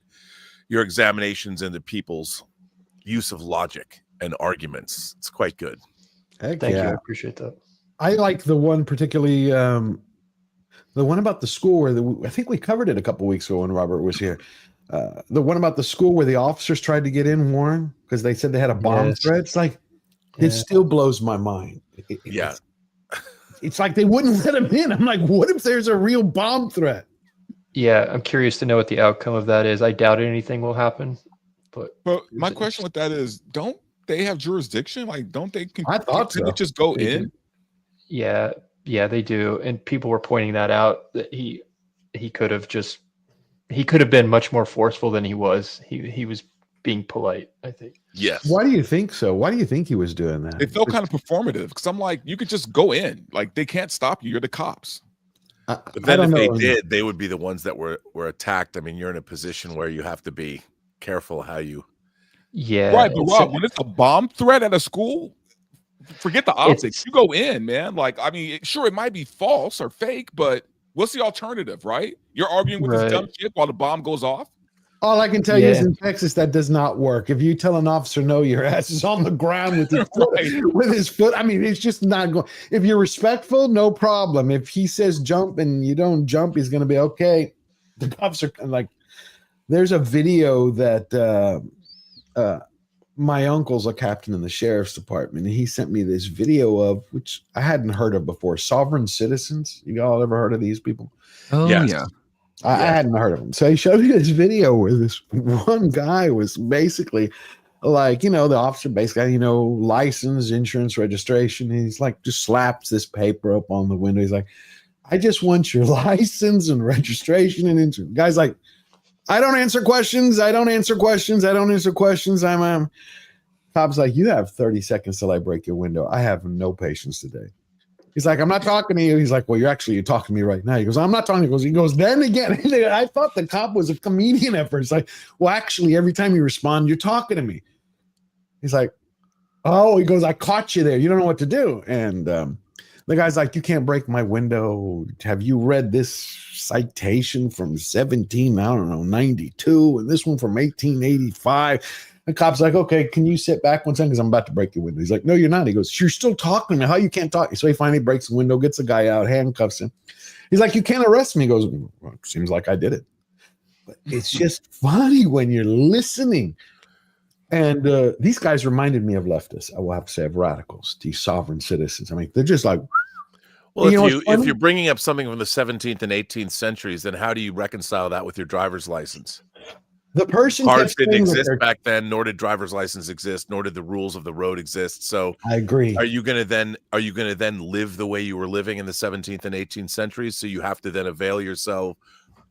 your examinations into people's use of logic and arguments. It's quite good. Thank you. I appreciate that. I like the one particularly The one about the school where I think we covered it a couple weeks ago when Robert was here. The one about the school where the officers tried to get in, Warren, because they said they had a bomb threat. It's like, it still blows my mind. It's like they wouldn't let him in. I'm like, what if there's a real bomb threat? Yeah, I'm curious to know what the outcome of that is. I doubt anything will happen. But my question with that is, don't they have jurisdiction? Like, don't they? I thought can so. it just go They in? do. Yeah, they do. And people were pointing that out, that he could have been much more forceful than he was. He was being polite, I think. Yes. Why do you think so? Why do you think he was doing that? It felt kind of performative because I'm like, you could just go in. Like, they can't stop you. You're the cops. But then if they did, they would be the ones that were attacked. I mean, you're in a position where you have to be careful how you. Yeah. Right, but Rob, when it's a bomb threat at a school, forget the optics. You go in, man. Like, I mean, sure, it might be false or fake, but what's the alternative, right? You're arguing with this dumb shit while the bomb goes off. All I can tell you is in Texas, that does not work. If you tell an officer no, your ass is on the ground with his foot, with his foot. I mean, it's just not going. If you're respectful, no problem. If he says jump and you don't jump, he's going to be okay. The cops are like, there's a video that my uncle's a captain in the sheriff's department, and he sent me this video of, which I hadn't heard of before, sovereign citizens. You all ever heard of these people? Oh, yeah. I hadn't heard of him. So he showed me this video where this one guy was basically like, the officer basically, license, insurance, registration. And he's like, just slaps this paper up on the window. He's like, I just want your license and registration and insurance. The guy's like, I don't answer questions. I don't answer questions. I don't answer questions. Cop's like, you have 30 seconds till I break your window. I have no patience today. He's like, I'm not talking to you. He's like, well, you're talking to me right now. He goes, I'm not talking to you. He goes, then again, I thought the cop was a comedian at first. Like, well, actually, every time you respond, you're talking to me. He's like, oh, he goes, I caught you there. You don't know what to do. And the guy's like, you can't break my window. Have you read this citation from 92, and this one from 1885? The cop's like, okay, can you sit back one second? Because I'm about to break your window. He's like, no, you're not. He goes, you're still talking to me. How you can't talk? So he finally breaks the window, gets the guy out, handcuffs him. He's like, you can't arrest me. He goes, well, seems like I did it. But it's just funny when you're listening. And these guys reminded me of leftists. I will have to say, of radicals, these sovereign citizens. I mean, they're just like, well, if you're bringing up something from the 17th and 18th centuries, then how do you reconcile that with your driver's license? The person cars didn't exist back then, nor did driver's license exist, nor did the rules of the road exist. So I agree. Are you going to then live the way you were living in the 17th and 18th centuries? So you have to then avail yourself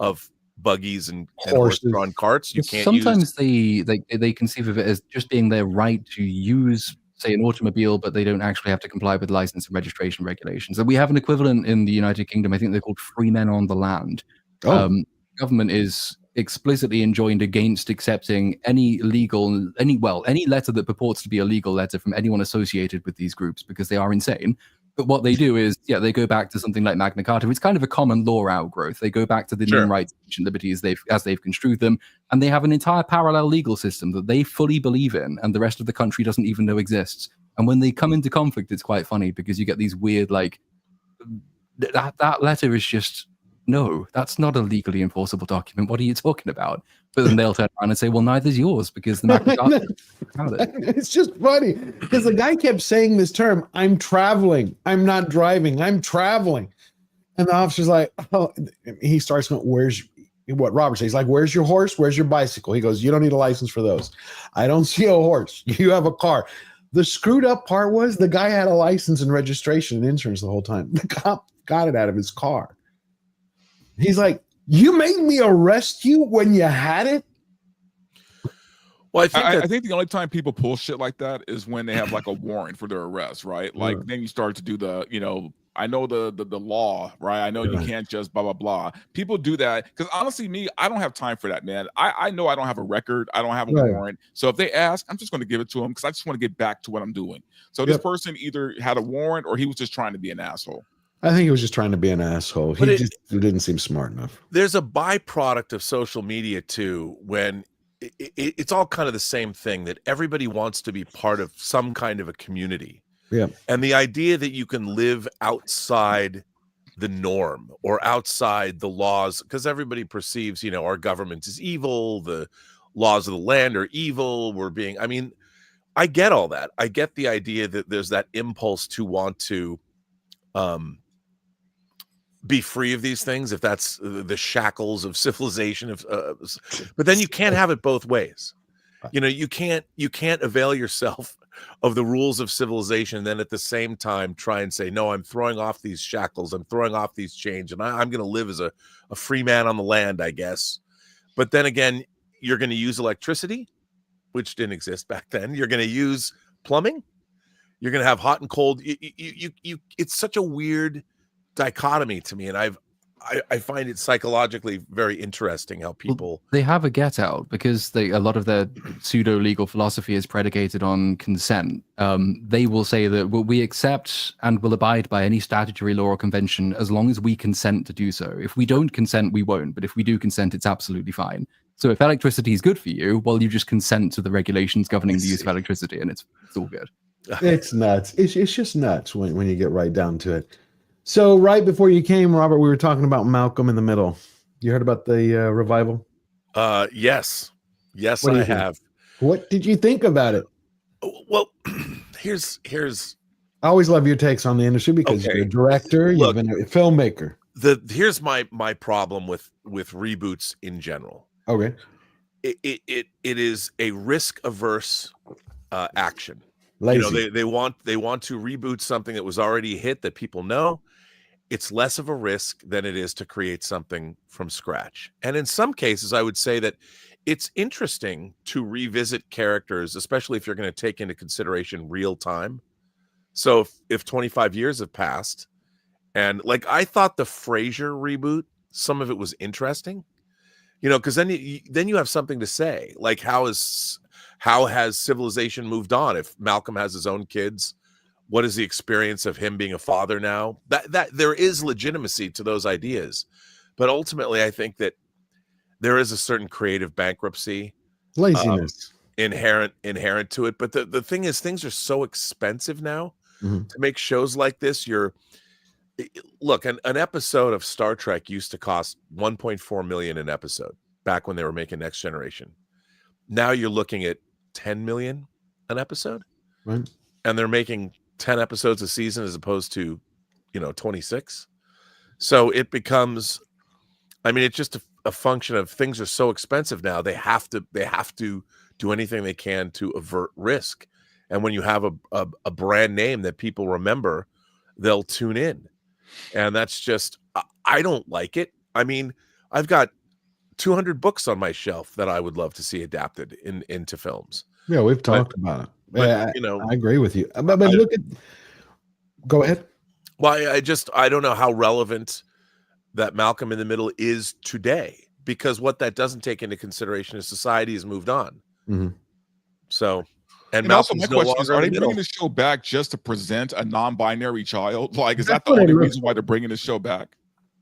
of buggies and horse-drawn carts. You can't. Sometimes they conceive of it as just being their right to use, say, an automobile, but they don't actually have to comply with license and registration regulations. And we have an equivalent in the United Kingdom. I think they're called free men on the land. Government is explicitly enjoined against accepting any letter that purports to be a legal letter from anyone associated with these groups, because they are insane. But what they do is, they go back to something like Magna Carta. It's kind of a common law outgrowth. They go back to the human rights and liberties as they've construed them, and they have an entire parallel legal system that they fully believe in, and the rest of the country doesn't even know exists. And when they come into conflict, it's quite funny because you get these weird, like, that letter is just, no, that's not a legally enforceable document. What are you talking about? But then they'll turn around and say, well, neither's yours because the Magna Carta. It's just funny because the guy kept saying this term, I'm traveling. I'm not driving. I'm traveling. And the officer's like, oh, he starts going, what Robert says? He's like, where's your horse? Where's your bicycle? He goes, you don't need a license for those. I don't see a horse. You have a car. The screwed up part was the guy had a license and registration and insurance the whole time. The cop got it out of his car. He's like, you made me arrest you when you had it? Well, I think the only time people pull shit like that is when they have like a warrant for their arrest, right? Like then you start to do the, I know the law, right? I know you can't just blah, blah, blah. People do that because honestly, me, I don't have time for that, man. I know I don't have a record. I don't have a warrant. So if they ask, I'm just going to give it to them because I just want to get back to what I'm doing. So this person either had a warrant or he was just trying to be an asshole. I think he was just trying to be an asshole. He just didn't seem smart enough. There's a byproduct of social media too, when it's all kind of the same thing, that everybody wants to be part of some kind of a community. Yeah. And the idea that you can live outside the norm or outside the laws, because everybody perceives, our government is evil, the laws of the land are evil, I get all that. I get the idea that there's that impulse to want to be free of these things, if that's the shackles of civilization. But then you can't have it both ways. You can't avail yourself of the rules of civilization and then at the same time try and say, no, I'm throwing off these shackles, I'm throwing off these chains, and I'm going to live as a free man on the land, I guess. But then again, you're going to use electricity, which didn't exist back then. You're going to use plumbing. You're going to have hot and cold. It's such a weird dichotomy to me, and I find it psychologically very interesting how people they have a get out, because a lot of their pseudo legal philosophy is predicated on consent. They will say that we accept and will abide by any statutory law or convention as long as we consent to do so. If we don't consent, we won't. But if we do consent, it's absolutely fine. So if electricity is good for you, well, you just consent to the regulations governing the use of electricity, and it's all good. It's nuts. It's just nuts when you get right down to it. So right before you came, Robert, we were talking about Malcolm in the Middle. You heard about the revival? Yes, I have. What did you think about it? Well, here's. I always love your takes on the industry because you're a director, you've been a filmmaker. Here's my problem with reboots in general. Okay. It is a risk averse action. Lazy. They want to reboot something that was already a hit that people know. It's less of a risk than it is to create something from scratch. And in some cases, I would say that it's interesting to revisit characters, especially if you're going to take into consideration real time. So if 25 years have passed, and like I thought the Frasier reboot, some of it was interesting, because then you have something to say, like how has civilization moved on? If Malcolm has his own kids, what is the experience of him being a father now? That there is legitimacy to those ideas, but ultimately, I think that there is a certain creative bankruptcy, laziness inherent to it. But the thing is, things are so expensive now to make shows like this. Look, an episode of Star Trek used to cost $1.4 million an episode back when they were making Next Generation. Now you're looking at $10 million an episode, right? And they're making 10 episodes a season as opposed to 26. So it becomes, it's just a function of things are so expensive now. They have to do anything they can to avert risk. And when you have a brand name that people remember, they'll tune in. And that's just, I don't like it. I've got 200 books on my shelf that I would love to see adapted into films. Yeah, we've talked about it. But, I agree with you. But look at. Go ahead. Well, I don't know how relevant that Malcolm in the Middle is today, because what that doesn't take into consideration is society has moved on. Mm-hmm. So, and also my question is, are they bringing the show back just to present a non-binary child? Like, is that the only reason why they're bringing the show back?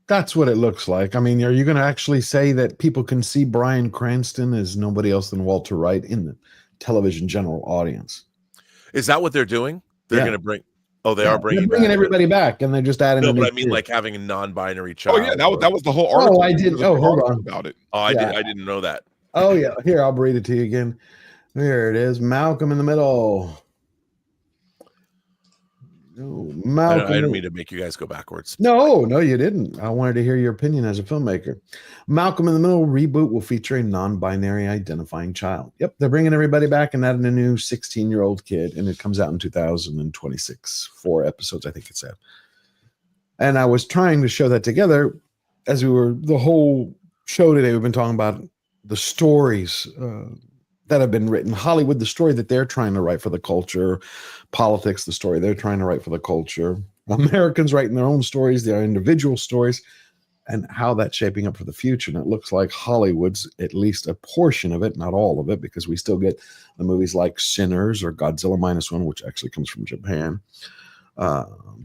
That's what it looks like. Are you going to actually say that people can see Bryan Cranston as nobody else than Walter Wright in the television general audience? Is that what they're doing? They're going to bring. Oh, they are bringing everybody back, and they're just adding. No, but like having a non-binary child. Oh yeah, that was the whole article. Oh, I did. Oh, hold on about it. Oh, I didn't know that. Oh yeah, here I'll read it to you again. There it is. Malcolm in the Middle. Malcolm. I didn't mean to make you guys go backwards. No, you didn't. I wanted to hear your opinion as a filmmaker. Malcolm in the Middle reboot will feature a non-binary identifying child. Yep, they're bringing everybody back and adding a new 16-year-old kid, and it comes out in 2026. 4 episodes, I think it said. And I was trying to show that together as the whole show today. We've been talking about the stories that have been written. Hollywood, the story that they're trying to write for the culture. Politics, the story they're trying to write for the culture. Americans writing their own stories, their individual stories, and how that's shaping up for the future. And it looks like Hollywood's at least a portion of it, not all of it, because we still get the movies like Sinners or Godzilla -1, which actually comes from Japan.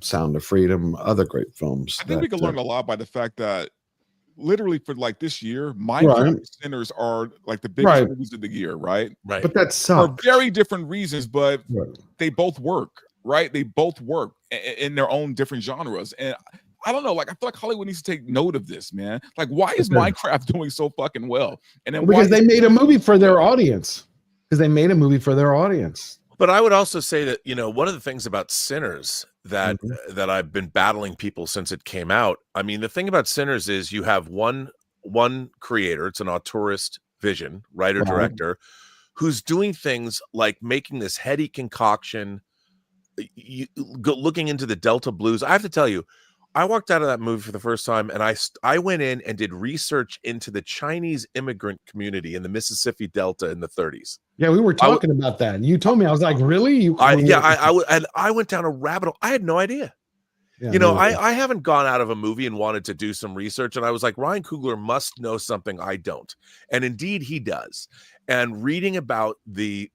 Sound of Freedom, other great films. I think we can learn a lot by the fact that literally for like this year, Minecraft and Sinners are like the biggest movies of the year, right? Right. But that sucks. For very different reasons, but they both work, right? They both work in their own different genres. And I don't know. Like, I feel like Hollywood needs to take note of this, man. Like, why is Minecraft doing so fucking well? And then Because why they made a movie for their audience. Because they made a movie for their audience. But I would also say that, you know, one of the things about Sinners that Mm-hmm. that I've been battling people since it came out. I mean, the thing about Sinners is you have one creator, it's an auteurist vision, writer, Right. director, who's doing things like making this heady concoction, looking into the Delta blues. I have to tell you, I walked out of that movie for the first time, and I went in and did research into the Chinese immigrant community in the Mississippi Delta in the 30s. Yeah, we were talking about that. And you told me, I was like, really? I went down a rabbit hole. I had no idea. Yeah, You know, me either. I haven't gone out of a movie and wanted to do some research, and I was like, Ryan Coogler must know something I don't. And indeed he does. And reading about the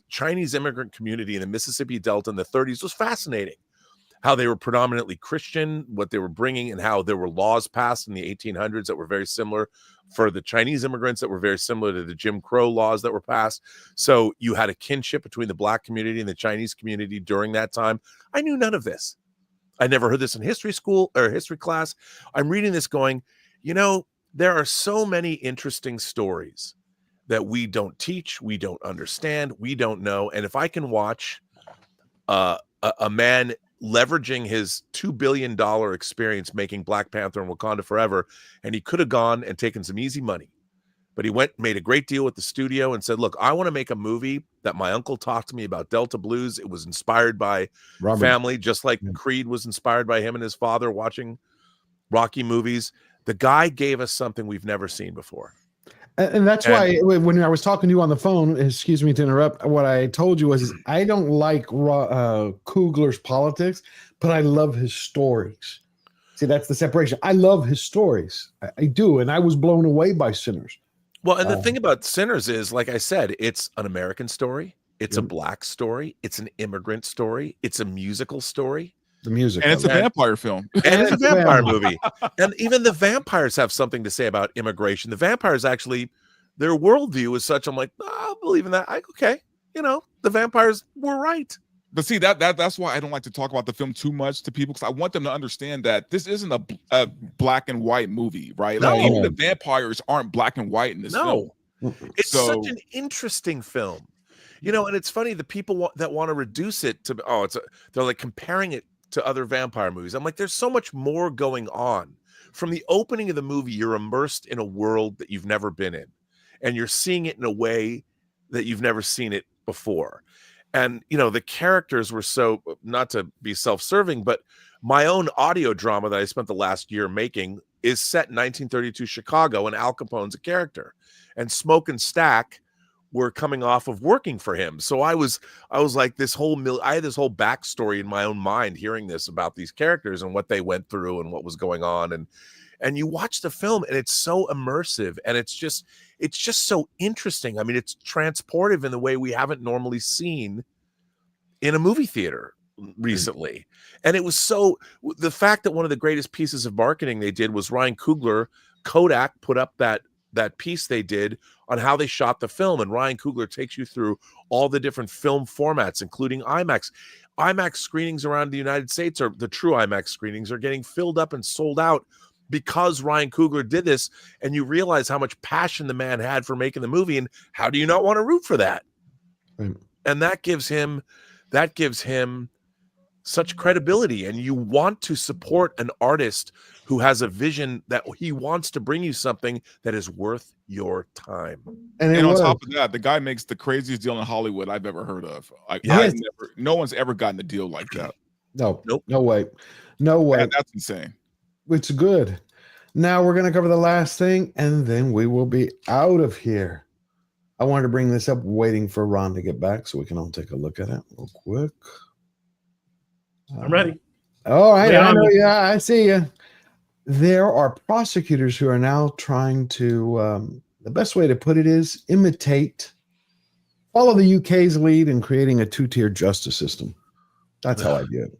Chinese immigrant community in the Mississippi Delta in the 30s was fascinating. How they were predominantly Christian, what they were bringing, and how there were laws passed in the 1800s that were very similar for the Chinese immigrants, that were very similar to the Jim Crow laws that were passed. So you had a kinship between the Black community and the Chinese community during that time. I knew none of this. I never heard this in history school or history class. I'm reading this going, you know, there are so many interesting stories that we don't teach, we don't understand, we don't know. And if I can watch a man leveraging his $2 billion experience making Black Panther and Wakanda Forever, and he could have gone and taken some easy money, but he made a great deal with the studio and said, look, I want to make a movie that my uncle talked to me about Delta blues. It was inspired by family, just like Creed was inspired by him and his father watching Rocky movies. The guy gave us something we've never seen before. And that's why when I was talking to you on the phone, excuse me to interrupt, what I told you was I don't like Coogler's politics, but I love his stories. See, that's the separation. I love his stories. I do. And I was blown away by Sinners. Well, and the thing about Sinners is, like I said, it's an American story. It's a Black story. It's an immigrant story. It's a musical story. The music. And it's a vampire film. And it's a vampire movie. And even the vampires have something to say about immigration. The vampires actually, their worldview is such, I'm like, I'll believe in that. Okay, you know, the vampires were right. But see, that's why I don't like to talk about the film too much to people, because I want them to understand that this isn't a black and white movie, right? Like, even the vampires aren't black and white in this film. It's such an interesting film. You know, and it's funny, the people that want to reduce it to, they're like comparing it to other vampire movies. I'm like, there's so much more going on. From the opening of the movie, you're immersed in a world that you've never been in, and you're seeing it in a way that you've never seen it before. And, you know, the characters were so, not to be self-serving, but my own audio drama that I spent the last year making is set in 1932 Chicago, and Al Capone's a character. And Smoke and Stack were coming off of working for him. So I was like I had this whole backstory in my own mind hearing this about these characters and what they went through and what was going on. And you watch the film and it's so immersive, and it's just so interesting. I mean, it's transportive in the way we haven't normally seen in a movie theater recently. And it was the fact that one of the greatest pieces of marketing they did was Ryan Coogler, Kodak put up that piece they did on how they shot the film. And Ryan Coogler takes you through all the different film formats, including IMAX. IMAX screenings around the United States, or the true IMAX screenings, are getting filled up and sold out because Ryan Coogler did this. And you realize how much passion the man had for making the movie, and how do you not want to root for that? Right. And that gives him such credibility, and you want to support an artist who has a vision that he wants to bring you something that is worth your time. And on top of that, the guy makes the craziest deal in Hollywood I've ever heard of. No one's ever gotten a deal like that. No way. That's insane. It's good. Now we're going to cover the last thing, and then we will be out of here. I wanted to bring this up, waiting for Ron to get back so we can all take a look at it real quick. I'm ready. All right. I know. Yeah, I see you. There are prosecutors who are now trying to, the best way to put it is follow the UK's lead in creating a two-tier justice system. That's how I view it.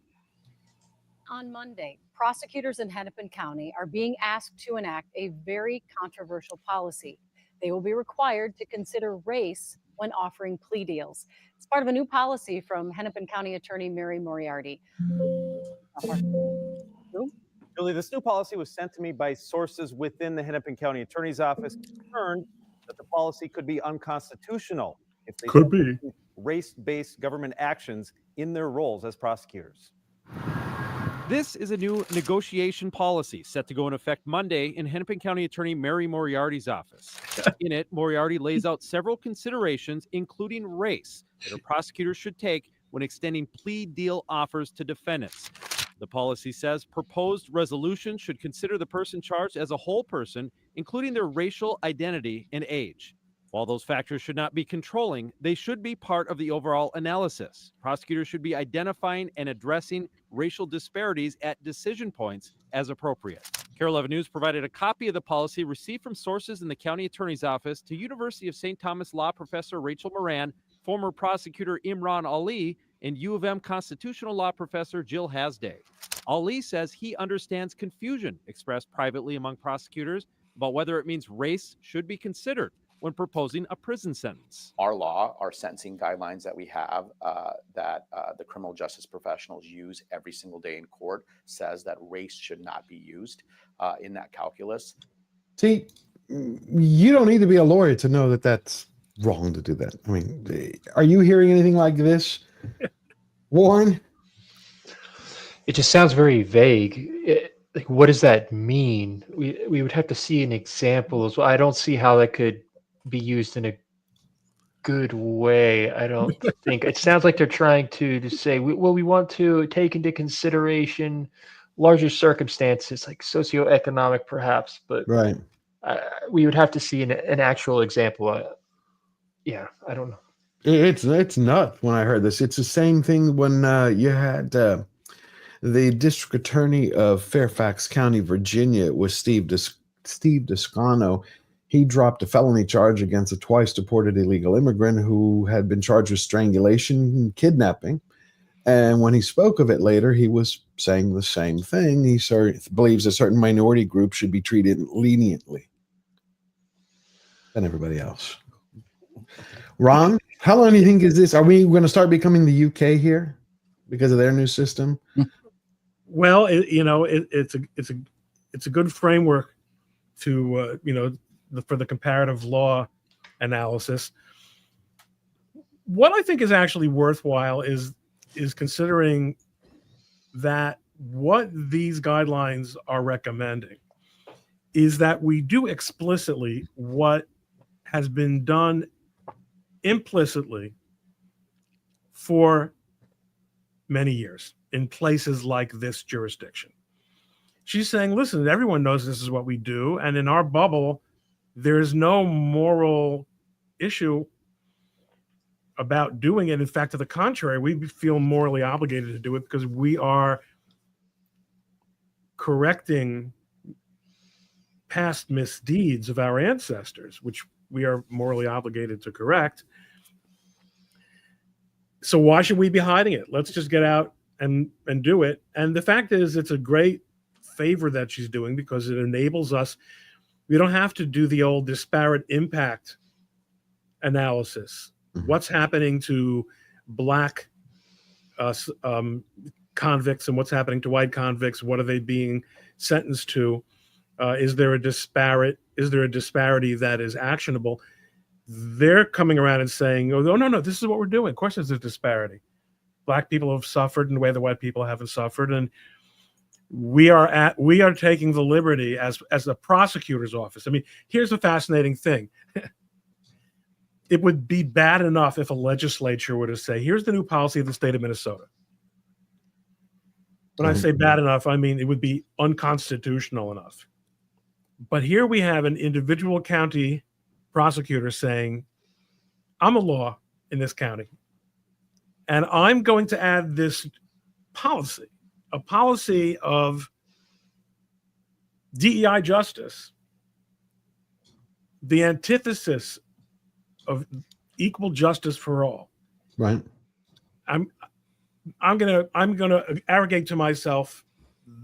On Monday, prosecutors in Hennepin County are being asked to enact a very controversial policy. They will be required to consider race when offering plea deals. It's part of a new policy from Hennepin County Attorney Mary Moriarty. Julie, this new policy was sent to me by sources within the Hennepin County Attorney's Office, concerned that the policy could be unconstitutional if they Could don't be. include race-based government actions in their roles as prosecutors. This is a new negotiation policy set to go in effect Monday in Hennepin County Attorney Mary Moriarty's office. In it, Moriarty lays out several considerations, including race, that her prosecutors should take when extending plea deal offers to defendants. The policy says proposed resolution should consider the person charged as a whole person, including their racial identity and age. While those factors should not be controlling, they should be part of the overall analysis. Prosecutors should be identifying and addressing racial disparities at decision points as appropriate. KARE 11 News provided a copy of the policy received from sources in the county attorney's office to University of St. Thomas law professor Rachel Moran, former prosecutor Imran Ali, and U of M constitutional law professor Jill Hasday. Ali says he understands confusion expressed privately among prosecutors about whether it means race should be considered when proposing a prison sentence. Our law, our sentencing guidelines that we have, that the criminal justice professionals use every single day in court, says that race should not be used in that calculus. See, you don't need to be a lawyer to know that that's wrong to do that. I mean, are you hearing anything like this, Warren? It just sounds very vague. Like, what does that mean? We would have to see an example as well. I don't see how that could be used in a good way. I don't think it sounds like they're trying to say, well, we want to take into consideration larger circumstances like socioeconomic, perhaps, but right. We would have to see an actual example. Yeah, I don't know. It's nuts when I heard this. It's the same thing when you had the district attorney of Fairfax County, Virginia, was Steve Descano. He dropped a felony charge against a twice deported illegal immigrant who had been charged with strangulation and kidnapping. And when he spoke of it later, he was saying the same thing. He believes a certain minority group should be treated leniently than everybody else. Ron, how long do you think is this? Are we going to start becoming the UK here because of their new system? Well, it's a good framework to for the comparative law analysis. What I think is actually worthwhile is considering that what these guidelines are recommending is that we do explicitly what has been done implicitly for many years in places like this jurisdiction. She's saying, listen, everyone knows this is what we do, and in our bubble, there's no moral issue about doing it. In fact, to the contrary, we feel morally obligated to do it because we are correcting past misdeeds of our ancestors, which we are morally obligated to correct. So why should we be hiding it? Let's just get out and do it. And the fact is, it's a great favor that she's doing because it enables us. We don't have to do the old disparate impact analysis. Mm-hmm. What's happening to black convicts and what's happening to white convicts? What are they being sentenced to? Is there a disparity that is actionable? They're coming around and saying, oh, no, this is what we're doing. Of course there's a disparity. Black people have suffered in the way that white people haven't suffered. And we are taking the liberty as the prosecutor's office. I mean, here's the fascinating thing. It would be bad enough if a legislature were to say, here's the new policy of the state of Minnesota. When I say bad enough, I mean it would be unconstitutional enough. But here we have an individual county prosecutor saying, I'm a law in this county, and I'm going to add this policy, a policy of DEI justice, the antithesis of equal justice for all. Right. I'm gonna arrogate to myself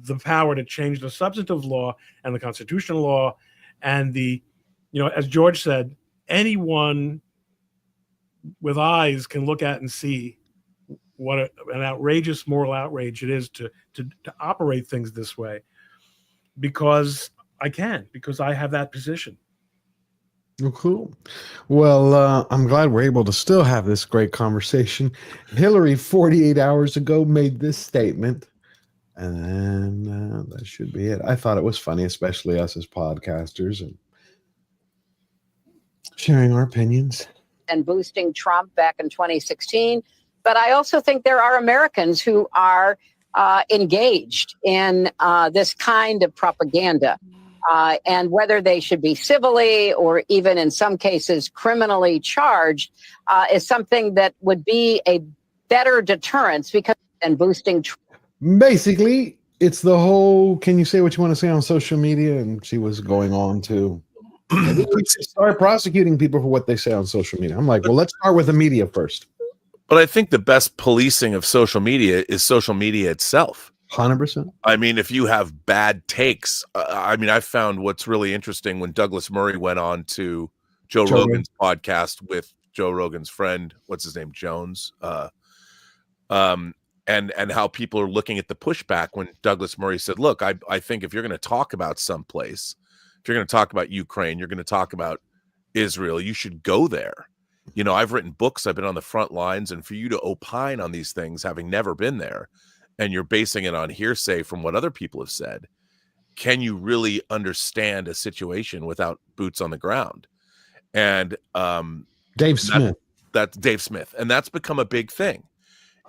the power to change the substantive law and the constitutional law, and as George said, anyone with eyes can look at and see what an outrageous moral outrage it is to operate things this way. because I can, because I have that position. Oh, cool. Well, I'm glad we're able to still have this great conversation. Hillary, 48 hours ago, made this statement, and that should be it. I thought it was funny, especially us as podcasters and sharing our opinions. And boosting Trump back in 2016. But I also think there are Americans who are engaged in this kind of propaganda. And whether they should be civilly or even in some cases criminally charged is something that would be a better deterrence because and boosting. Basically, it's the whole, can you say what you want to say on social media? And she was going on to maybe we should start prosecuting people for what they say on social media. I'm like, well, let's start with the media first. But I think the best policing of social media is social media itself. 100%. I mean, if you have bad takes, I mean, I found what's really interesting when Douglas Murray went on to Joe Rogan's podcast with Joe Rogan's friend, what's his name, Jones, and how people are looking at the pushback when Douglas Murray said, look, I think if you're going to talk about someplace, if you're going to talk about Ukraine, you're going to talk about Israel, you should go there. You know, I've written books, I've been on the front lines, and for you to opine on these things, having never been there, and you're basing it on hearsay from what other people have said, can you really understand a situation without boots on the ground? And Dave Smith. That's Dave Smith. And that's become a big thing,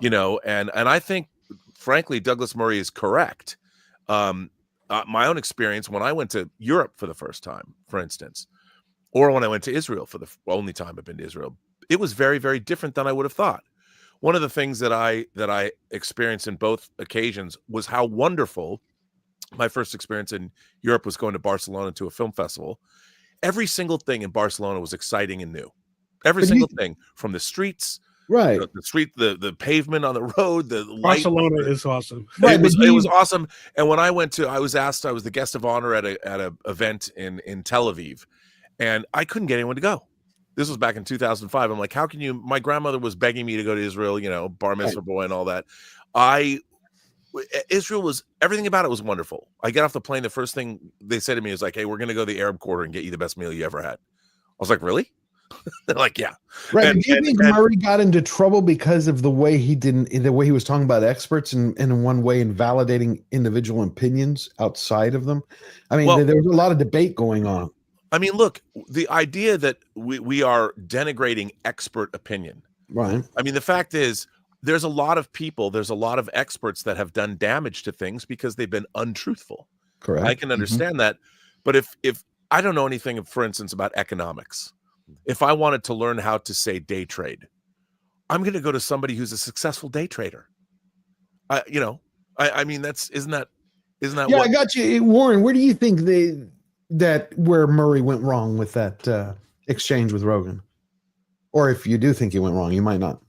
you know, and I think, frankly, Douglas Murray is correct. My own experience when I went to Europe for the first time, for instance, or when I went to Israel for the only time I've been to Israel, it was very, very different than I would have thought. One of the things that I experienced in both occasions was how wonderful my first experience in Europe was going to Barcelona to a film festival. Every single thing in Barcelona was exciting and new. Every single thing, from the streets, right? The pavement on the road, the light. Barcelona is awesome. Right, it was awesome. And when I went to, I was the guest of honor at a event in Tel Aviv, and I couldn't get anyone to go. This was back in 2005. I'm like, how can you? My grandmother was begging me to go to Israel, you know, bar mitzvah boy and all that. Israel was, everything about it was wonderful. I get off the plane. The first thing they said to me was like, hey, we're going to go to the Arab Quarter and get you the best meal you ever had. I was like, really? They're like, yeah. Right. Do you think Murray got into trouble because of the way he was talking about experts and in one way invalidating individual opinions outside of them? I mean, there was a lot of debate going on. I mean, look, the idea that we are denigrating expert opinion. Right. I mean, the fact is, there's a lot of people, there's a lot of experts that have done damage to things because they've been untruthful. Correct. I can understand that. But if I don't know anything, for instance, about economics, if I wanted to learn how to say day trade, I'm going to go to somebody who's a successful day trader. I mean, isn't that yeah, I got you. Warren, where do you think where Murray went wrong with that exchange with Rogan? Or if you do think he went wrong, you might not.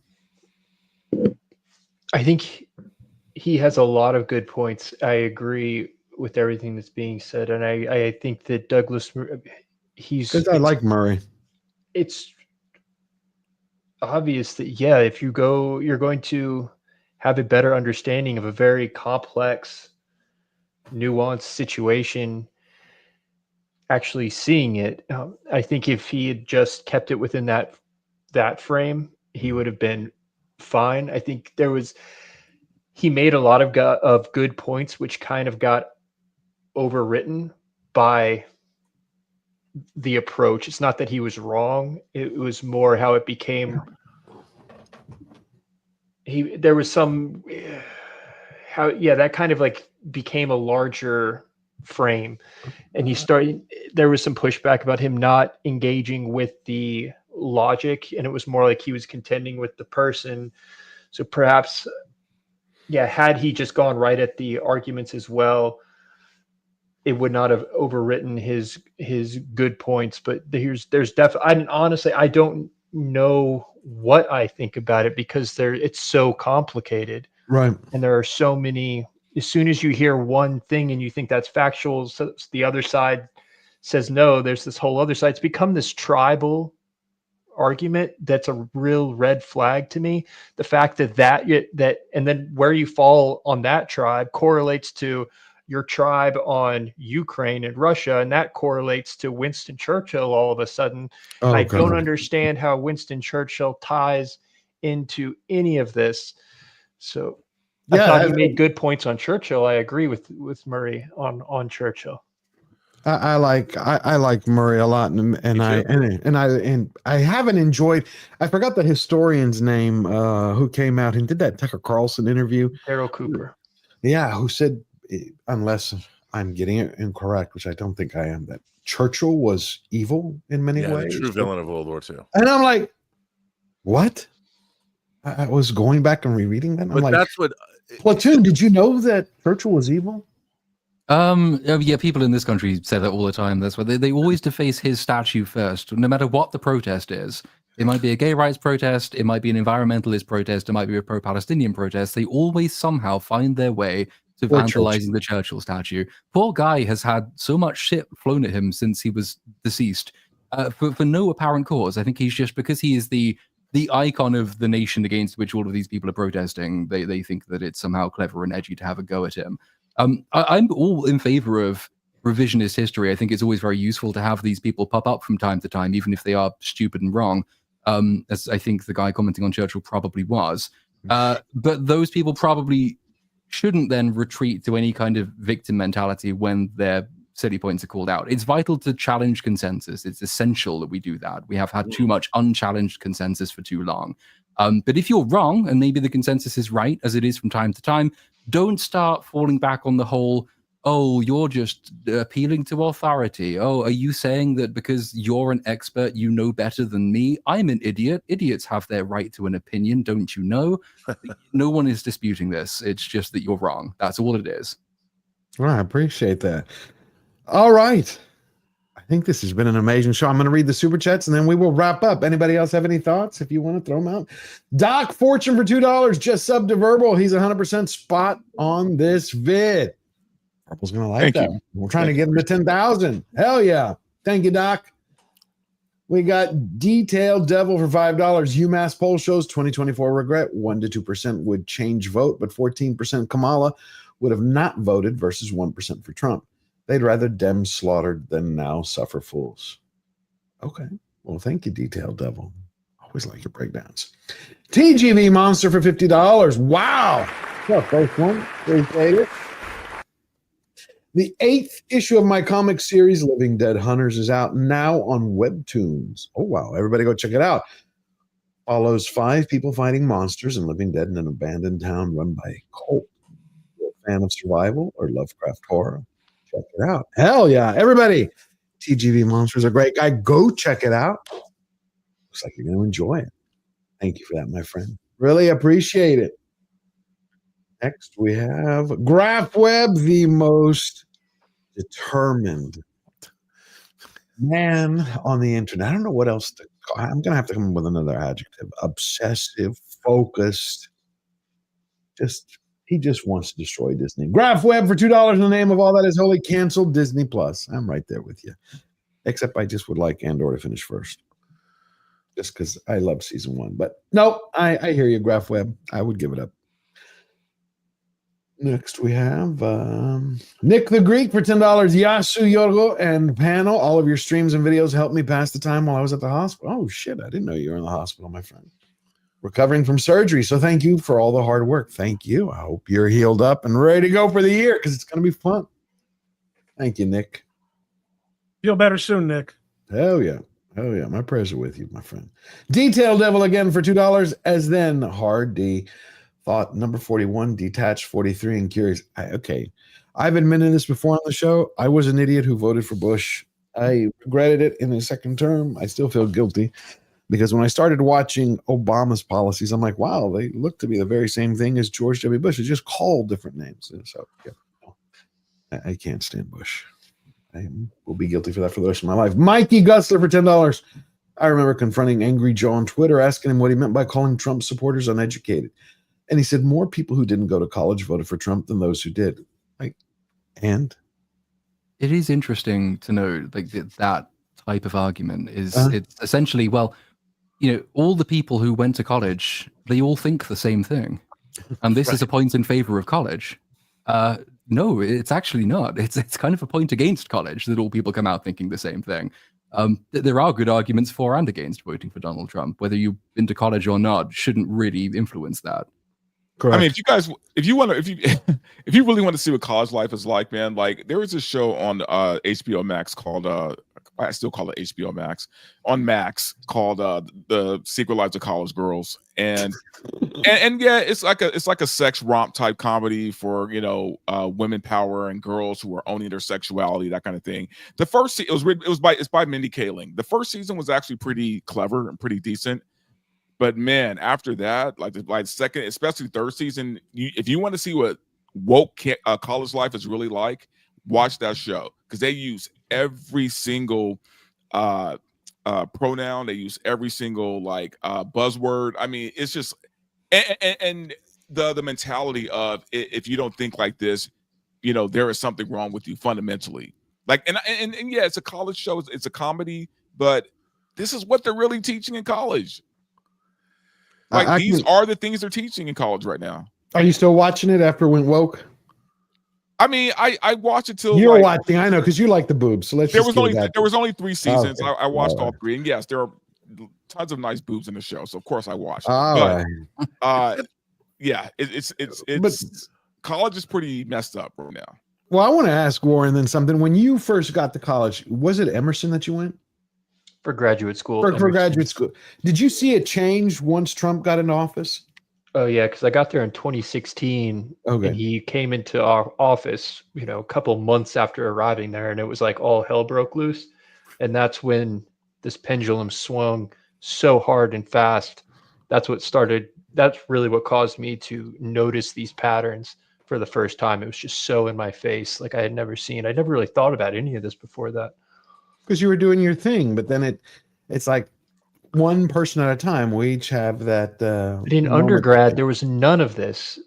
I think he has a lot of good points. I agree with everything that's being said. And I think that Douglas, because I like Murray. It's obvious that, yeah, if you go, you're going to have a better understanding of a very complex, nuanced situation, actually seeing it. I think if he had just kept it within that frame, he would have been fine. I think he made a lot of good points, which kind of got overwritten by the approach. It's not that he was wrong. It was more how it became. There was some that kind of like became a larger frame, and there was some pushback about him not engaging with the logic, and it was more like he was contending with the person. So perhaps, had he just gone right at the arguments as well, it would not have overwritten his good points. But there's definitely, honestly, I don't know what I think about it because it's so complicated, right? And there are so many. As soon as you hear one thing and you think that's factual, so the other side says no. There's this whole other side. It's become this tribal argument that's a real red flag to me. The fact that and then where you fall on that tribe correlates to your tribe on Ukraine and Russia, and that correlates to Winston Churchill all of a sudden. Oh, I don't God. understand how Winston Churchill ties into any of this. So I Yeah, thought he made good points on Churchill. I agree with Murray on Churchill. I like Murray a lot, and I haven't enjoyed. I forgot the historian's name who came out and did that Tucker Carlson interview. Daryl Cooper. Yeah, who said, unless I'm getting it incorrect, which I don't think I am, that Churchill was evil in many Yeah, ways. the true villain of World War II. And I'm like, what? I was going back and rereading that. And I'm But like, that's what. Platoon, did you know that Churchill was evil? Yeah, people in this country say that all the time. That's why they always deface his statue first, no matter what the protest is. It might be a gay rights protest, it might be an environmentalist protest, it might be a pro-Palestinian protest. They always somehow find their way to Poor vandalizing the Churchill statue. Poor guy has had so much shit flown at him since he was deceased, for no apparent cause. I think he's just, because he is the icon of the nation against which all of these people are protesting, they think that it's somehow clever and edgy to have a go at him. I'm all in favor of revisionist history. I think it's always very useful to have these people pop up from time to time, even if they are stupid and wrong, as I think the guy commenting on Churchill probably was. But those people probably shouldn't then retreat to any kind of victim mentality when their silly points are called out. It's vital to challenge consensus. It's essential that we do that. We have had too much unchallenged consensus for too long. But if you're wrong, and maybe the consensus is right, as it is from time to time, don't start falling back on the whole, oh, you're just appealing to authority. Oh, are you saying that because you're an expert, you know better than me? I'm an idiot. Idiots have their right to an opinion, don't you know? No one is disputing this. It's just that you're wrong. That's all it is. Well, I appreciate that. All right. I think this has been an amazing show. I'm going to read the super chats and then we will wrap up. Anybody else have any thoughts? If you want to throw them out. Doc Fortune for $2 just subbed to Verbal. He's 100% spot on this vid. Purple's going to like that. We're trying to get him to 10,000. Hell yeah. Thank you, Doc. We got Detailed Devil for $5. UMass poll shows 2024 regret. 1 to 2% would change vote, but 14% Kamala would have not voted versus 1% for Trump. They'd rather Dems slaughtered than now suffer fools. Okay. Well, thank you, Detailed Devil. Always like your breakdowns. TGV Monster for $50. Wow. Well, first one. Appreciate it. The 8th issue of my comic series, Living Dead Hunters, is out now on Webtoons. Oh, wow. Everybody go check it out. Follows 5 people fighting monsters and living dead in an abandoned town run by a cult. You're a fan of survival or Lovecraft horror? Check it out. Hell yeah. Everybody, TGV Monsters are great. Guy, go check it out. Looks like you're going to enjoy it. Thank you for that, my friend. Really appreciate it. Next, we have GraphWeb, the most determined man on the internet. I don't know what else to call. I'm going to have to come up with another adjective. Obsessive, focused, he just wants to destroy Disney. GraphWeb for $2 in the name of all that is holy. Canceled Disney Plus. I'm right there with you. Except I just would like Andor to finish first. Just because I love season 1. But no, I hear you, GraphWeb. I would give it up. Next we have Nick the Greek for $10. Yasu Yorgo and Panel. All of your streams and videos helped me pass the time while I was at the hospital. Oh, shit. I didn't know you were in the hospital, my friend. Recovering from surgery. So thank you for all the hard work. Thank you. I hope you're healed up and ready to go for the year because it's going to be fun. Thank you, Nick. Feel better soon, Nick. Hell yeah. Hell yeah. My prayers are with you, my friend. Detail Devil again for $2. As then Hard D. Thought number 41, Detached 43, and Curious. Okay. I've admitted this before on the show. I was an idiot who voted for Bush. I regretted it in his second term. I still feel guilty. Because when I started watching Obama's policies, I'm like, wow, they look to be the very same thing as George W. Bush. It's just called different names. And so, yeah, I can't stand Bush. I will be guilty for that for the rest of my life. Mikey Gussler for $10. I remember confronting Angry Joe on Twitter, asking him what he meant by calling Trump supporters uneducated. And he said more people who didn't go to college voted for Trump than those who did. And? It is interesting to know that type of argument is it's essentially, well, all the people who went to college, they all think the same thing. And this is a point in favor of college. no, it's actually not. It's kind of a point against college that all people come out thinking the same thing. There are good arguments for and against voting for Donald Trump. Whether you've been to college or not shouldn't really influence that. I mean, if you really want to see what college life is like, man, like there is a show on HBO Max called I still call it HBO Max on Max called The Secret Lives of College Girls, and yeah, it's like a sex romp type comedy for women power and girls who are owning their sexuality, that kind of thing. The first it's by Mindy Kaling. The first season was actually pretty clever and pretty decent. But man, after that, like second, especially third season, if you want to see what woke college life is really like, watch that show, because they use every single pronoun, they use every single buzzword. I mean, it's just and the mentality of if you don't think like this, there is something wrong with you fundamentally. Like and yeah, it's a college show, it's a comedy, but this is what they're really teaching in college. Like these are the things they're teaching in college right now. Are you still watching it after it went woke? I mean, I watched it till you're watching. I know, because you like the boobs. So there was only 3 seasons. Okay. I watched all 3, and yes, there are tons of nice boobs in the show. So of course I watched. Yeah, it's college is pretty messed up right now. Well, I want to ask Warren then something. When you first got to college, was it Emerson that you went? For graduate school. For graduate school. Did you see it change once Trump got in office? Oh, yeah, because I got there in 2016, and he came into our office, a couple months after arriving there, and it was like all hell broke loose. And that's when this pendulum swung so hard and fast. That's really what caused me to notice these patterns for the first time. It was just so in my face, like I'd never really thought about any of this before that. Because you were doing your thing, but then it's like one person at a time. We each have that. But in undergrad, there was none of this.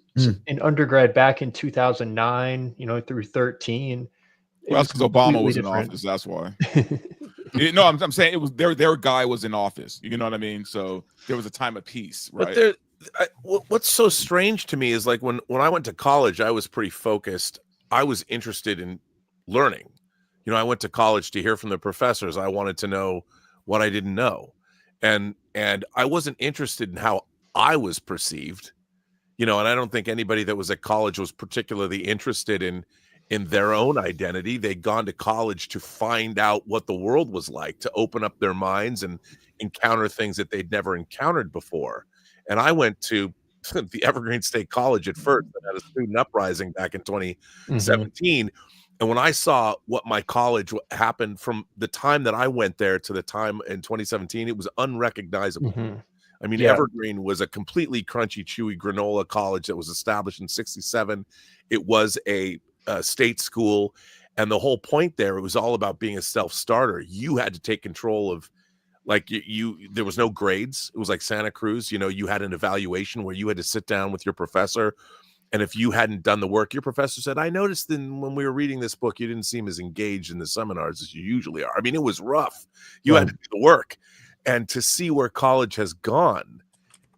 In undergrad, back in 2009, through 13. Well, that's because Obama was in office. That's why. No, I'm saying it was their guy was in office. You know what I mean? So there was a time of peace, right? But what's so strange to me is like when I went to college, I was pretty focused. I was interested in learning. I went to college to hear from the professors. I wanted to know what I didn't know. And I wasn't interested in how I was perceived, and I don't think anybody that was at college was particularly interested in their own identity. They'd gone to college to find out what the world was like, to open up their minds and encounter things that they'd never encountered before. And I went to the Evergreen State College at first, that had a student uprising back in 2017. And when I saw what my college happened from the time that I went there to the time in 2017, it was unrecognizable. I mean, Evergreen was a completely crunchy, chewy granola college that was established in 1967. It was a state school. And the whole point there, it was all about being a self-starter. You had to take control of, there was no grades. It was like Santa Cruz. You had an evaluation where you had to sit down with your professor. And if you hadn't done the work, your professor said, I noticed when we were reading this book, you didn't seem as engaged in the seminars as you usually are. I mean, it was rough. You had to do the work. And to see where college has gone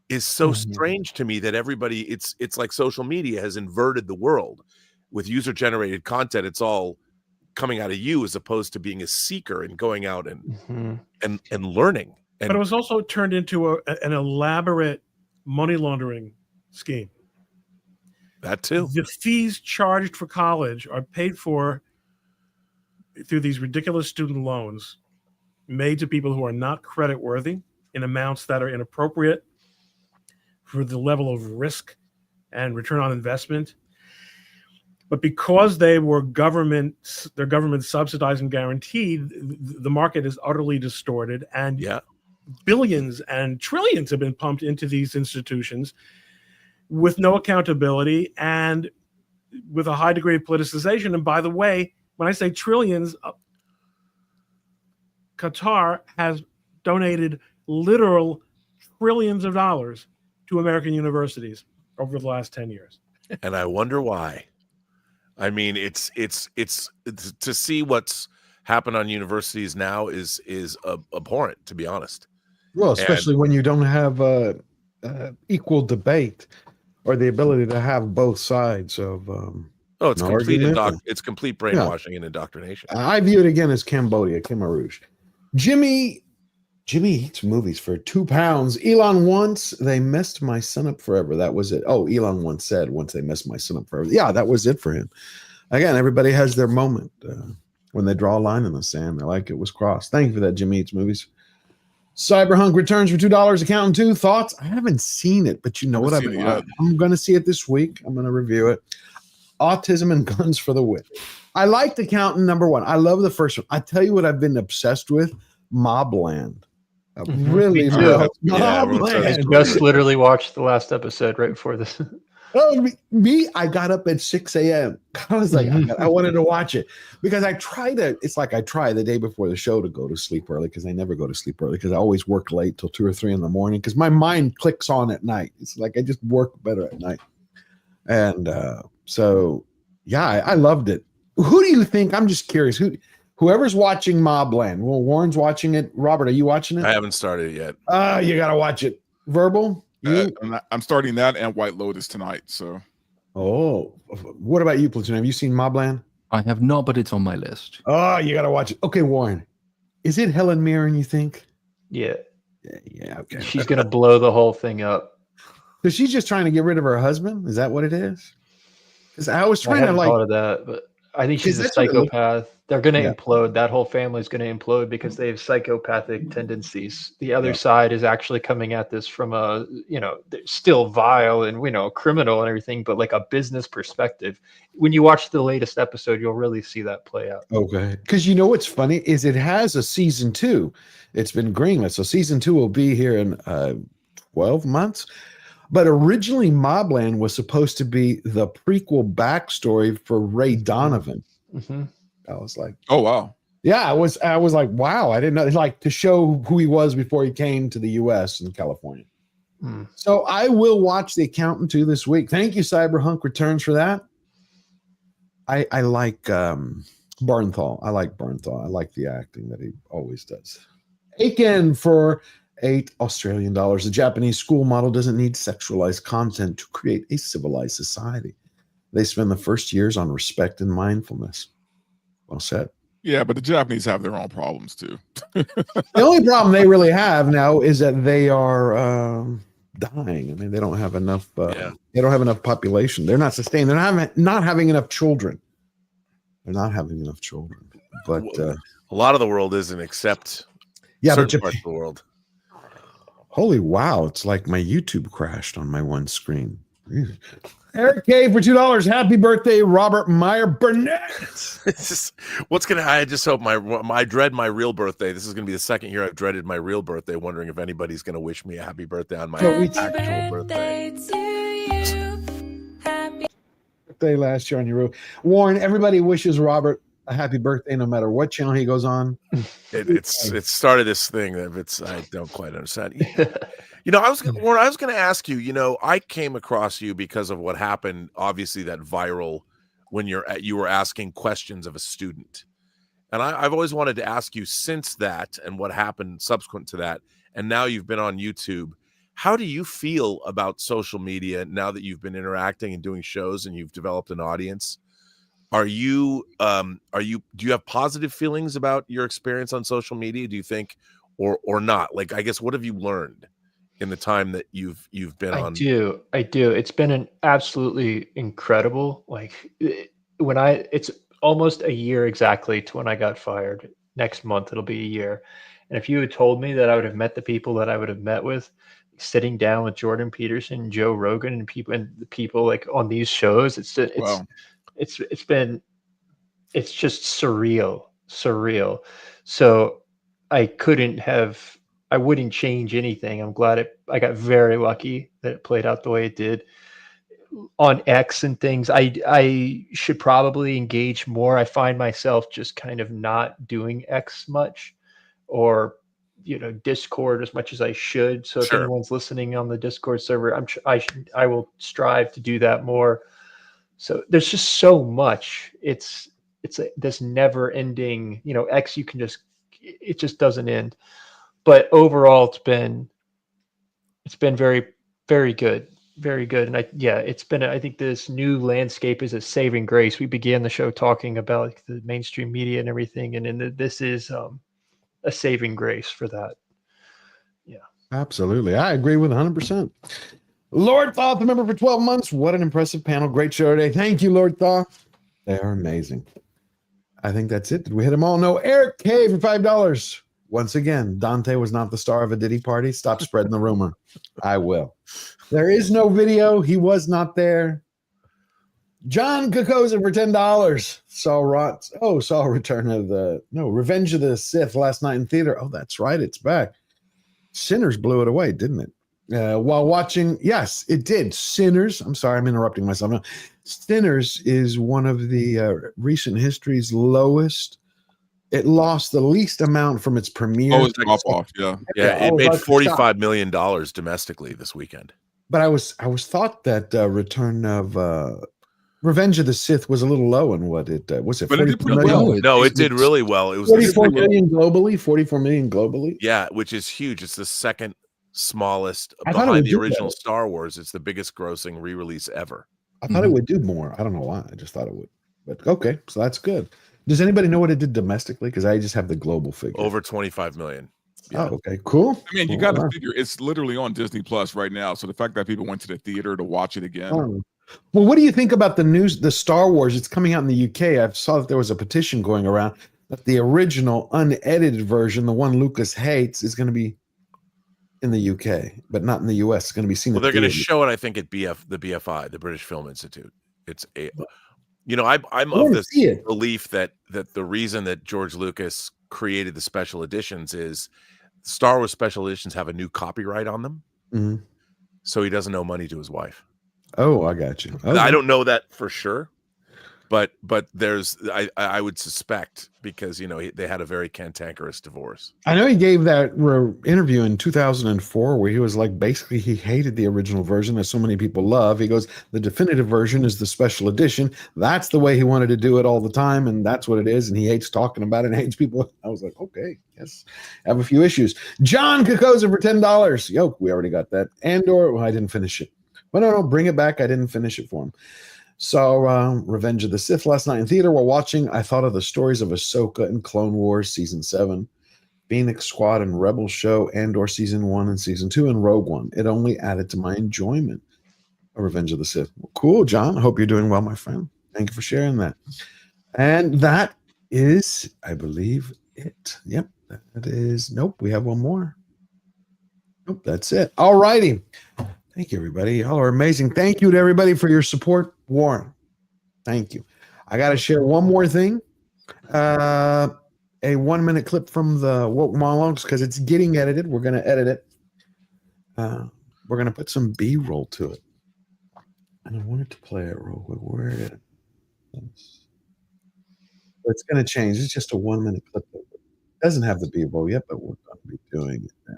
is so strange to me, that everybody, it's like social media has inverted the world. With user-generated content, it's all coming out of you as opposed to being a seeker and going out and learning. But it was also turned into an elaborate money laundering scheme. That too. The fees charged for college are paid for through these ridiculous student loans made to people who are not credit worthy in amounts that are inappropriate for the level of risk and return on investment. But because they're government subsidized and guaranteed, the market is utterly distorted, and billions and trillions have been pumped into these institutions with no accountability and with a high degree of politicization. And by the way, when I say trillions, Qatar has donated literal trillions of dollars to American universities over the last 10 years. And I wonder why. I mean, it's to see what's happened on universities now is abhorrent, to be honest. Well, especially when you don't have equal debate or the ability to have both sides of Oh, it's an complete argument. it's complete brainwashing and indoctrination. I view it again as Cambodia, Khmer Rouge. Jimmy eats movies for £2. Elon once, they messed my son up forever. That was it. Oh, Elon once said, once they messed my son up forever. Yeah, that was it for him. Again, everybody has their moment when they draw a line in the sand. They're like, it was crossed. Thank you for that, Jimmy Eats Movies. Cyberhunk returns for $2. Accountant 2. Thoughts? I haven't seen it, but you know what? I'm going to see it this week. I'm going to review it. Autism and Guns for the Win. I liked Accountant number 1. I love the first one. I tell you what I've been obsessed with. Mobland. I really love Mobland. I just literally watched the last episode right before this. Oh, I got up at 6 a.m. I was like, I wanted to watch it because I try the day before the show to go to sleep early because I never go to sleep early because I always work late till 2 or 3 in the morning because my mind clicks on at night. It's like I just work better at night. And so, yeah, I loved it. Who do you think? I'm just curious. Whoever's watching Mobland. Well, Warren's watching it. Robert, are you watching it? I haven't started it yet. You got to watch it. Verbal? I'm starting that and White Lotus tonight. So, what about you, Platoon? Have you seen Mobland? I have not, but it's on my list. Oh, you got to watch it. Okay, Warren, is it Helen Mirren? You think? Yeah. Yeah. Okay. She's gonna blow the whole thing up. So she's just trying to get rid of her husband. Is that what it is? Because I was trying to thought of that, but I think she's a psychopath. They're going to implode. That whole family is going to implode because they have psychopathic tendencies. The other side is actually coming at this from a, they're still vile and, criminal and everything, but like a business perspective. When you watch the latest episode, you'll really see that play out. Okay. Because you know what's funny is it has a season 2. It's been greenlit. So season 2 will be here in 12 months. But originally Mobland was supposed to be the prequel backstory for Ray Donovan. Mm-hmm. I was like, oh wow, yeah. I was like, wow. I didn't know. It's like to show who he was before he came to the U.S. and California. So I will watch The Accountant 2 this week. Thank you, Cyberhunk Returns, for that. I like Bernthal. I like Bernthal. I like the acting that he always does. Aiken for $8 The Japanese school model doesn't need sexualized content to create a civilized society. They spend the first years on respect and mindfulness. Well said. Yeah, but the Japanese have their own problems too. The only problem they really have now is that they are dying. I mean, they don't have enough. They don't have enough population. They're not sustained. They're not having enough children. They're not having enough children. But a lot of the world isn't, except certain parts of the world. Holy wow! It's like my YouTube crashed on my one screen. Eric K for $2. Happy birthday, Robert Meyer Burnett. I just hope I dread my real birthday. This is going to be the second year I've dreaded my real birthday, wondering if anybody's going to wish me a happy birthday on my actual birthday. Birthday last year on your roof. Warren, everybody wishes Robert a happy birthday no matter what channel he goes on. It started this thing that I don't quite understand. I was going to ask you, I came across you because of what happened, obviously that viral when you were asking questions of a student. And I've always wanted to ask you since that and what happened subsequent to that. And now you've been on YouTube. How do you feel about social media now that you've been interacting and doing shows and you've developed an audience? Do you have positive feelings about your experience on social media, do you think, or not? Like, I guess, what have you learned in the time that you've been on? I do. It's been an absolutely incredible, it's almost a year exactly to when I got fired. Next month, it'll be a year. And if you had told me that I would have met the people that I would have met with, sitting down with Jordan Peterson, Joe Rogan, and the people like on these shows, it's just surreal. So I wouldn't change anything. I'm glad I got very lucky that it played out the way it did. On X and things, I should probably engage more. I find myself just kind of not doing X much, or Discord as much as I should. So if anyone's listening on the Discord server, I will strive to do that more. So there's just so much. It's this never ending, X, it just doesn't end. But overall, it's been very, very good. very good. And it's been, I think this new landscape is a saving grace. We began the show talking about like, the mainstream media and everything. And this is a saving grace for that. Yeah. Absolutely. I agree with 100%. Lord Thoth, the member for 12 months. What an impressive panel. Great show today. Thank you, Lord Thoth. They are amazing. I think that's it. Did we hit them all? No. Eric K for $5. Once again, Dante was not the star of a Diddy party. Stop spreading the rumor. I will. There is no video. He was not there. John Kokoza for $10. Saw Revenge of the Sith last night in theater. Oh, that's right. It's back. Sinners blew it away, didn't it? While watching, yes, it did. Sinners, I'm sorry, I'm interrupting myself now. Sinners is one of the recent history's lowest. It lost the least amount from its premiere. Oh, it's drop off, yeah. Yeah, it made $45 million domestically this weekend. But I was thought that Return of Revenge of the Sith was a little low in what it was. It But it did pretty well. No, it did really well. It was 44 million globally. 44 million globally. Yeah, which is huge. It's the second smallest I thought it behind would the do original better. Star Wars. It's the biggest grossing re-release ever. I thought it would do more. I don't know why. I just thought it would. But okay, so that's good. Does anybody know what it did domestically? Because I just have the global figure. Over 25 million. Oh, okay, cool. I mean, you Cool. got to figure it's literally on Disney Plus right now. So the fact that people went to the theater to watch it again. Oh. Well, what do you think about the news? The Star Wars, it's coming out in the UK. I saw that there was a petition going around that the original unedited version, the one Lucas hates, is going to be in the UK, but not in the US. It's going to be seen. Well, at they're going to theaters. show it, I think, at the BFI, the British Film Institute. It's a, I'm I of wanna this see it. belief that the reason that George Lucas created the special editions is Star Wars special editions have a new copyright on them, Mhm. so he doesn't owe money to his wife. Oh, I got you. I Okay. don't know that for sure, but there's I would suspect because they had a very cantankerous divorce. I know he gave that interview in 2004 where he was like, basically, he hated the original version that so many people love. He goes, the definitive version is the special edition. That's the way he wanted to do it all the time, and that's what it is. And he hates talking about it and hates people. I was like, okay, yes, I have a few issues. John Kokoza for $10. Yo, we already got that. Andor, well, I didn't finish it. But no, bring it back. I didn't finish it for him. So, Revenge of the Sith last night in theater while watching. I thought of the stories of Ahsoka and Clone Wars Season 7, Phoenix Squad and Rebel Show, Andor Season 1 and Season 2, and Rogue One. It only added to my enjoyment of Revenge of the Sith. Well, cool, John. I hope you're doing well, my friend. Thank you for sharing that. And that is, I believe, it. Yep, that is. Nope, we have one more. Nope, that's it. All righty. Thank you, everybody. Y'all are amazing. Thank you to everybody for your support. Warren, thank you. I got to share one more thing. A 1-minute clip from the woke monologues because it's getting edited. We're going to edit it. We're going to put some B-roll to it. And I wanted to play it real quick. Where is it? It's going to change. It's just a 1-minute clip. It doesn't have the B-roll yet, but we're going to be doing it now.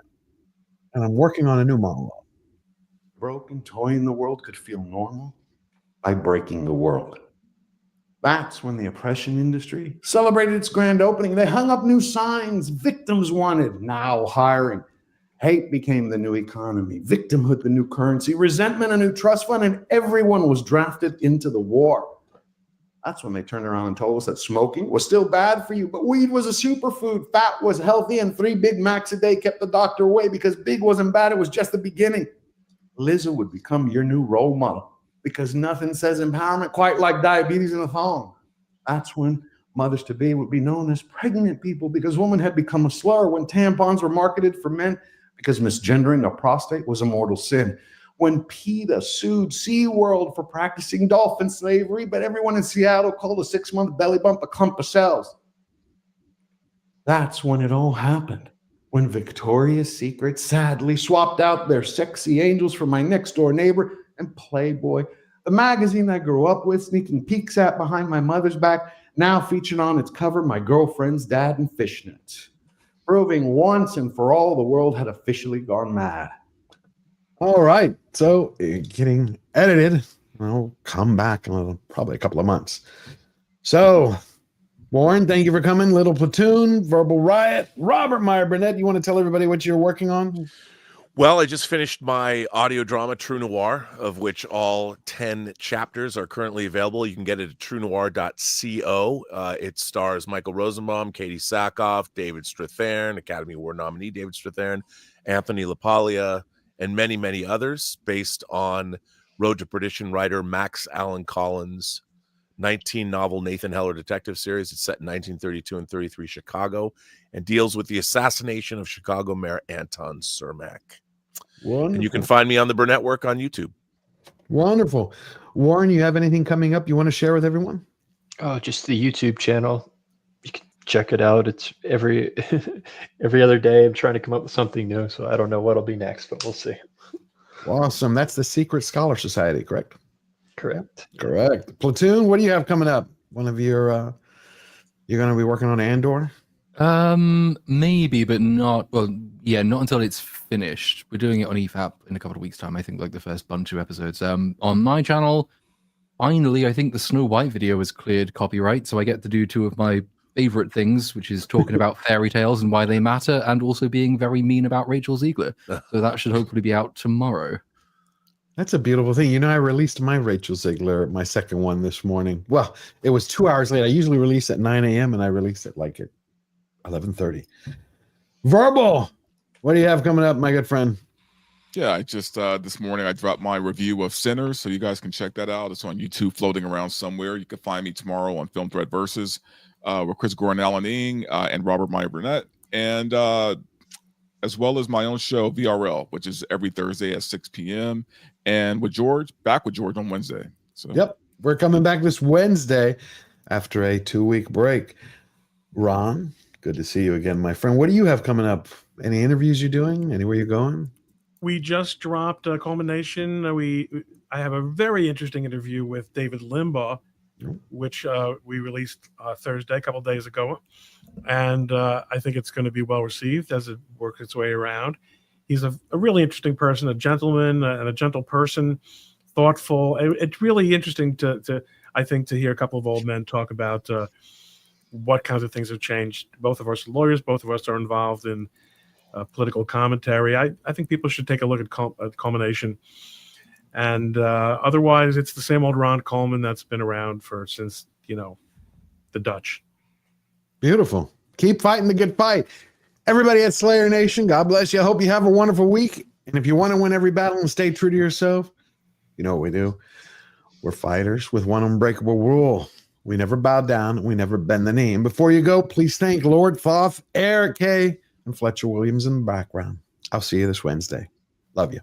And I'm working on a new monologue. Broken toy in the world could feel normal by breaking the world. That's when the oppression industry celebrated its grand opening. They hung up new signs. Victims wanted, now hiring. Hate became the new economy. Victimhood the new currency. Resentment a new trust fund. And everyone was drafted into the war. That's when they turned around and told us that smoking was still bad for you, but weed was a superfood. Fat was healthy, and 3 Big Macs a day kept the doctor away because big wasn't bad. It was just the beginning. Lizzo would become your new role model because nothing says empowerment quite like diabetes in a thong. That's when mothers-to-be would be known as pregnant people because woman had become a slur when tampons were marketed for men because misgendering a prostate was a mortal sin. When PETA sued SeaWorld for practicing dolphin slavery, but everyone in Seattle called a 6-month belly bump a clump of cells. That's when it all happened. When Victoria's Secret sadly swapped out their sexy angels for my next door neighbor and Playboy, the magazine I grew up with, sneaking peeks at behind my mother's back, now featured on its cover my girlfriend's dad in fishnets, proving once and for all the world had officially gone mad. All right, so getting edited. I'll come back in probably a couple of months. So, Warren, thank you for coming. Little Platoon, Verbal Riot, Robert Meyer, Burnett, you want to tell everybody what you're working on? Well, I just finished my audio drama, True Noir, of which all 10 chapters are currently available. You can get it at truenoir.co. It stars Michael Rosenbaum, Katie Sackhoff, David Strathairn, Academy Award nominee David Strathairn, Anthony LaPaglia, and many, many others, based on Road to Perdition writer Max Allan Collins' 19-novel Nathan Heller detective series. It's set in 1932 and 33 Chicago and deals with the assassination of Chicago Mayor Anton Cermak. Wonderful. And you can find me on the Burnett Work on YouTube. Wonderful. Warren, you have anything coming up you want to share with everyone? Oh, just the YouTube channel. You can check it out. It's every other day. I'm trying to come up with something new, so I don't know what'll be next, but we'll see. Awesome. That's the Secret Scholar Society, correct? Correct. Correct. Platoon, what do you have coming up? One of your you're going to be working on Andor? Maybe, but not. Well, yeah, not until it's finished. We're doing it on EFAP in a couple of weeks' time. I think like the first bunch of episodes. On my channel, finally, I think the Snow White video was cleared copyright, so I get to do two of my favorite things, which is talking about fairy tales and why they matter, and also being very mean about Rachel Ziegler. So that should hopefully be out tomorrow. That's a beautiful thing. You know, I released my Rachel Ziegler, my second one this morning. Well, it was 2 hours late. I usually release at 9 a.m. and I released it like at 11:30. Verbal, what do you have coming up, my good friend? Yeah, I just this morning I dropped my review of Sinners, so you guys can check that out. It's on YouTube, floating around somewhere. You can find me tomorrow on Film Thread Versus with Chris Gorenalaning and Robert Meyer Burnett, and as well as my own show VRL, which is every Thursday at 6 p.m. and with George, back with George on Wednesday. So yep, we're coming back this Wednesday after a 2-week break. Ron, good to see you again, my friend. What do you have coming up? Any interviews you're doing? Anywhere you're going? We just dropped a culmination. I have a very interesting interview with David Limbaugh, which we released Thursday, a couple of days ago. And I think it's going to be well received as it works its way around. He's a really interesting person, a gentleman and a gentle person, thoughtful. It's really interesting to I think, to hear a couple of old men talk about what kinds of things have changed. Both of us are lawyers. Both of us are involved in political commentary. I think people should take a look at Culmination. And otherwise, it's the same old Ron Coleman that's been around since the Dutch. Beautiful. Keep fighting the good fight. Everybody at Slayer Nation, God bless you. I hope you have a wonderful week. And if you want to win every battle and stay true to yourself, you know what we do. We're fighters with one unbreakable rule. We never bow down. We never bend the knee. And before you go, please thank Lord Thoth, Eric K., and Fletcher Williams in the background. I'll see you this Wednesday. Love you.